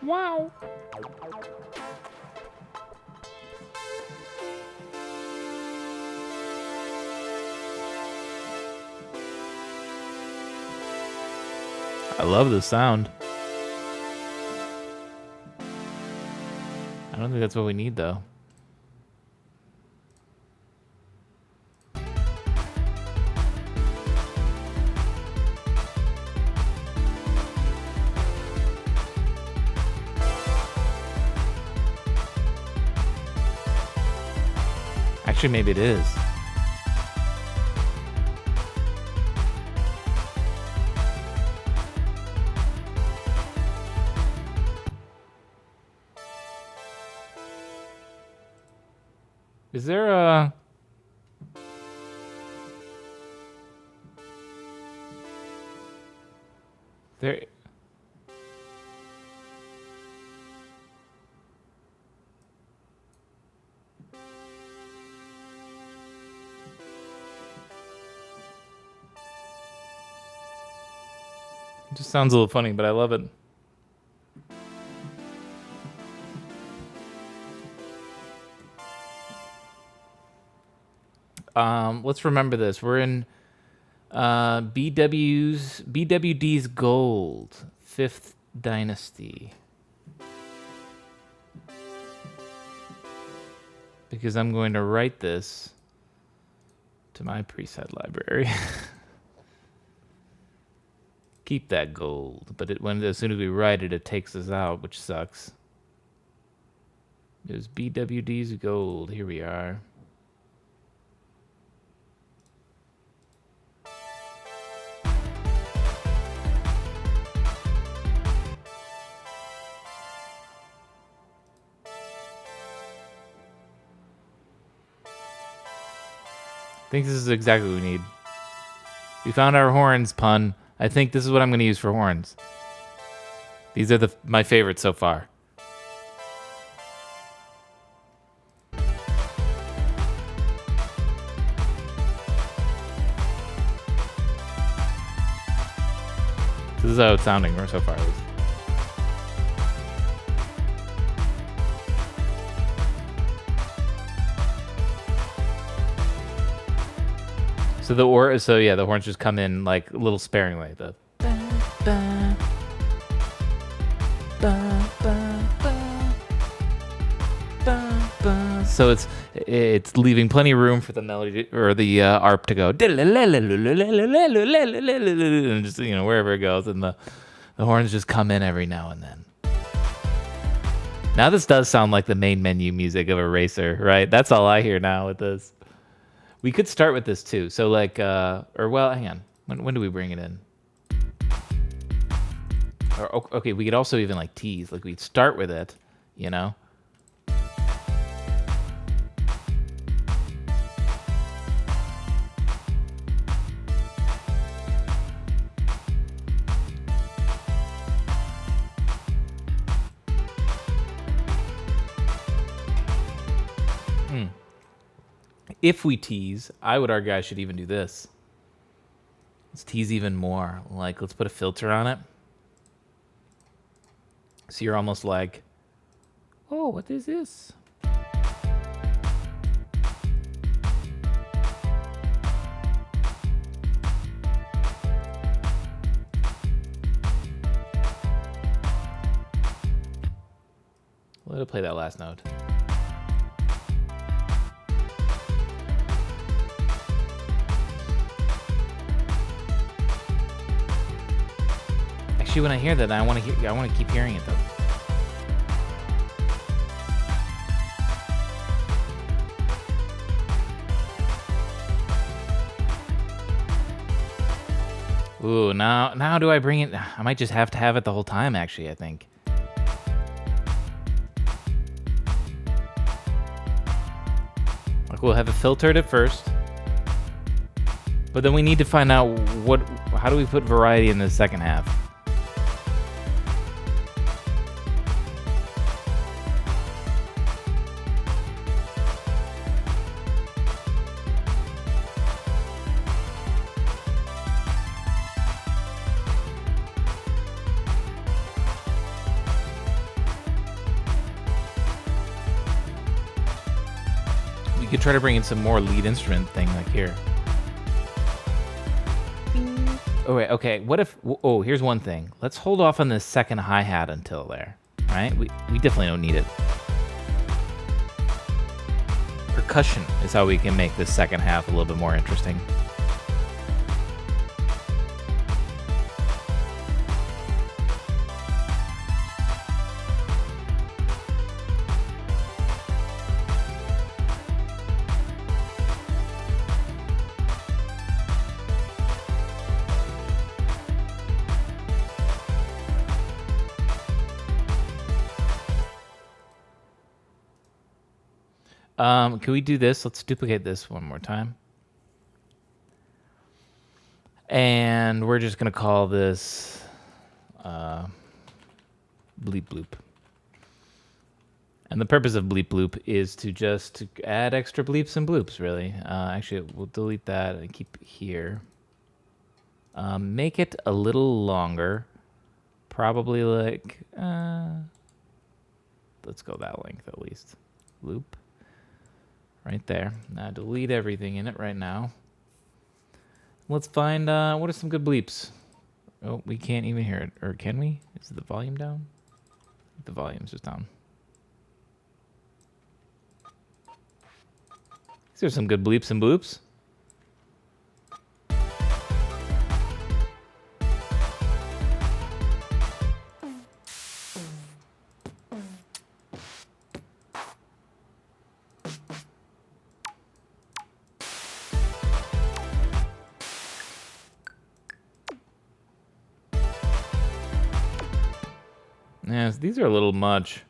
Wow. I love the sound. I don't think that's what we need, though. Actually, maybe it is. Is there a... There... It just sounds a little funny, but I love it. Let's remember this. We're in BWD's Gold, 5th Dynasty. Because I'm going to write this to my preset library. Keep that gold, but as soon as we write it, it takes us out, which sucks. It was BWD's Gold. Here we are. I think this is exactly what we need. We found our horns, pun. I think this is what I'm going to use for horns. These are my favorites so far. This is how it's sounding so far, at least. So the horns just come in like a little sparingly. The so it's leaving plenty of room for the melody or the arp to go, and just wherever it goes, and the horns just come in every now and then. Now this does sound like the main menu music of a racer, right? That's all I hear now with this. We could start with this too. So like, hang on. When do we bring it in? Or, okay, we could also even like tease. Like we'd start with it, If we tease, I would argue I should even do this. Let's tease even more. Like, let's put a filter on it. So you're almost like, oh, what is this? Let it play that last note. Actually, when I hear that, I want to keep hearing it though. Ooh, now do I bring it? I might just have to have it the whole time, actually, I think. Like, we'll have it filtered at first. But then we need to find out how do we put variety in the second half? could try to bring in some more lead instrument thing like here. Oh wait, okay. What if? Oh, here's one thing. Let's hold off on this second hi-hat until there. Right? We definitely don't need it. Percussion is how we can make this second half a little bit more interesting. Can we do this? Let's duplicate this one more time. And we're just going to call this bleep bloop. And the purpose of bleep bloop is to just add extra bleeps and bloops, really. Actually, we'll delete that and keep it here. Make it a little longer. Probably like, let's go that length at least. Loop. Right there. Now delete everything in it right now. Let's find, what are some good bleeps? Oh, we can't even hear it. Or can we? Is the volume down? The volume's just down. These are some good bleeps and bloops. Yes, these are a little much.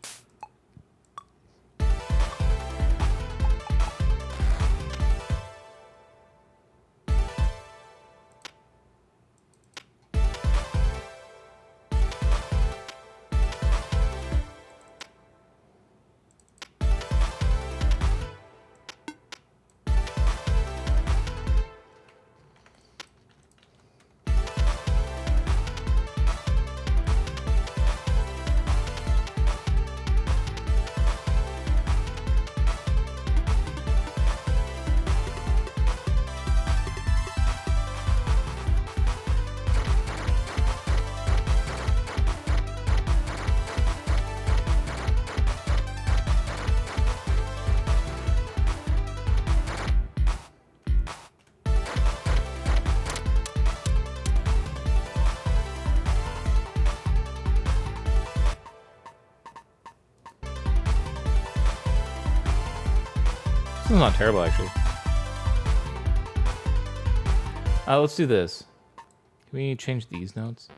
This is not terrible, actually. Let's do this. Can we change these notes?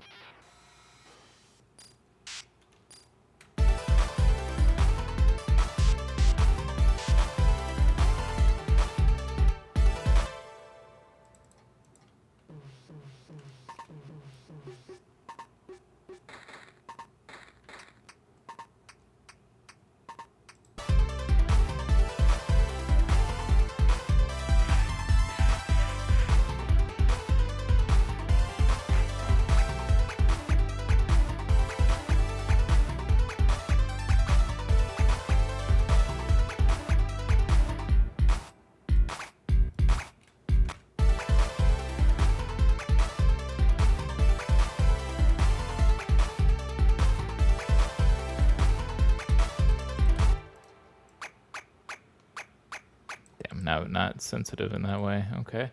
Not sensitive in that way. Okay.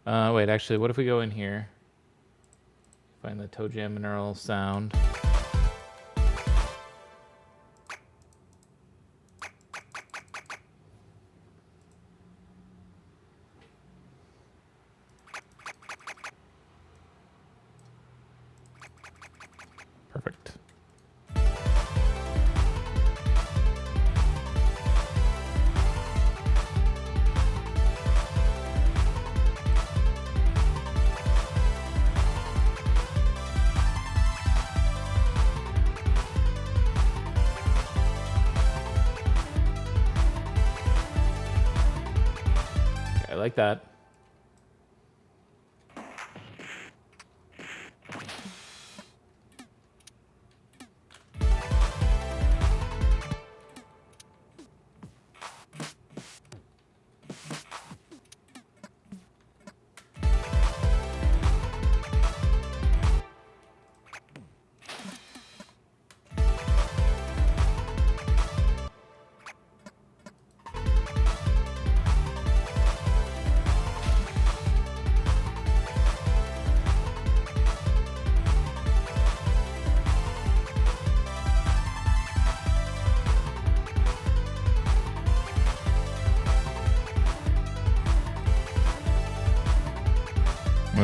Wait, actually, what if we go in here? Find the toe jam mineral sound. Perfect. Like that.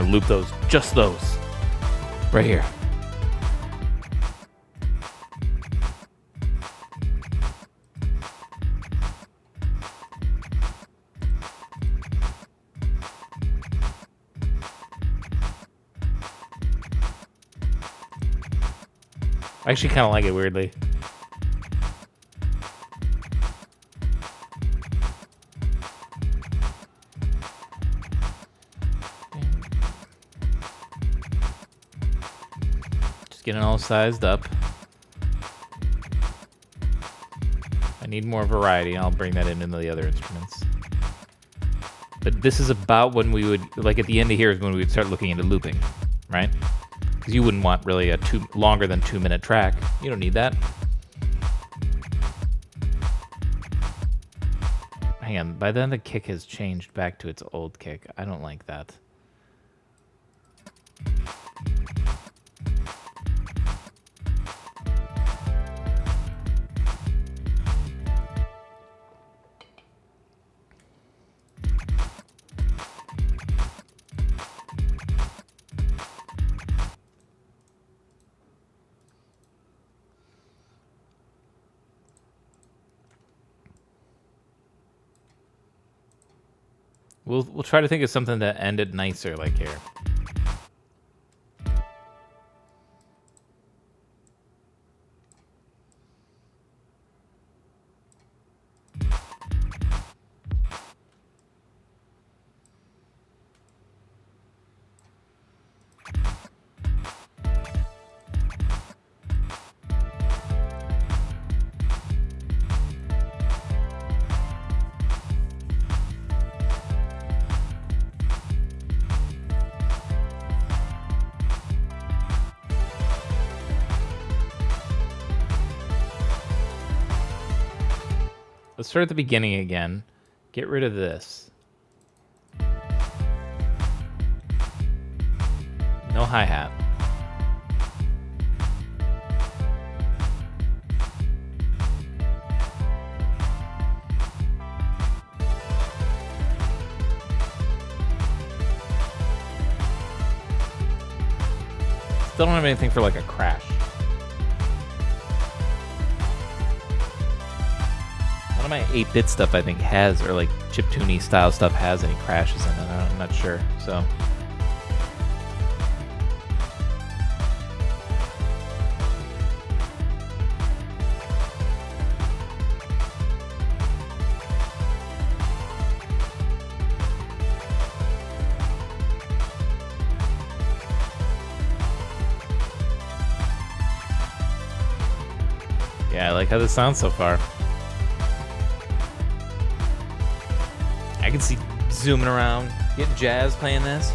gonna loop those, just those. Right here. I actually kind of like it, weirdly. Just getting all sized up. I need more variety. I'll bring that into the other instruments. But this is about when we would, like at the end of here is when we would start looking into looping, right? Because you wouldn't want really a longer than 2 minute track. You don't need that. Hang on, by then the kick has changed back to its old kick. I don't like that. We'll try to think of something that ended nicer, like here. Let's start at the beginning again. Get rid of this. No hi-hat. Still don't have anything for like a crash. None of my 8-bit stuff I think has, or like chiptune style stuff has any crashes in it. I'm not sure, so. Yeah, I like how this sounds so far. I can see zooming around, getting jazz playing this.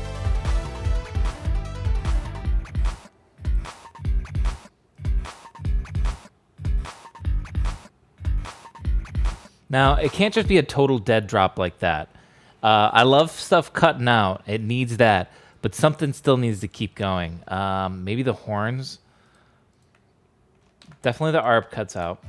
Now, it can't just be a total dead drop like that. I love stuff cutting out. It needs that. But something still needs to keep going. Maybe the horns. Definitely the ARP cuts out.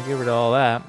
Get rid of all that.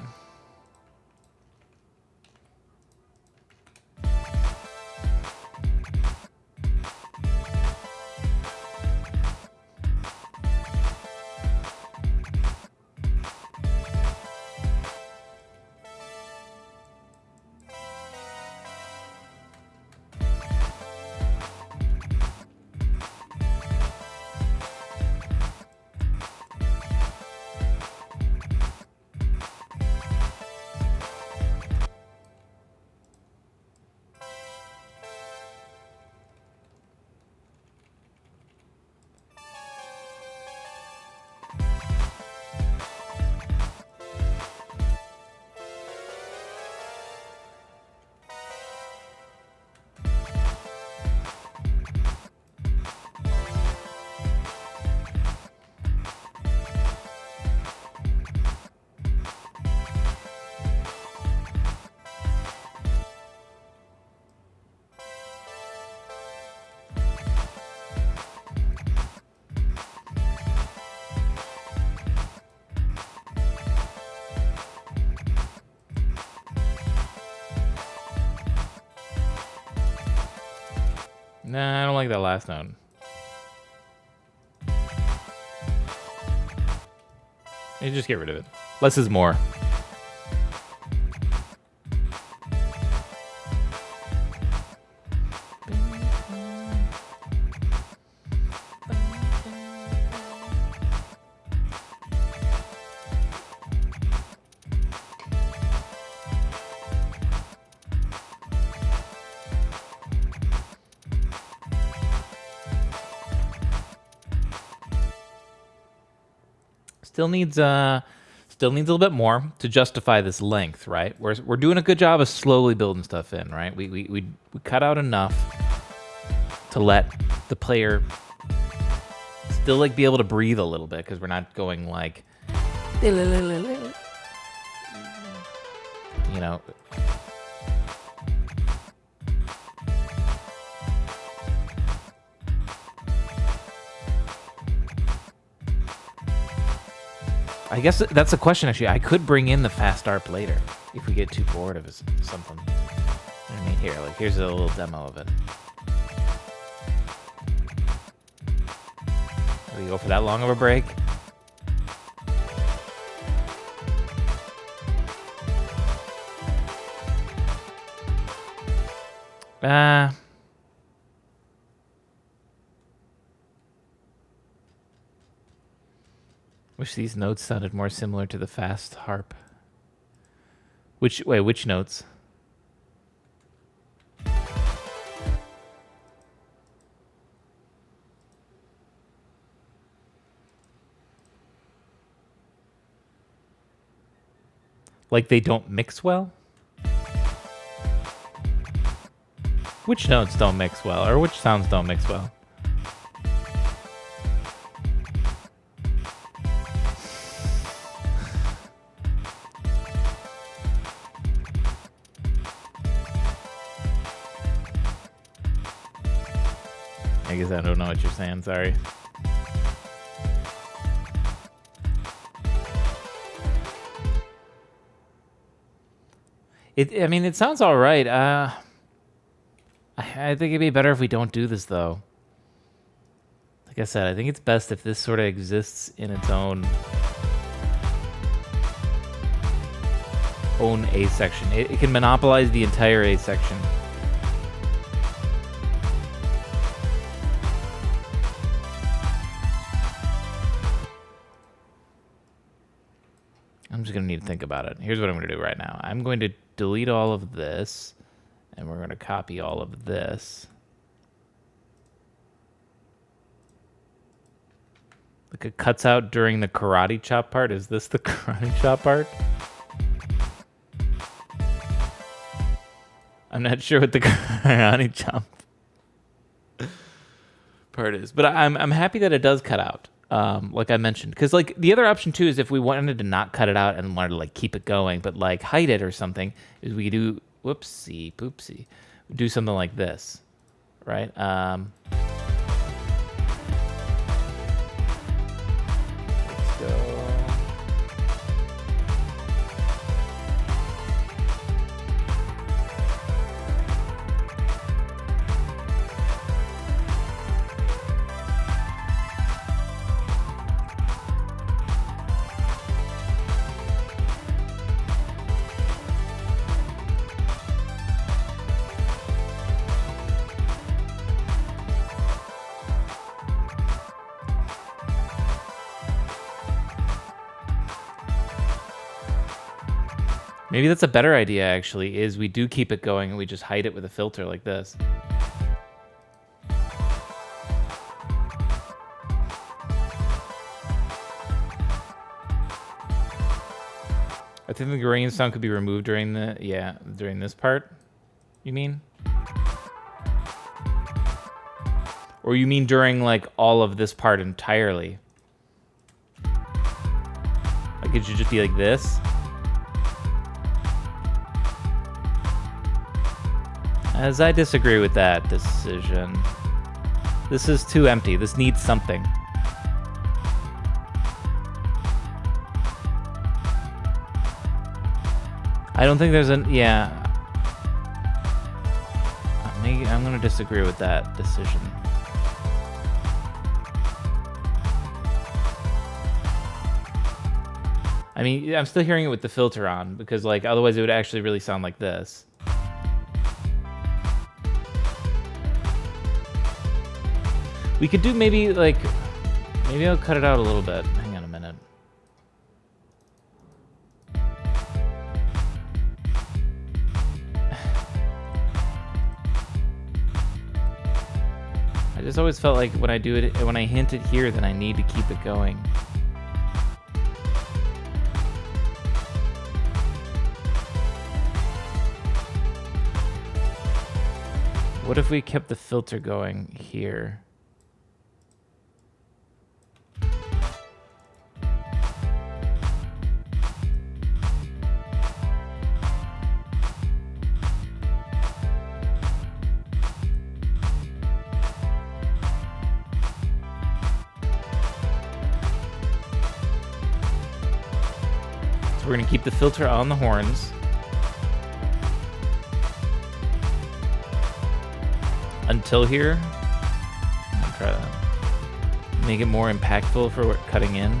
don't like that last note. You just get rid of it. Less is more. Still needs a little bit more to justify this length, right? We're doing a good job of slowly building stuff in, right? We cut out enough to let the player still like be able to breathe a little bit because we're not going like, you know. I guess that's a question, actually. I could bring in the fast ARP later if we get too bored of something. I mean, here's a little demo of it. Do we go for that long of a break? Wish these notes sounded more similar to the fast harp. Which notes? Like they don't mix well? Which notes don't mix well, or which sounds don't mix well? I guess I don't know what you're saying, sorry. I mean, it sounds all right. I think it'd be better if we don't do this, though. Like I said, I think it's best if this sort of exists in its own A section. It can monopolize the entire A section. I'm just going to need to think about it. Here's what I'm going to do right now. I'm going to delete all of this, and we're going to copy all of this. Like it cuts out during the karate chop part. Is this the karate chop part? I'm not sure what the karate chop part is, but I'm happy that it does cut out. Like I mentioned, because like the other option too is if we wanted to not cut it out and wanted to like keep it going, but like hide it or something, is we do whoopsie poopsie, we do something like this, right? Let's go. Maybe that's a better idea, actually, is we do keep it going and we just hide it with a filter like this. I think the green sound could be removed during during this part, you mean? Or you mean during, like, all of this part entirely? Like, it should just be like this? As I disagree with that decision. This is too empty. This needs something. I don't think there's an... Yeah. I'm gonna disagree with that decision. I mean, I'm still hearing it with the filter on because, like, otherwise it would actually really sound like this. We could do maybe, like, maybe I'll cut it out a little bit. Hang on a minute. I just always felt like when I do it, when I hint it here, then I need to keep it going. What if we kept the filter going here? So we're gonna keep the filter on the horns. Until here. I'll try that. Make it more impactful for what cutting in.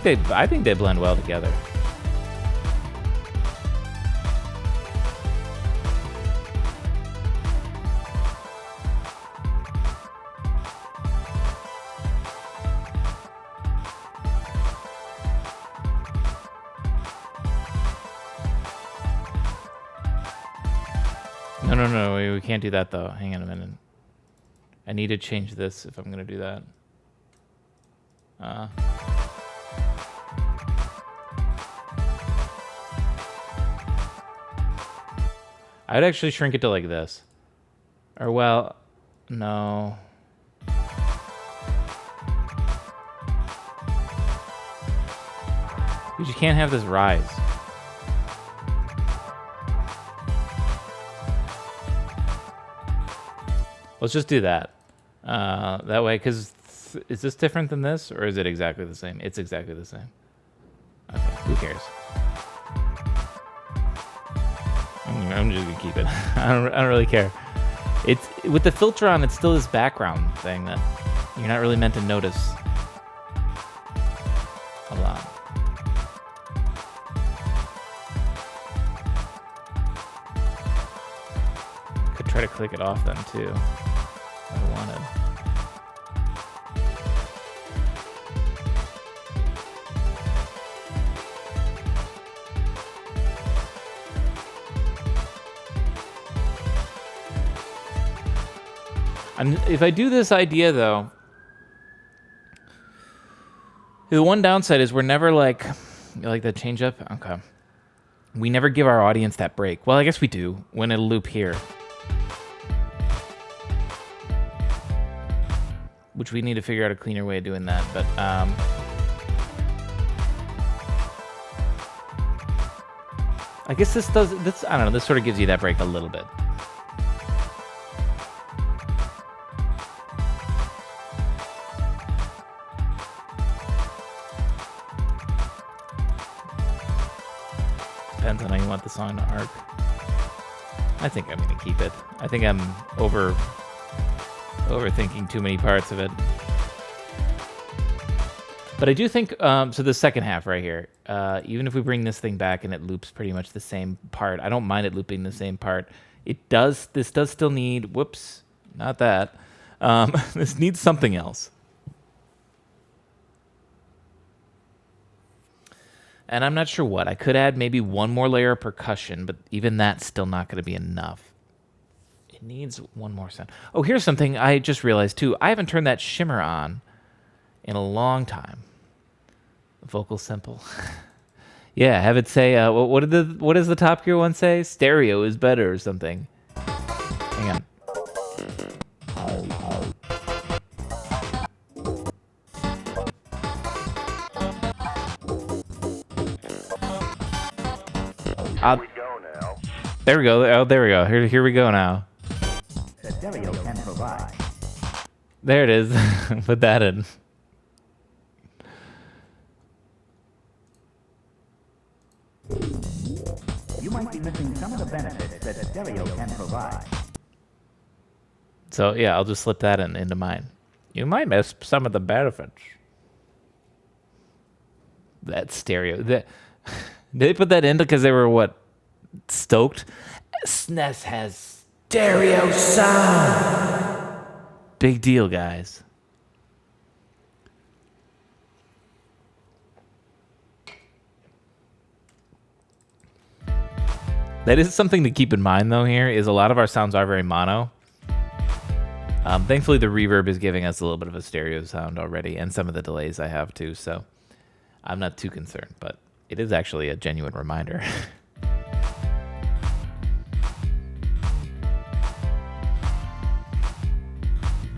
I think they blend well together. No, we can't do that though. Hang on a minute. I need to change this if I'm gonna do that. I would actually shrink it to like this. Or, well, no. Because you can't have this rise. Let's just do that. That way, because is this different than this? Or is it exactly the same? It's exactly the same. Okay, who cares? I'm just gonna keep it. I don't really care. It's with the filter on. It's still this background thing that you're not really meant to notice a lot. Could try to click it off then too, if I wanted. If I do this idea, though, the one downside is we're never like, you like that change up? Okay. We never give our audience that break. Well, I guess we do when it'll loop here. Which we need to figure out a cleaner way of doing that, but I guess this does, I don't know, this sort of gives you that break a little bit. Depends on how you want the song to arc. I think I'm gonna keep it. I think I'm overthinking too many parts of it. But I do think, so the second half right here, even if we bring this thing back and it loops pretty much the same part, I don't mind it looping the same part. This does still need, whoops, not that. This needs something else. And I'm not sure what. I could add maybe one more layer of percussion, but even that's still not going to be enough. It needs one more sound. Oh, here's something I just realized too. I haven't turned that shimmer on in a long time. Vocal simple. Yeah, have it say, what does the Top Gear one say? Stereo is better or something. Hang on. we go now. There we go. Oh, there we go. Here we go now. Stereo can provide. There it is. Put that in. You might be missing some of the benefits that stereo can provide. So yeah, I'll just slip that into mine. You might miss some of the benefits. That stereo. Did they put that in because they were what? Stoked? SNES has stereo sound. Big deal, guys. That is something to keep in mind, though, here, is a lot of our sounds are very mono. Thankfully, the reverb is giving us a little bit of a stereo sound already, and some of the delays I have, too, so I'm not too concerned, but it is actually a genuine reminder.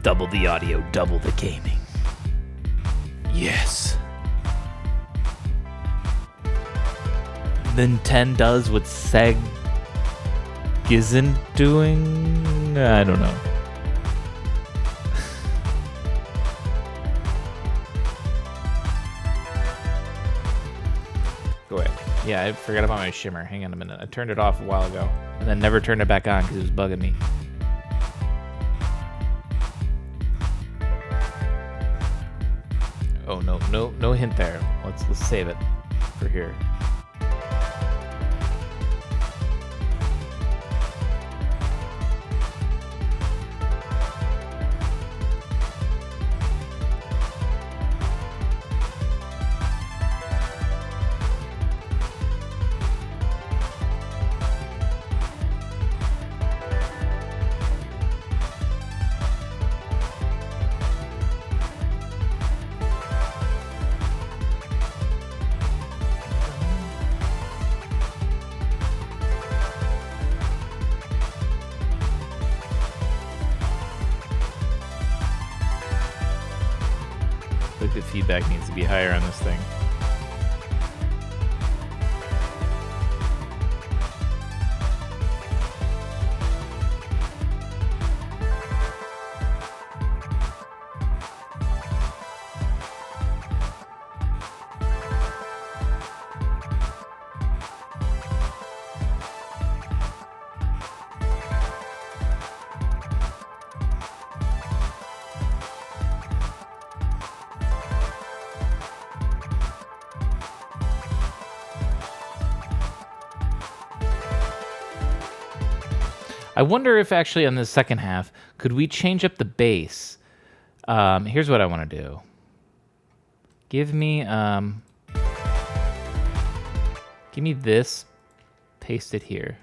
Double the audio, double the gaming. Yes. Then 10 does what Seg isn't doing? I don't know. Go ahead. Yeah, I forgot about my shimmer. Hang on a minute. I turned it off a while ago and then never turned it back on because it was bugging me. Oh, no hint there. Let's save it for here. The feedback needs to be higher on this thing. I wonder if actually on the second half, could we change up the bass? Here's what I want to do. Give me this, paste it here.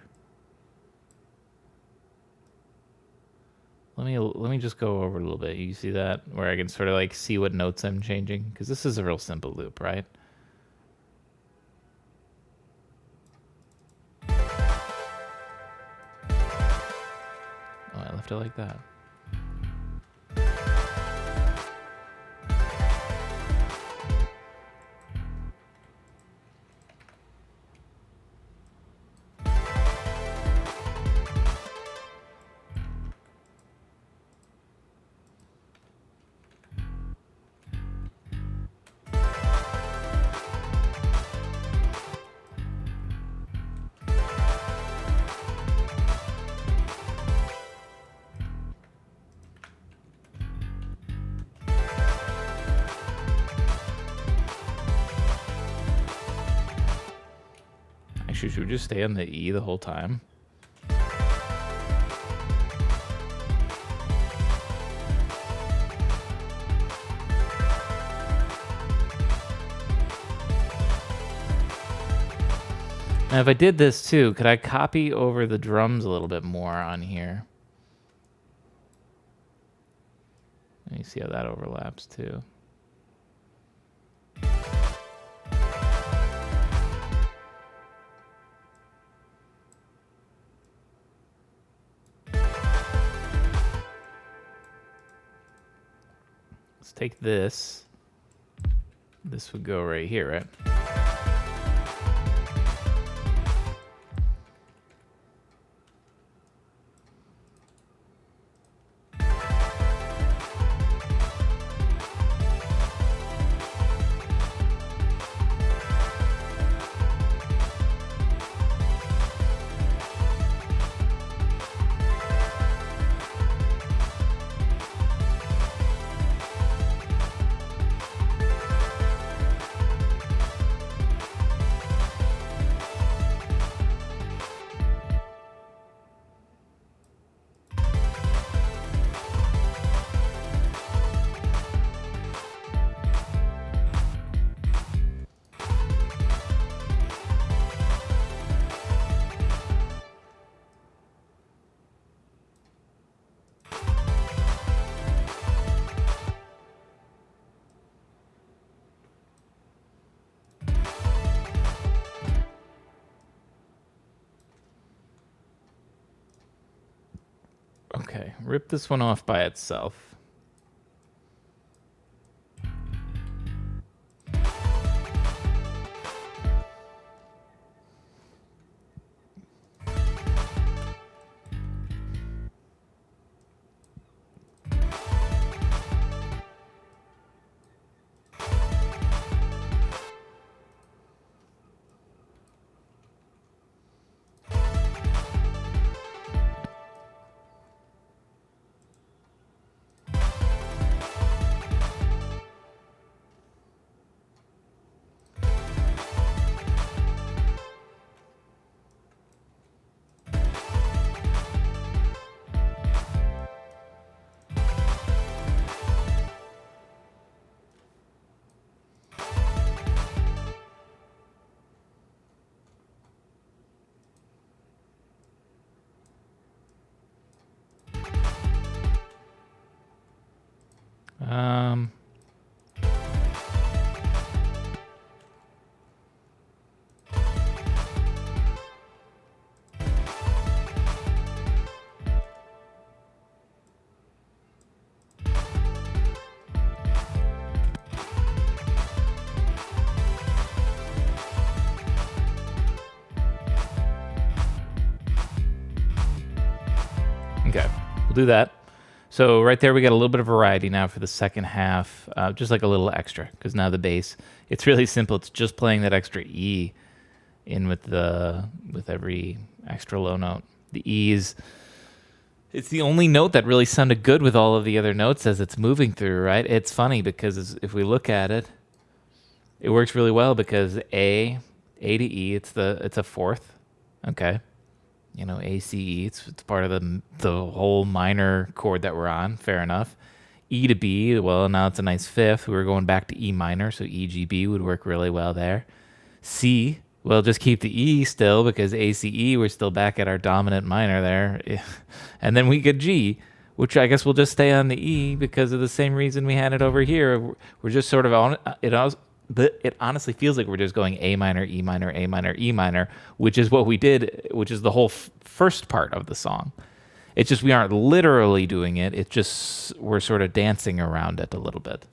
Let me just go over a little bit. You see that? Where I can sort of like see what notes I'm changing? Because this is a real simple loop, right? Oh, I left it like that. Should we just stay on the E the whole time? Now, if I did this too, could I copy over the drums a little bit more on here? Let me see how that overlaps too. Take this. This would go right here, right? Okay, rip this one off by itself. Um, okay, we'll do that. So right there, we got a little bit of variety now for the second half, just like a little extra, because now the bass, it's really simple. It's just playing that extra E in with every extra low note. The E's, it's the only note that really sounded good with all of the other notes as it's moving through, right? It's funny because if we look at it, it works really well because A to E, it's a fourth, okay. You know, A, C, E, it's part of the whole minor chord that we're on, fair enough. E to B, well, now it's a nice fifth. We were going back to E minor, so E, G, B would work really well there. C, well, just keep the E still because A, C, E, we're still back at our dominant minor there. And then we get G, which I guess we'll just stay on the E because of the same reason we had it over here. We're just sort of on it. It honestly feels like we're just going A minor, E minor, A minor, E minor, which is what we did, which is the whole first part of the song. It's just we aren't literally doing it. It's just we're sort of dancing around it a little bit.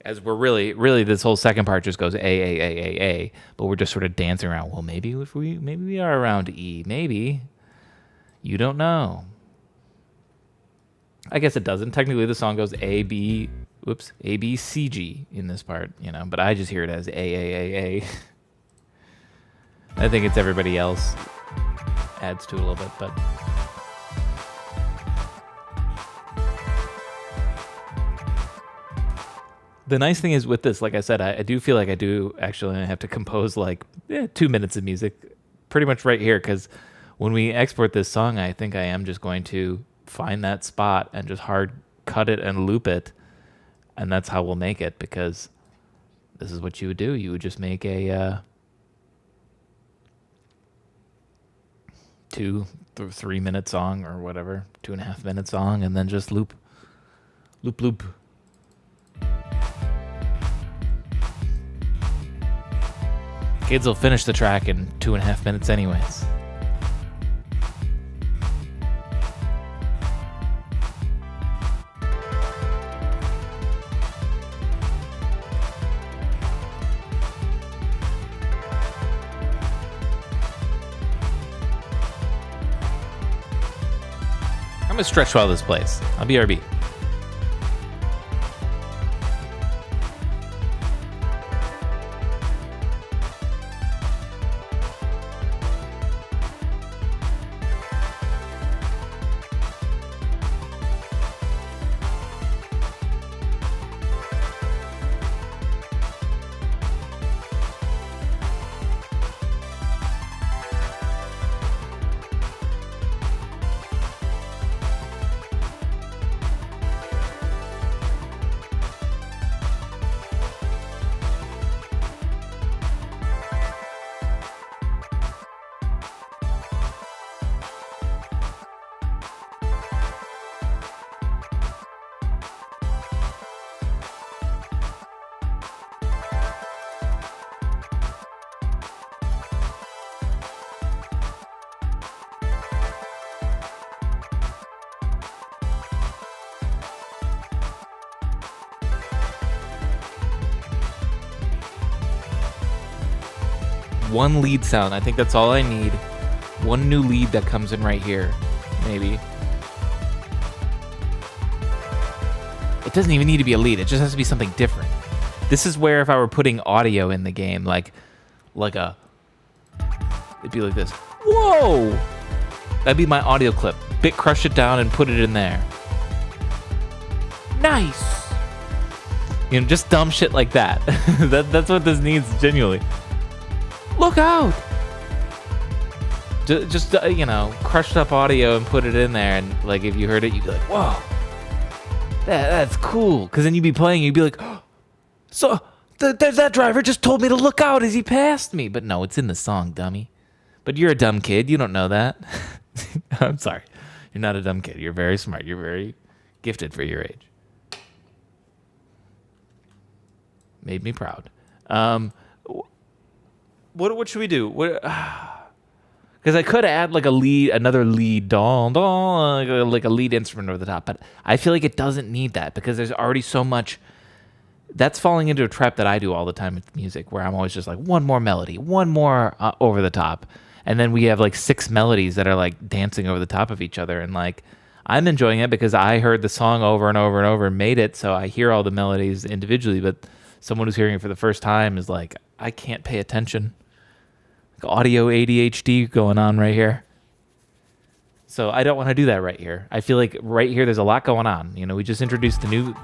As we're really this whole second part just goes A, but we're just sort of dancing around. Well, maybe we are around E. Maybe. You don't know. I guess it doesn't. Technically, the song goes A, B, C, G in this part, you know, but I just hear it as A. I think it's everybody else adds to it a little bit, but the nice thing is with this, like I said, I do feel like I do actually have to compose like 2 minutes of music pretty much right here, because when we export this song, I think I am just going to find that spot and just hard cut it and loop it, and that's how we'll make it, because this is what you would do. You would just make a 2 or 3 minute song or whatever, 2.5 minute song, and then just loop. Kids will finish the track in 2.5 minutes anyways. I'm gonna stretch while this plays. I'll BRB. one lead sound. I think that's all I need. One new lead that comes in right here, maybe. It doesn't even need to be a lead. It just has to be something different. This is where if I were putting audio in the game, like a, it'd be like this. Whoa! That'd be my audio clip. Bit crush it down and put it in there. Nice. You know, just dumb shit like that. That's what this needs genuinely. Look out! Just you know, crushed up audio and put it in there, and like if you heard it, you'd be like, whoa, that's cool. Because then you'd be playing, you'd be like, oh, so there's that driver just told me to look out as he passed me. But no, it's in the song, dummy. But you're a dumb kid. You don't know that. I'm sorry. You're not a dumb kid. You're very smart. You're very gifted for your age. Made me proud. What should we do? Because I could add like another lead, like a lead instrument over the top, but I feel like it doesn't need that because there's already so much. That's falling into a trap that I do all the time with music, where I'm always just like one more melody, one more over the top, and then we have like 6 melodies that are like dancing over the top of each other, and like I'm enjoying it because I heard the song over and over and over and made it, so I hear all the melodies individually, but someone who's hearing it for the first time is like, I can't pay attention. Like audio ADHD going on right here. So I don't want to do that right here. I feel like right here there's a lot going on. You know, we just introduced the new,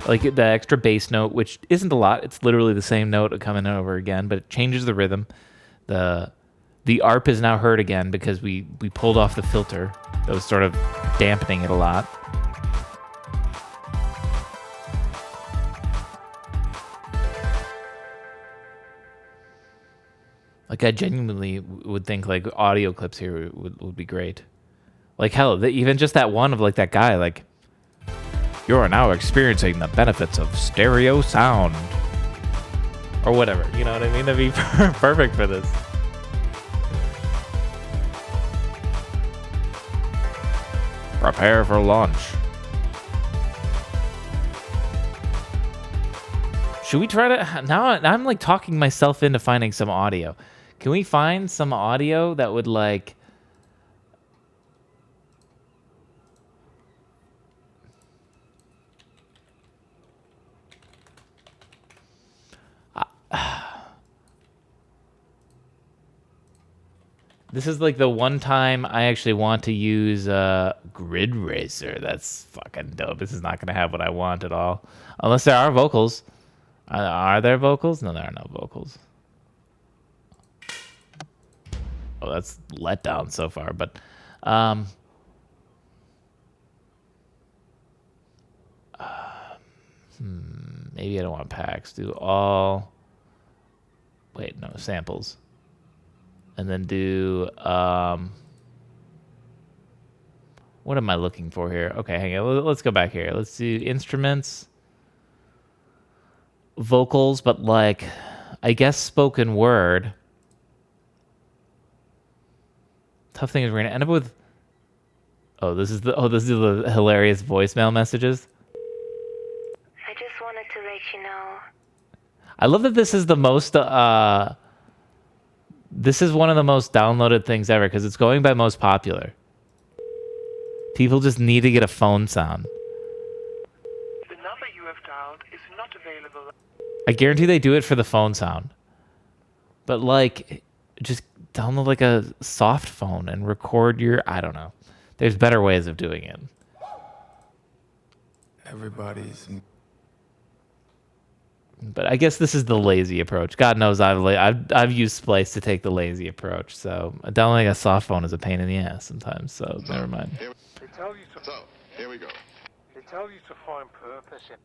like the extra bass note, which isn't a lot. It's literally the same note coming over again, but it changes the rhythm. The ARP is now heard again because we pulled off the filter that was sort of dampening it a lot. Like I genuinely would think like audio clips here would be great. Like hell, even just that one of like that guy like, you are now experiencing the benefits of stereo sound. Or whatever, you know what I mean? That'd be perfect for this. Prepare for launch. Should we try to... Now I'm like talking myself into finding some audio. Can we find some audio that would like... This is like the one time I actually want to use Grid Racer. That's fucking dope. This is not going to have what I want at all. Unless there are vocals. Are there vocals? No, there are no vocals. Oh, that's let down so far. But maybe I don't want packs. Do all... Wait, no, samples. And then do, what am I looking for here? Okay, hang on. Let's go back here. Let's do instruments, vocals, but like, I guess spoken word. Tough thing is we're gonna end up with, this is the hilarious voicemail messages. I just wanted to let you know. I love that this is the most, this is one of the most downloaded things ever because it's going by most popular. People just need to get a phone sound. The number you have dialed is not available. I guarantee they do it for the phone sound. But like, just download like a soft phone and record your, I don't know. There's better ways of doing it. Everybody's... But I guess this is the lazy approach. God knows I've used Splice to take the lazy approach. So downloading a soft phone is a pain in the ass sometimes. So never mind. They tell you to, here we go. They tell you to find purpose in.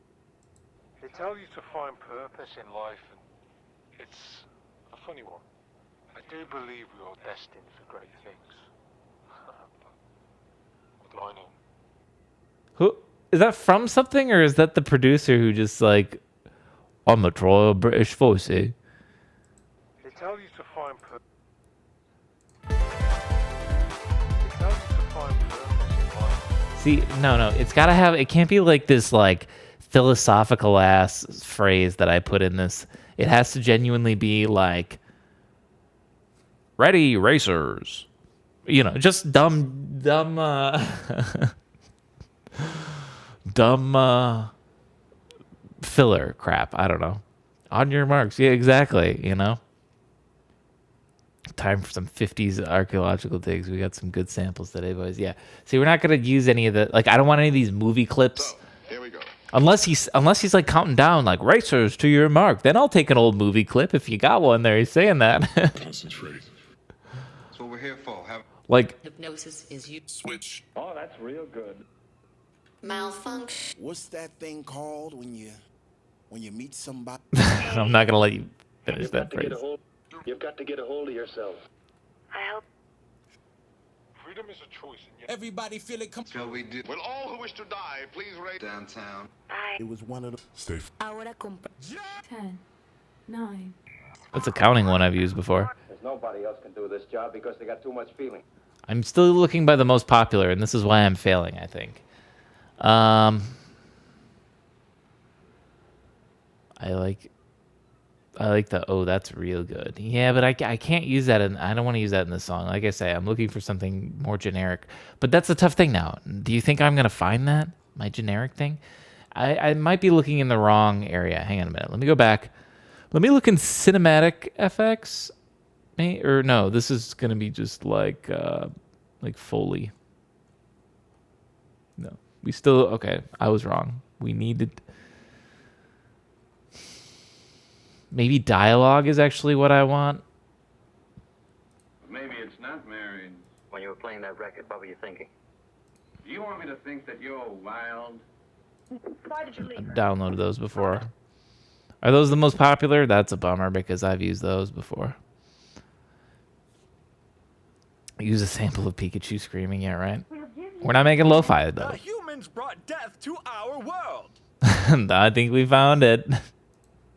They tell you to find purpose in life, and it's a funny one. I do believe we are destined for great things. What do I know? Who is that from something, or is that the producer who just like? I'm a Royal British Force, eh? They tell you to find purpose. They tell you to find purpose in life. See, no, it's gotta have. It can't be like this, like philosophical ass phrase that I put in this. It has to genuinely be like, ready racers. You know, just dumb dumb filler crap. I don't know. On your marks. Yeah, exactly. You know, time for some 50s archaeological digs. We got some good samples today, boys. Yeah. See, we're not going to use any of the, like, I don't want any of these movie clips. So, here we go. Unless he's like counting down, like, racers to your mark. Then I'll take an old movie clip if you got one there. He's saying that. Concentrate. That's what we're here for. Like, Hypnosis is you. Switch. Oh, that's real good. Malfunction. What's that thing called when you meet somebody? I'm not going to let you finish that phrase. You've got to get a hold of yourself. I hope. Freedom is a choice, and yet Everybody feel it come. Shall we do? Will all who wish to die please raise downtown? Bye. It was one of the. Stay. Ahora compra. 10, 9. That's a counting one I've used before. There's nobody else can do this job because they got too much feeling. I'm still looking by the most popular, and this is why I'm failing, I think. I like the, oh, that's real good. Yeah, but I can't use that I don't want to use that in the song. Like I say, I'm looking for something more generic. But that's the tough thing now. Do you think I'm going to find that? My generic thing? I might be looking in the wrong area. Hang on a minute. Let me go back. Let me look in Cinematic FX. Or no, this is going to be just like Foley. No, we still, okay, I was wrong. We needed, maybe dialogue is actually what I want. Maybe it's not married. When you were playing that record, what were you thinking? Do you want me to think that you're wild? I've downloaded those before. Are those the most popular? That's a bummer because I've used those before. Use a sample of Pikachu screaming, yeah, right? We're not making lo-fi, though. The humans brought death to our world. I think we found it.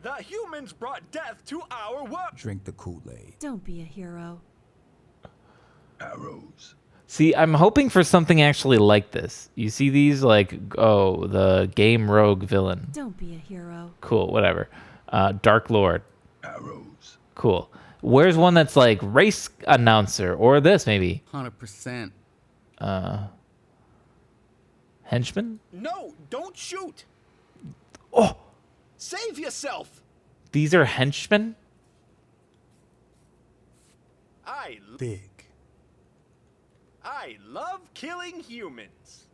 The humans brought death to our world. Drink the Kool-Aid. Don't be a hero. Arrows. See, I'm hoping for something actually like this. You see these, like, oh, the game rogue villain. Don't be a hero. Cool, whatever. Dark Lord. Arrows. Cool. Where's one that's like race announcer or this maybe? 100%. Henchman? No, don't shoot. Oh, Save yourself. these are henchmen? Big. I love killing humans.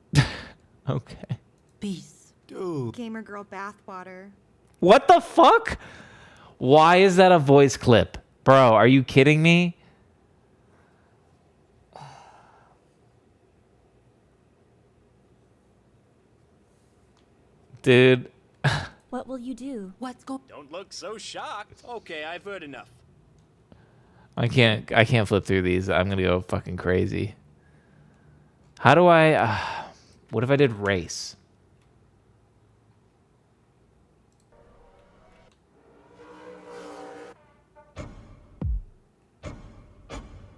Okay. Peace. Dude. Gamer girl bathwater. What the fuck? Why is that a voice clip? Bro, are you kidding me? Dude. What will you do? What's go? Don't look so shocked. Okay, I've heard enough. I can't flip through these. I'm gonna go fucking crazy. How do I what if I did race?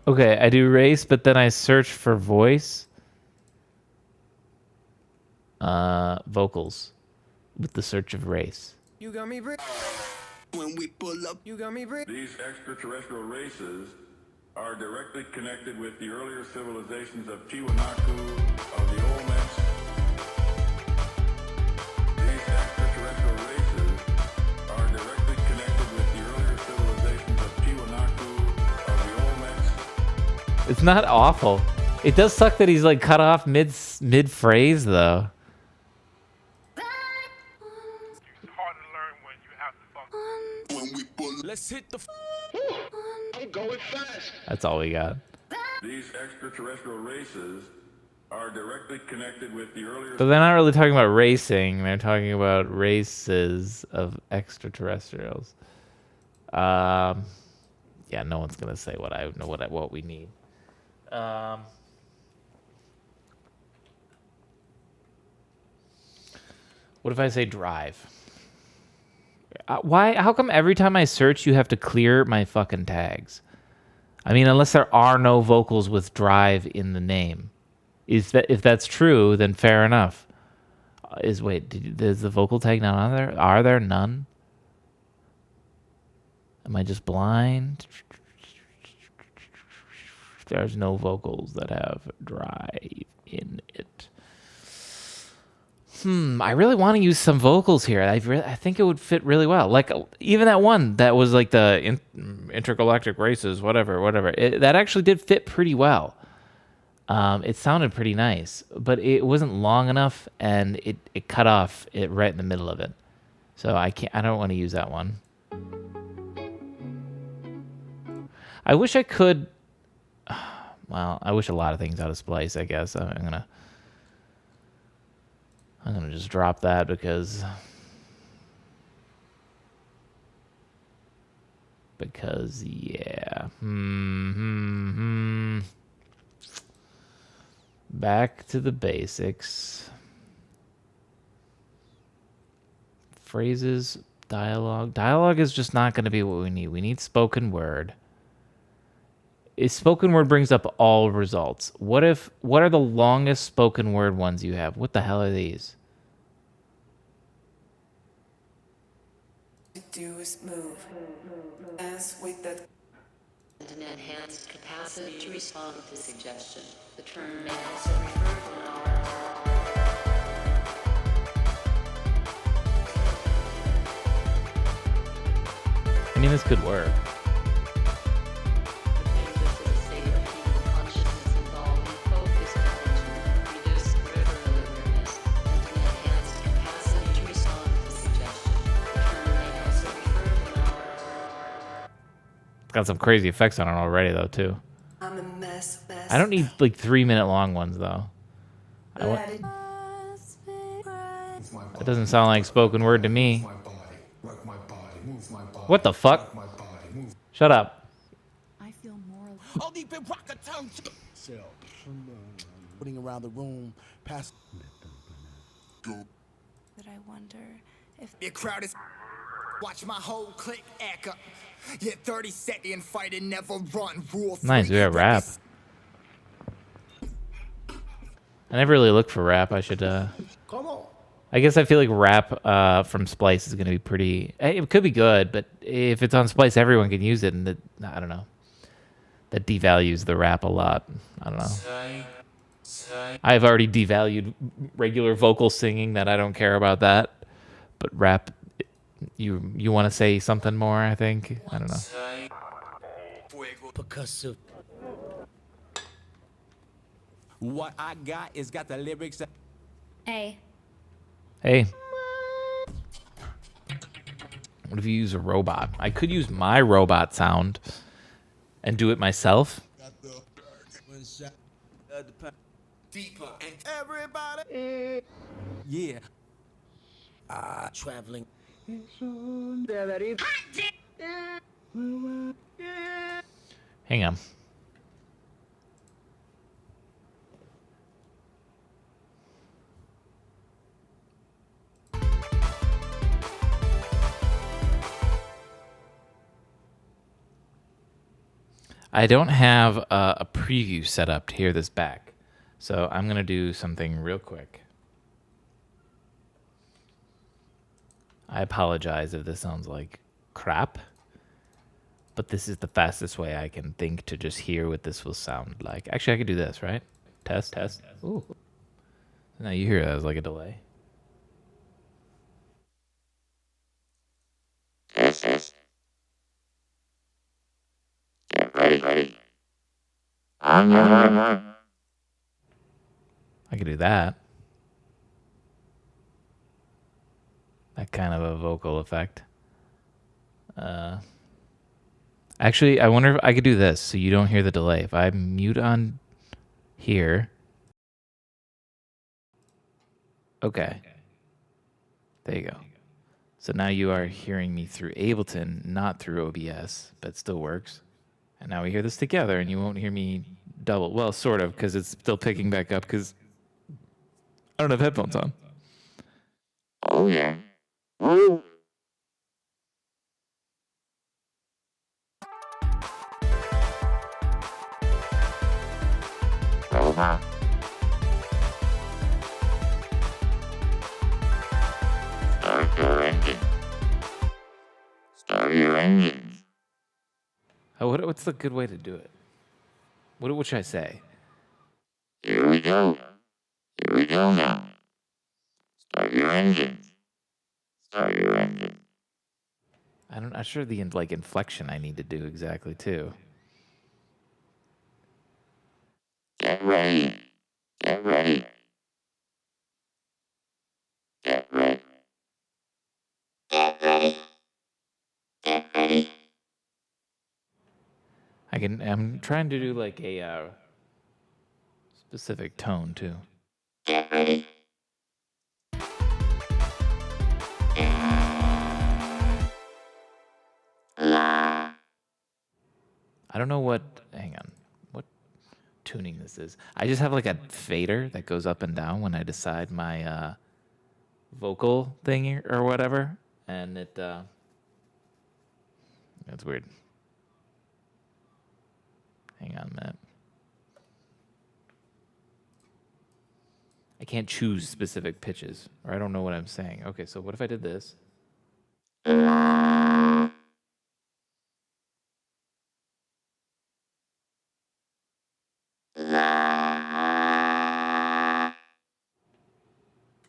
Okay, I do race, but then I search for voice. Vocals with the search of race. You got me, Brick. When we pull up, You got me, Brick. These extraterrestrial races are directly connected with the earlier civilizations of Tiwanaku, of the Olmecs. These extraterrestrial races are directly connected with the earlier civilizations of Tiwanaku, of the Olmecs. It's not awful. It does suck that he's like cut off mid phrase though. it's hard to learn when you have to fuck. when we pull up. Let's hit the. I'm going fast. That's all we got. These extraterrestrial races are directly connected with the earlier. But they're not really talking about racing. They're talking about races of extraterrestrials. Yeah, no one's gonna say what I know what we need. What if I say drive? Why? How come every time I search, you have to clear my fucking tags? I mean, unless there are no vocals with drive in the name. If that's true, then fair enough. Is the vocal tag not on there? Are there none? Am I just blind? There's no vocals that have drive in it. I really want to use some vocals here. I think it would fit really well. Like even that one that was like the intergalactic races, whatever. That actually did fit pretty well. It sounded pretty nice, but it wasn't long enough, and it cut off it right in the middle of it. So I don't want to use that one. I wish I could. Well, I wish a lot of things out of Splice. I guess I'm gonna just drop that because yeah. Back to the basics. Phrases, dialogue. Dialogue is just not going to be what we need. We need spoken word. Spoken word brings up all results. What are the longest spoken word ones you have? What the hell are these? Do is move. As with that. An enhanced capacity to respond to suggestion. The term may also refer to an I mean, this could work. It's got some crazy effects on it already, though, too. I'm a mess. I don't need like 3-minute long ones, though. That doesn't sound like spoken word to me. What the fuck? Shut up. I feel more. Putting around the room, past. That I wonder if The crowd is. Watch my whole clique echo. Yeah, 30-second fight and never run. Rule 3. Nice, we got rap. I never really looked for rap. I should, Come on. I guess I feel like rap from Splice is going to be pretty... It could be good, but if it's on Splice, everyone can use it, and I don't know. That devalues the rap a lot. I don't know. I've already devalued regular vocal singing that I don't care about that. But rap... You want to say something more, I think? I don't know. Percussive. What I got is got the lyrics. Hey. Hey. What if you use a robot? I could use my robot sound and do it myself. Deeper and everybody. Yeah. Traveling. Hang on. I don't have a preview set up to hear this back, so I'm going to do something real quick. I apologize if this sounds like crap, but this is the fastest way I can think to just hear what this will sound like. Actually, I could do this, right? Test. Ooh. Now you hear that as like a delay. I could do that. That kind of a vocal effect. Actually, I wonder if I could do this so you don't hear the delay. If I mute on here. Okay. There you go. So now you are hearing me through Ableton, not through OBS, but it still works. And now we hear this together, and you won't hear me double. Well, sort of, because it's still picking back up, because I don't have headphones on. Oh, yeah. Woo. What's the good way to do it? What should I say? I'm not sure the like inflection I need to do exactly too. I'm trying to do like a specific tone too. I don't know what. Hang on. What tuning this is? I just have like a fader that goes up and down when I decide my vocal thing or whatever, and it. That's weird. Hang on a minute. I can't choose specific pitches, or I don't know what I'm saying. Okay, so what if I did this?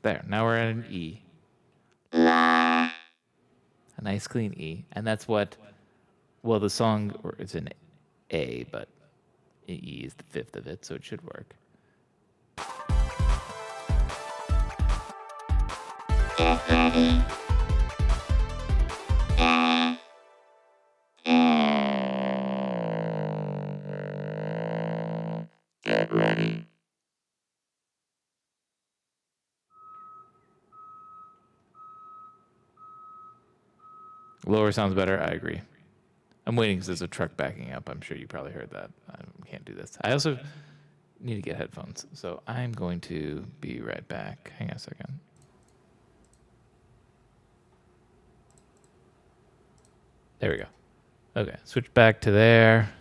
There, now we're at an E. A nice clean E. And that's what, well, the song, or it's an A, but E is the fifth of it, so it should work. Get ready. Lower sounds better. I agree. I'm waiting because there's a truck backing up. I'm sure you probably heard that. I can't do this. I also need to get headphones, so I'm going to be right back. Hang on a second. There we go. Okay, switch back to there.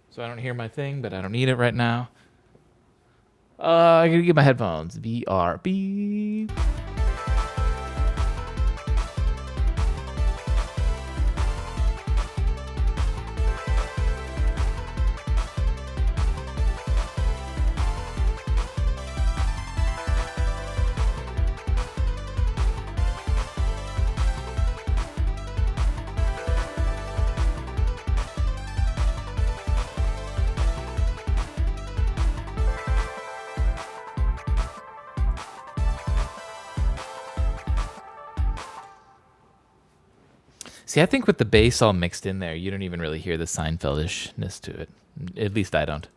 So I don't hear my thing, but I don't need it right now. I gotta get my headphones. BRB. See, I think with the bass all mixed in there, you don't even really hear the Seinfeldishness to it. At least I don't.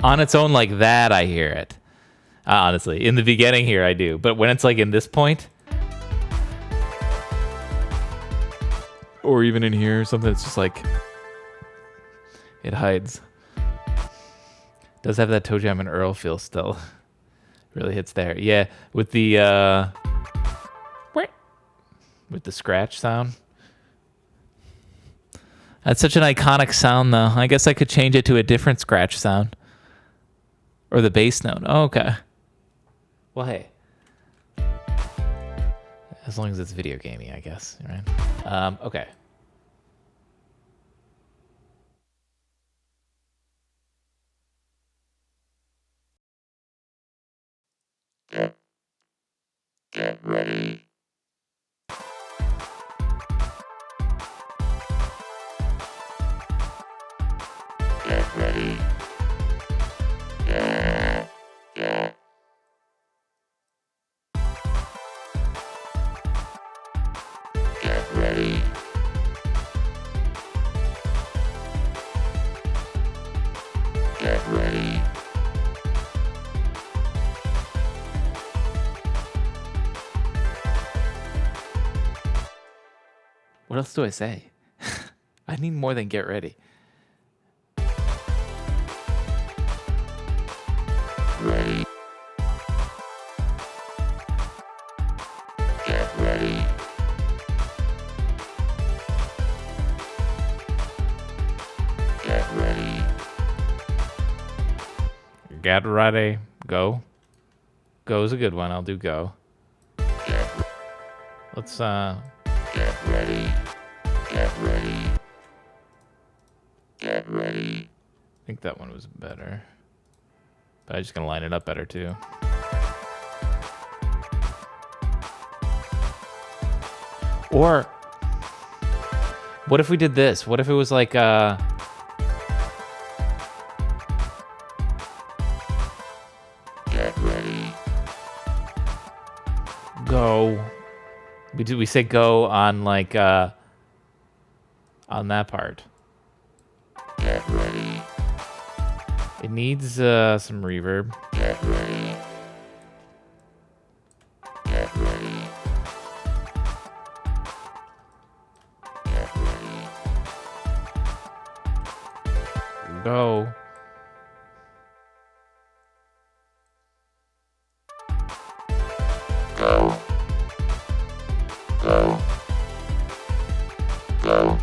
On its own like that, I hear it. Honestly, in the beginning here, I do. But when it's like in this point, or even in here, something that's just like, it hides. Does have that Toe Jam and Earl feel still. Really hits there. Yeah, with the scratch sound. That's such an iconic sound, though. I guess I could change it to a different scratch sound. Or the bass note. Oh, okay. Well, hey. As long as it's video gamey, I guess. Right? Okay. Get ready. Get ready. Get ready. Get ready. What else do I say? I need more than get ready. Ready. Get ready. Get ready. Get ready. Go. Go is a good one. I'll do go. Let's Get ready. Get ready. Get ready. I think that one was better. But I'm just gonna line it up better too. Or what if we did this? What if it was like Get ready. Go. We say go on like on that part. Get ready. It needs some reverb. Get ready. Get ready. Get ready. Go. Go. Go. Go.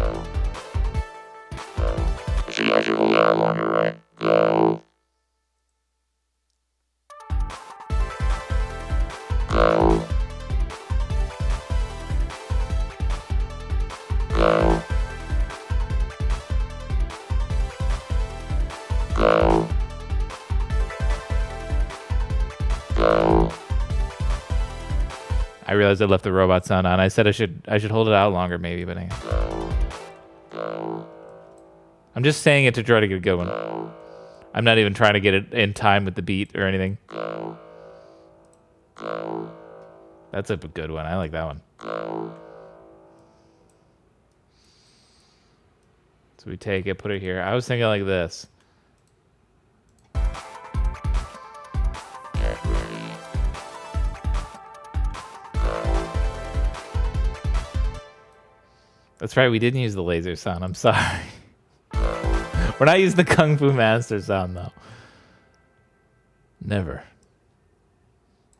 Go. Go. See, I should hold that longer, right? Go. Go. Go. Go. Go. I realized I left the robot sound on. I said I should hold it out longer maybe, but Go. Go. I'm just saying it to try to get a good one. Go. I'm not even trying to get it in time with the beat or anything. Go. Go. That's a good one. I like that one. Go. So we take it, put it here. I was thinking like this. Get ready. Go. That's right, we didn't use the laser sound. I'm sorry. Go. We're not using the Kung Fu Master sound though. Never.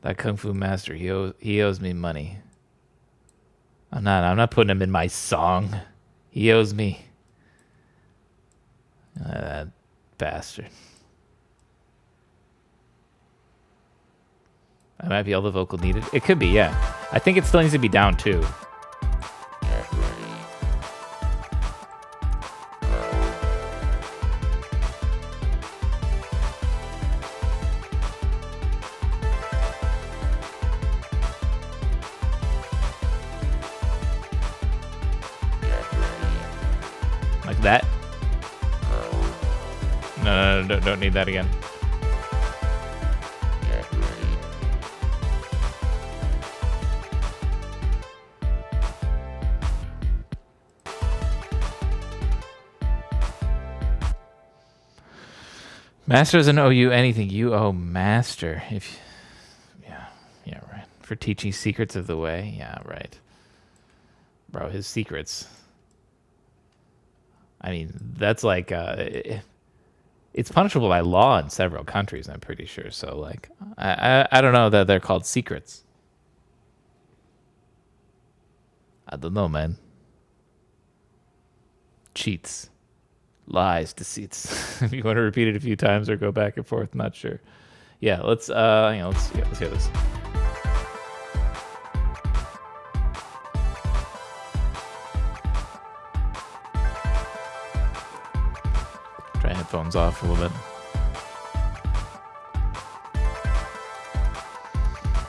That Kung Fu Master, he owes me money. I'm not putting him in my song. He owes me. That bastard. That might be all the vocal needed. It could be, yeah. I think it still needs to be down too. Get ready. Like that. No, don't need that again. Get ready. Master doesn't owe you anything. You owe Master. Yeah, right. For teaching secrets of the way. Yeah, right. Bro, his secrets. I mean, that's like it's punishable by law in several countries, I'm pretty sure. So like I don't know that they're called secrets. I don't know, man. Cheats. Lies, deceits. If you want to repeat it a few times or go back and forth, not sure. Yeah, let's let's hear this. Try headphones off a little bit.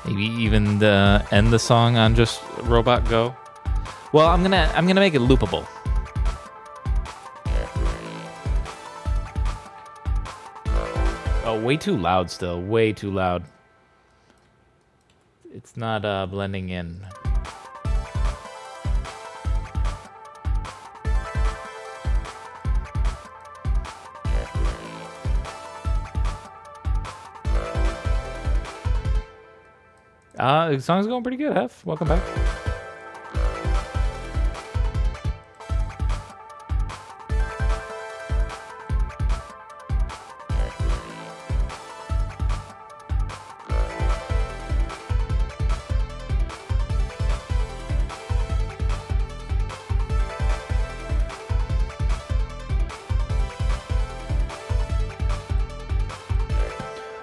Maybe even end the song on just Robot Go. Well, I'm gonna make it loopable. Oh, way too loud still. Way too loud. It's not blending in. The song's going pretty good, Hef. Welcome back.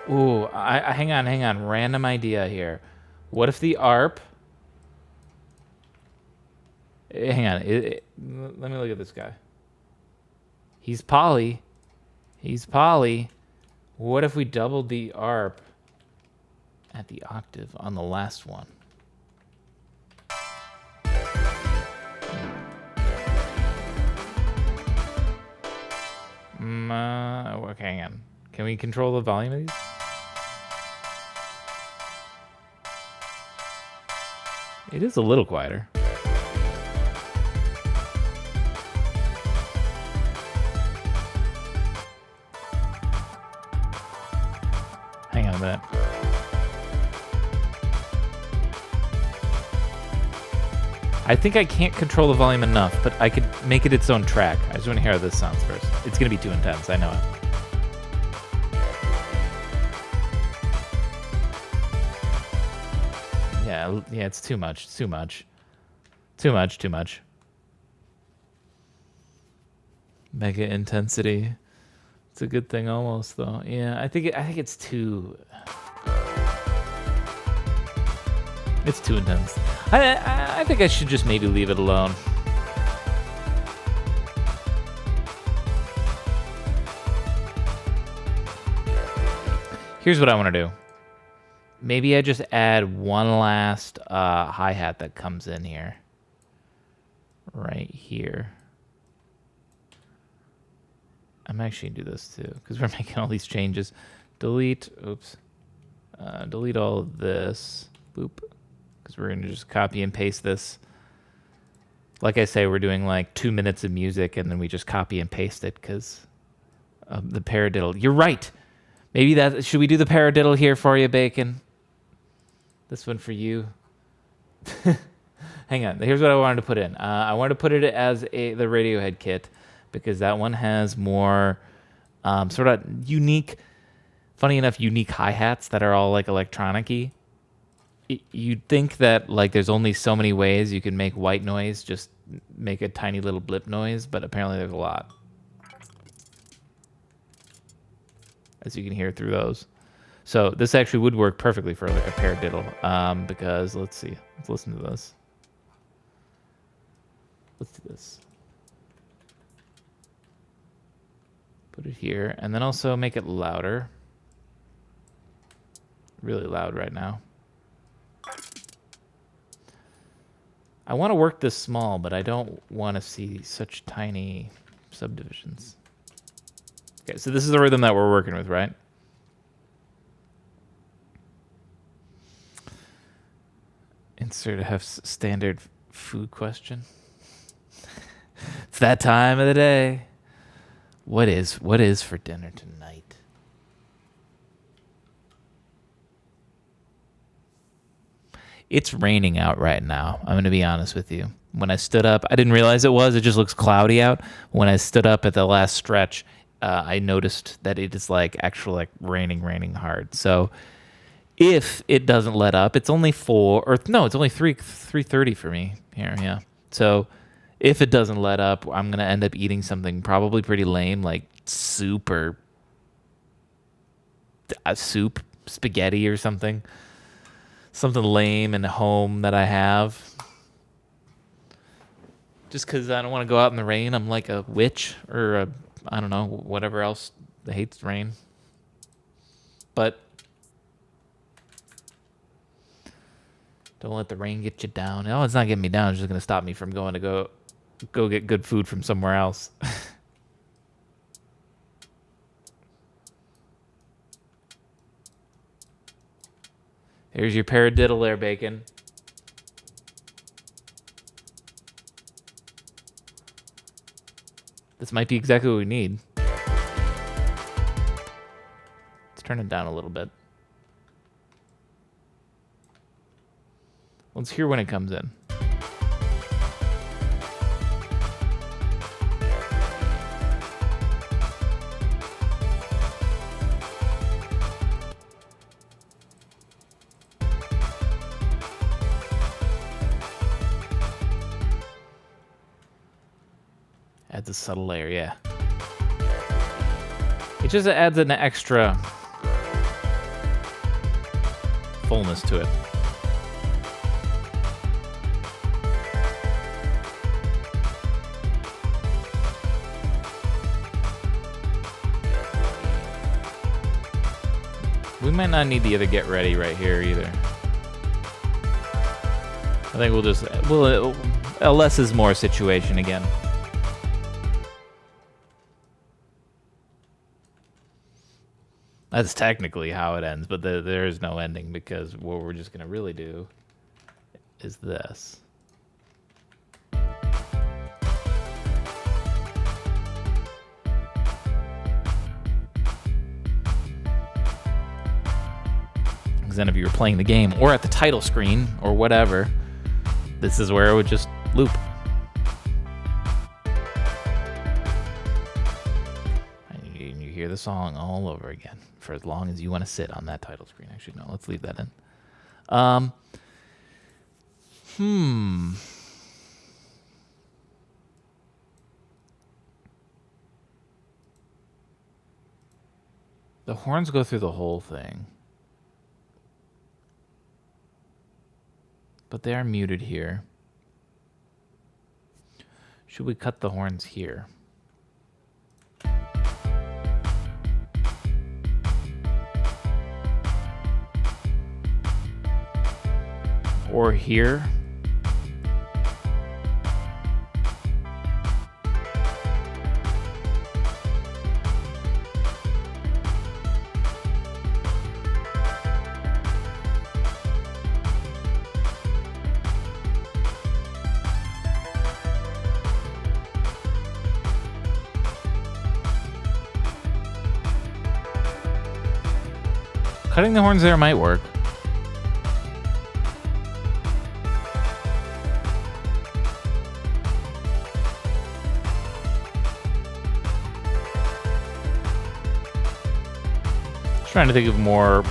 Ooh, hang on. Random idea here. What if the ARP... Hang on. Let me look at this guy. He's poly. What if we doubled the ARP at the octave on the last one? Okay, hang on. Can we control the volume of these? It is a little quieter. Hang on a minute. I think I can't control the volume enough, but I could make it its own track. I just want to hear how this sounds first. It's going to be too intense, I know it. Yeah, it's too much. Too much. Mega intensity. It's a good thing almost though. Yeah, I think it's too intense. I think I should just maybe leave it alone. Here's what I want to do. Maybe I just add one last hi-hat that comes in here. Right here. I'm actually going to do this too, because we're making all these changes. Delete all of this. Boop. Because we're going to just copy and paste this. Like I say, we're doing like 2 minutes of music, and then we just copy and paste it, because of the paradiddle. You're right! Maybe that... Should we do the paradiddle here for you, Bacon? This one for you. Hang on. Here's what I wanted to put in. I wanted to put it as the Radiohead kit, because that one has more sort of unique, funny enough, unique hi-hats that are all like electronic-y. You'd think that like there's only so many ways you can make white noise, just make a tiny little blip noise, but apparently there's a lot. As you can hear through those. So this actually would work perfectly for like a paradiddle, because let's see. Let's listen to this. Let's do this. Put it here, and then also make it louder. Really loud right now. I want to work this small, but I don't want to see such tiny subdivisions. Okay, so this is the rhythm that we're working with, right? Insert a standard food question. It's that time of the day. What is for dinner tonight? It's raining out right now. I'm going to be honest with you. When I stood up, I didn't realize it was. It just looks cloudy out. When I stood up at the last stretch, I noticed that it is like actually like raining hard. So if it doesn't let up, it's only it's only 3:30 for me here. Yeah. So if it doesn't let up, I'm gonna end up eating something probably pretty lame, like soup or spaghetti or something lame and home that I have. Just because I don't want to go out in the rain. I'm like a witch or I don't know, whatever else that hates rain. But don't let the rain get you down. No, it's not getting me down. It's just going to stop me from going to go get good food from somewhere else. Here's your paradiddle there, Bacon. This might be exactly what we need. Let's turn it down a little bit. Let's hear when it comes in. Adds a subtle layer, yeah. It just adds an extra fullness to it. We might not need the other get ready right here either. I think we'll a less is more situation again. That's technically how it ends, but there is no ending because what we're just gonna really do is this. Because then if you were playing the game or at the title screen or whatever, this is where it would just loop. And you hear the song all over again for as long as you want to sit on that title screen. Actually, no, let's leave that in. The horns go through the whole thing. But they are muted here. Should we cut the horns here? Or here? Cutting the horns there might work. Just trying to think of more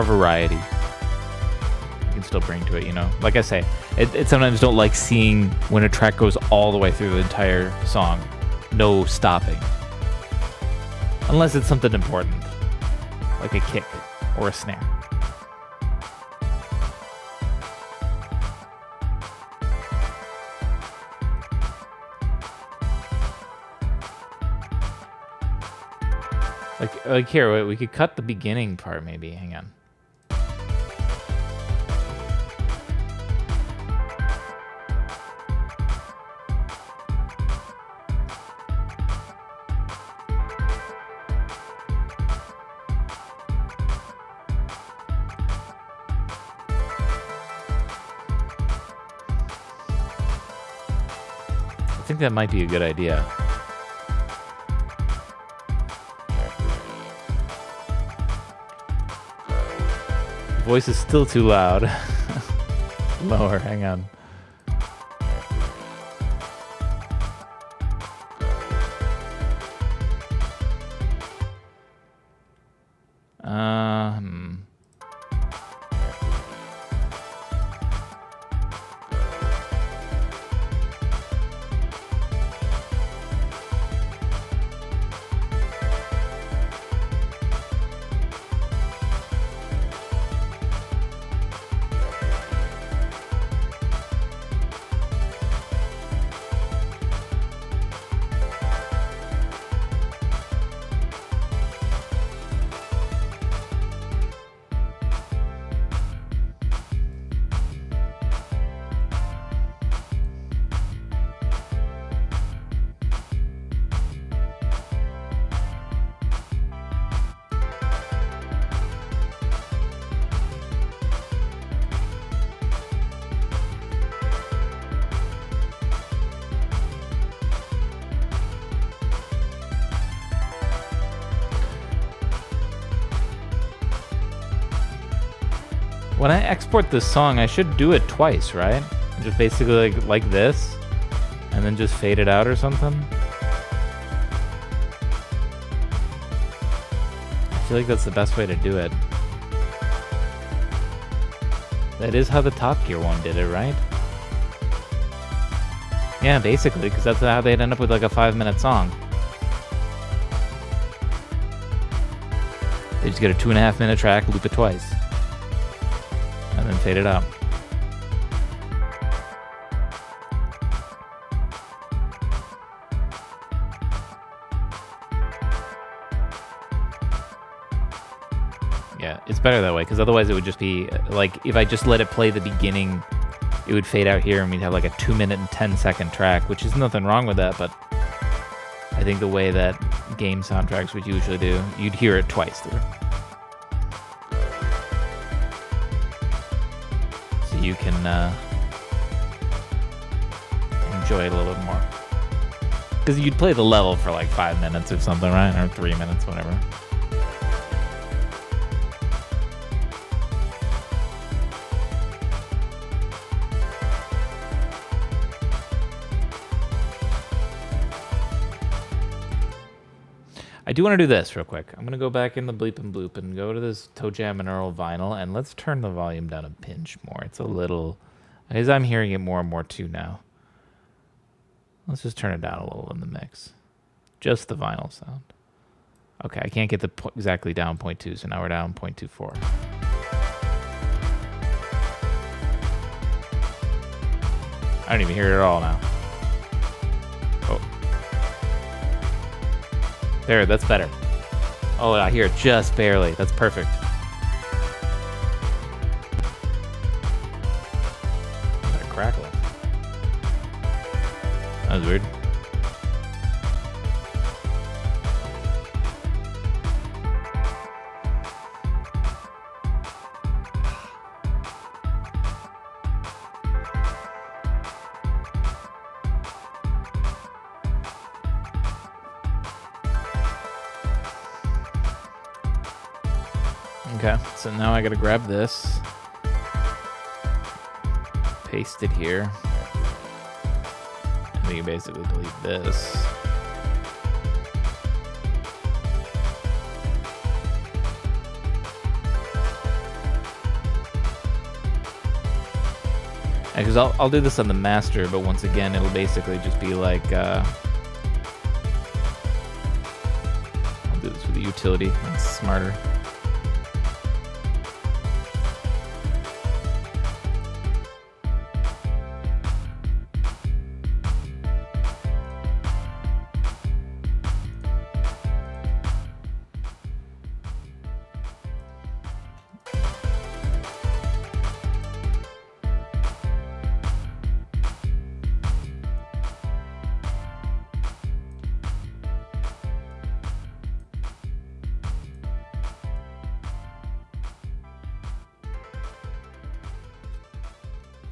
variety you can still bring to it, you know? Like I say, it sometimes don't like seeing when a track goes all the way through the entire song. No stopping. Unless it's something important. Like a kick or a snare. Like here, we could cut the beginning part maybe. Hang on. I think that might be a good idea. Voice is still too loud. Lower, hang on. When I export this song, I should do it twice, right? Just basically like this, and then just fade it out or something. I feel like that's the best way to do it. That is how the Top Gear one did it, right? Yeah, basically, because that's how they'd end up with like a 5-minute song. They just get a 2.5-minute track, loop it twice. and then fade it out. Yeah, it's better that way, because otherwise it would just be like, if I just let it play the beginning, it would fade out here and we'd have like a 2-minute and 10-second track, which is nothing wrong with that, but I think the way that game soundtracks would usually do, you'd hear it twice through. So you can enjoy it a little bit more. Because you'd play the level for like 5 minutes or something, right? Or 3 minutes, whatever. I do want to do this real quick. I'm going to go back in the Bleep and Bloop and go to this Toe Jam and Earl vinyl, and let's turn the volume down a pinch more. It's a little... Because I'm hearing it more and more too now. Let's just turn it down a little in the mix. Just the vinyl sound. Okay, I can't get the exactly down 0.2, so now we're down 0.24. I don't even hear it at all now. Oh. There, that's better. Oh, I hear it just barely. That's perfect. They're crackling. That was weird. Okay, so now I gotta grab this, paste it here, and we can basically delete this. Because I'll do this on the master, but once again, it'll basically just be like, I'll do this with the utility, it's smarter.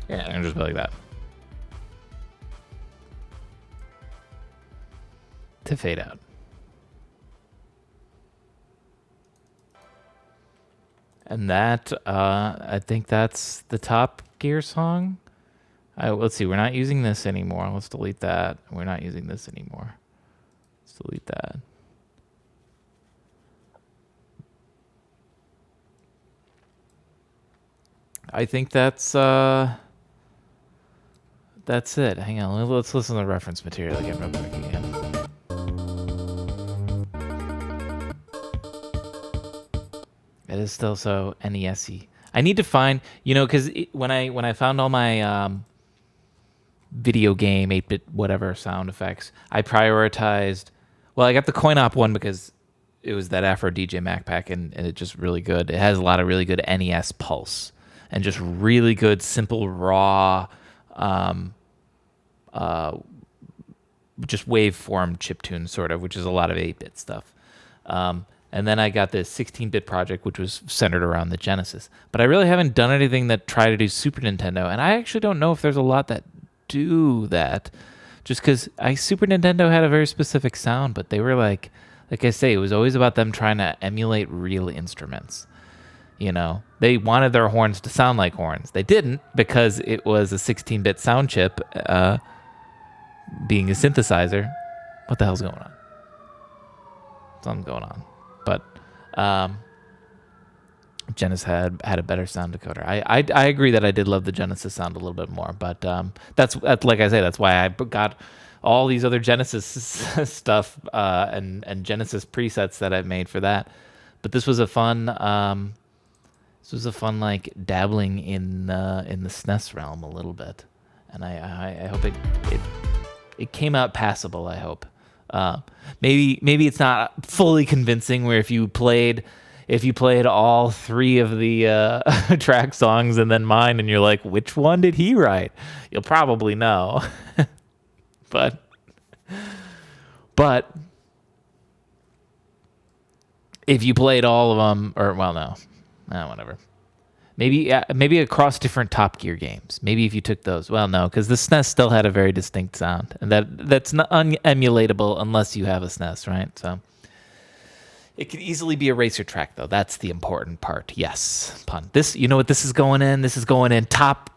Yeah, I'm gonna just be like that. To fade out. And that, I think that's the Top Gear song. Let's see, we're not using this anymore. Let's delete that. We're not using this anymore. Let's delete that. I think that's it. Hang on, let's listen to the reference material again real quick again. It is still so NES-y. I need to find, because when I found all my video game 8-bit whatever sound effects, I prioritized. Well, I got the Coin-Op one because it was that Afro DJ Mac Pack, and it's just really good. It has a lot of really good NES pulse and just really good simple raw. Just waveform chiptune sort of, which is a lot of 8-bit stuff. And then I got this 16-bit project, which was centered around the Genesis. But I really haven't done anything that tried to do Super Nintendo, and I actually don't know if there's a lot that do that. Just because Super Nintendo had a very specific sound, but they were like I say, it was always about them trying to emulate real instruments. They wanted their horns to sound like horns. They didn't, because it was a 16-bit sound chip being a synthesizer. What the hell's going on? Something's going on. But Genesis had a better sound decoder. I agree that I did love the Genesis sound a little bit more, but that's like I say, that's why I got all these other Genesis stuff and Genesis presets that I've made for that. But this was a fun This was a fun like dabbling in the SNES realm a little bit, and I hope it came out passable. I hope. Maybe it's not fully convincing. Where if you played all three of the track songs and then mine, and you're like, which one did he write? You'll probably know. but if you played all of them, or well, no, whatever. Maybe across different Top Gear games. Maybe if you took those. Well, no, because the SNES still had a very distinct sound, and that's not unemulatable unless you have a SNES, right? So it could easily be a racer track, though. That's the important part. Yes, pun. This, you know what this is going in? This is going in Top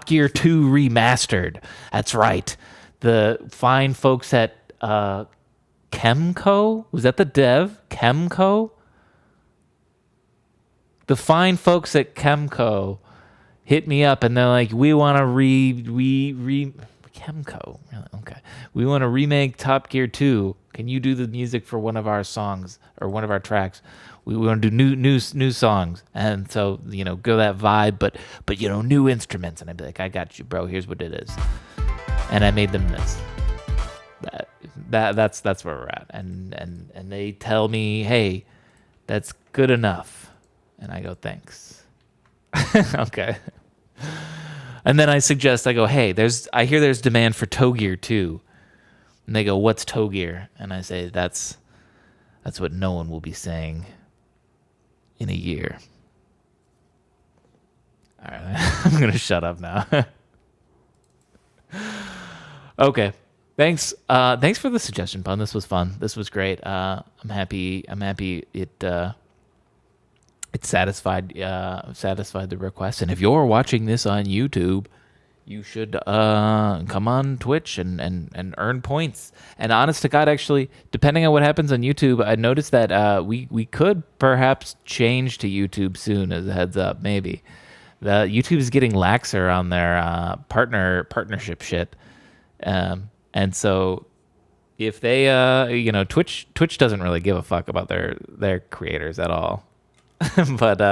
Gear 2 Remastered. That's right. The fine folks at Chemco, was that the dev? Chemco? The fine folks at Chemco hit me up and they're like, we want to Chemco. Okay. We want to remake Top Gear 2. Can you do the music for one of our songs or one of our tracks? We want to do new songs. And so, go that vibe, but new instruments. And I'd be like, I got you, bro. Here's what it is. And I made them this. That's where we're at. And they tell me, hey, that's good enough. And I go, thanks. Okay. And then I go, hey, I hear there's demand for Toe Gear too. And they go, what's Toe Gear? And I say, that's what no one will be saying in a year. All right, I'm going to shut up now. Okay. Thanks for the suggestion, Pun. This was fun. This was great. I'm happy it satisfied the request. And if you're watching this on YouTube, you should come on Twitch and earn points. And honest to God, actually, depending on what happens on YouTube, I noticed that we could perhaps change to YouTube soon. As a heads up, maybe YouTube is getting laxer on their partnership shit. And so if they Twitch doesn't really give a fuck about their creators at all. But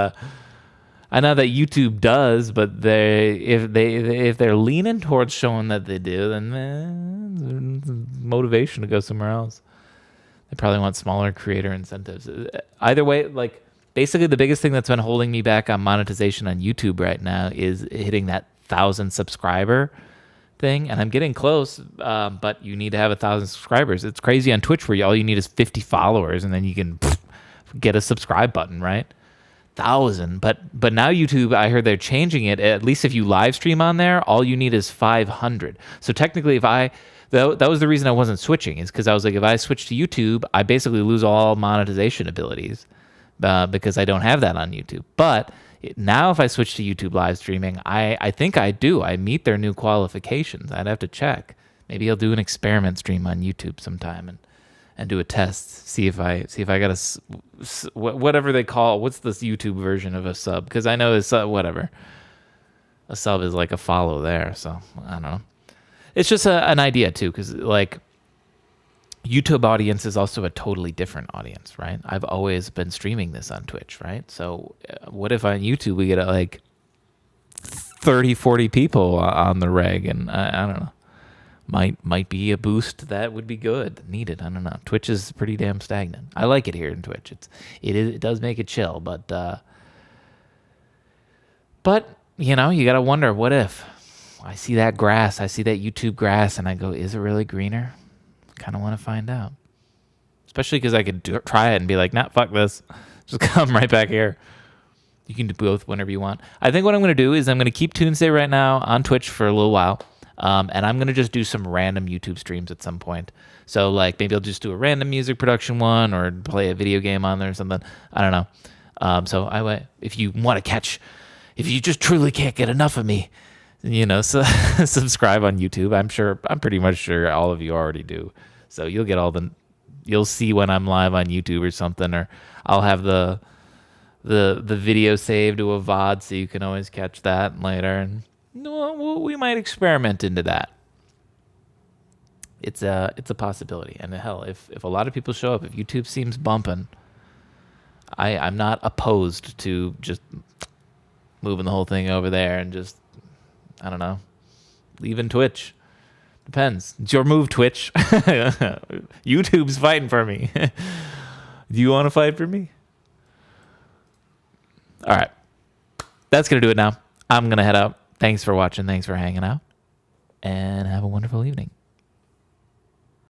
I know that YouTube does, but if they're leaning towards showing that they do, then motivation to go somewhere else. They probably want smaller creator incentives. Either way, like basically the biggest thing that's been holding me back on monetization on YouTube right now is hitting that 1,000 subscriber thing, and I'm getting close. But you need to have 1,000 subscribers. It's crazy on Twitch where all you need is 50 followers, and then you can get a subscribe button, right? 1,000, but now YouTube, I heard they're changing it. At least if you live stream on there, all you need is 500. So technically, that was the reason I wasn't switching, is because I was like, if I switch to YouTube, I basically lose all monetization abilities because I don't have that on YouTube. But now, if I switch to YouTube live streaming, I think I do. I meet their new qualifications. I'd have to check. Maybe I'll do an experiment stream on YouTube sometime and do a test, see if I got whatever they call, what's this YouTube version of a sub? Because I know it's whatever. A sub is like a follow there, so I don't know. It's just an idea too, because like YouTube audience is also a totally different audience, right? I've always been streaming this on Twitch, right? So what if on YouTube we get like 30, 40 people on the reg, and I don't know. Might be a boost that would be good, needed. I don't know. Twitch is pretty damn stagnant. I like it here in Twitch. It does make it chill, but you gotta wonder, what if I see that grass, I see that YouTube grass, and I go, is it really greener? Kind of want to find out. Especially because I could try it and be like, nah, fuck this. Just come right back here. You can do both whenever you want. I think what I'm gonna do is I'm gonna keep Tunesday right now on Twitch for a little while. And I'm going to just do some random YouTube streams at some point. So, like, maybe I'll just do a random music production one or play a video game on there or something. I don't know. So, if you want to if you just truly can't get enough of me, so subscribe on YouTube. I'm pretty much sure all of you already do. So, you'll get you'll see when I'm live on YouTube or something, or I'll have the video saved to a VOD so you can always catch that later. And we might experiment into that. It's a possibility. And hell, if a lot of people show up, if YouTube seems bumping, I'm not opposed to just moving the whole thing over there and just, I don't know, leaving Twitch. Depends. It's your move, Twitch. YouTube's fighting for me. Do you want to fight for me? All right. That's going to do it now. I'm going to head out. Thanks for watching. Thanks for hanging out. And have a wonderful evening.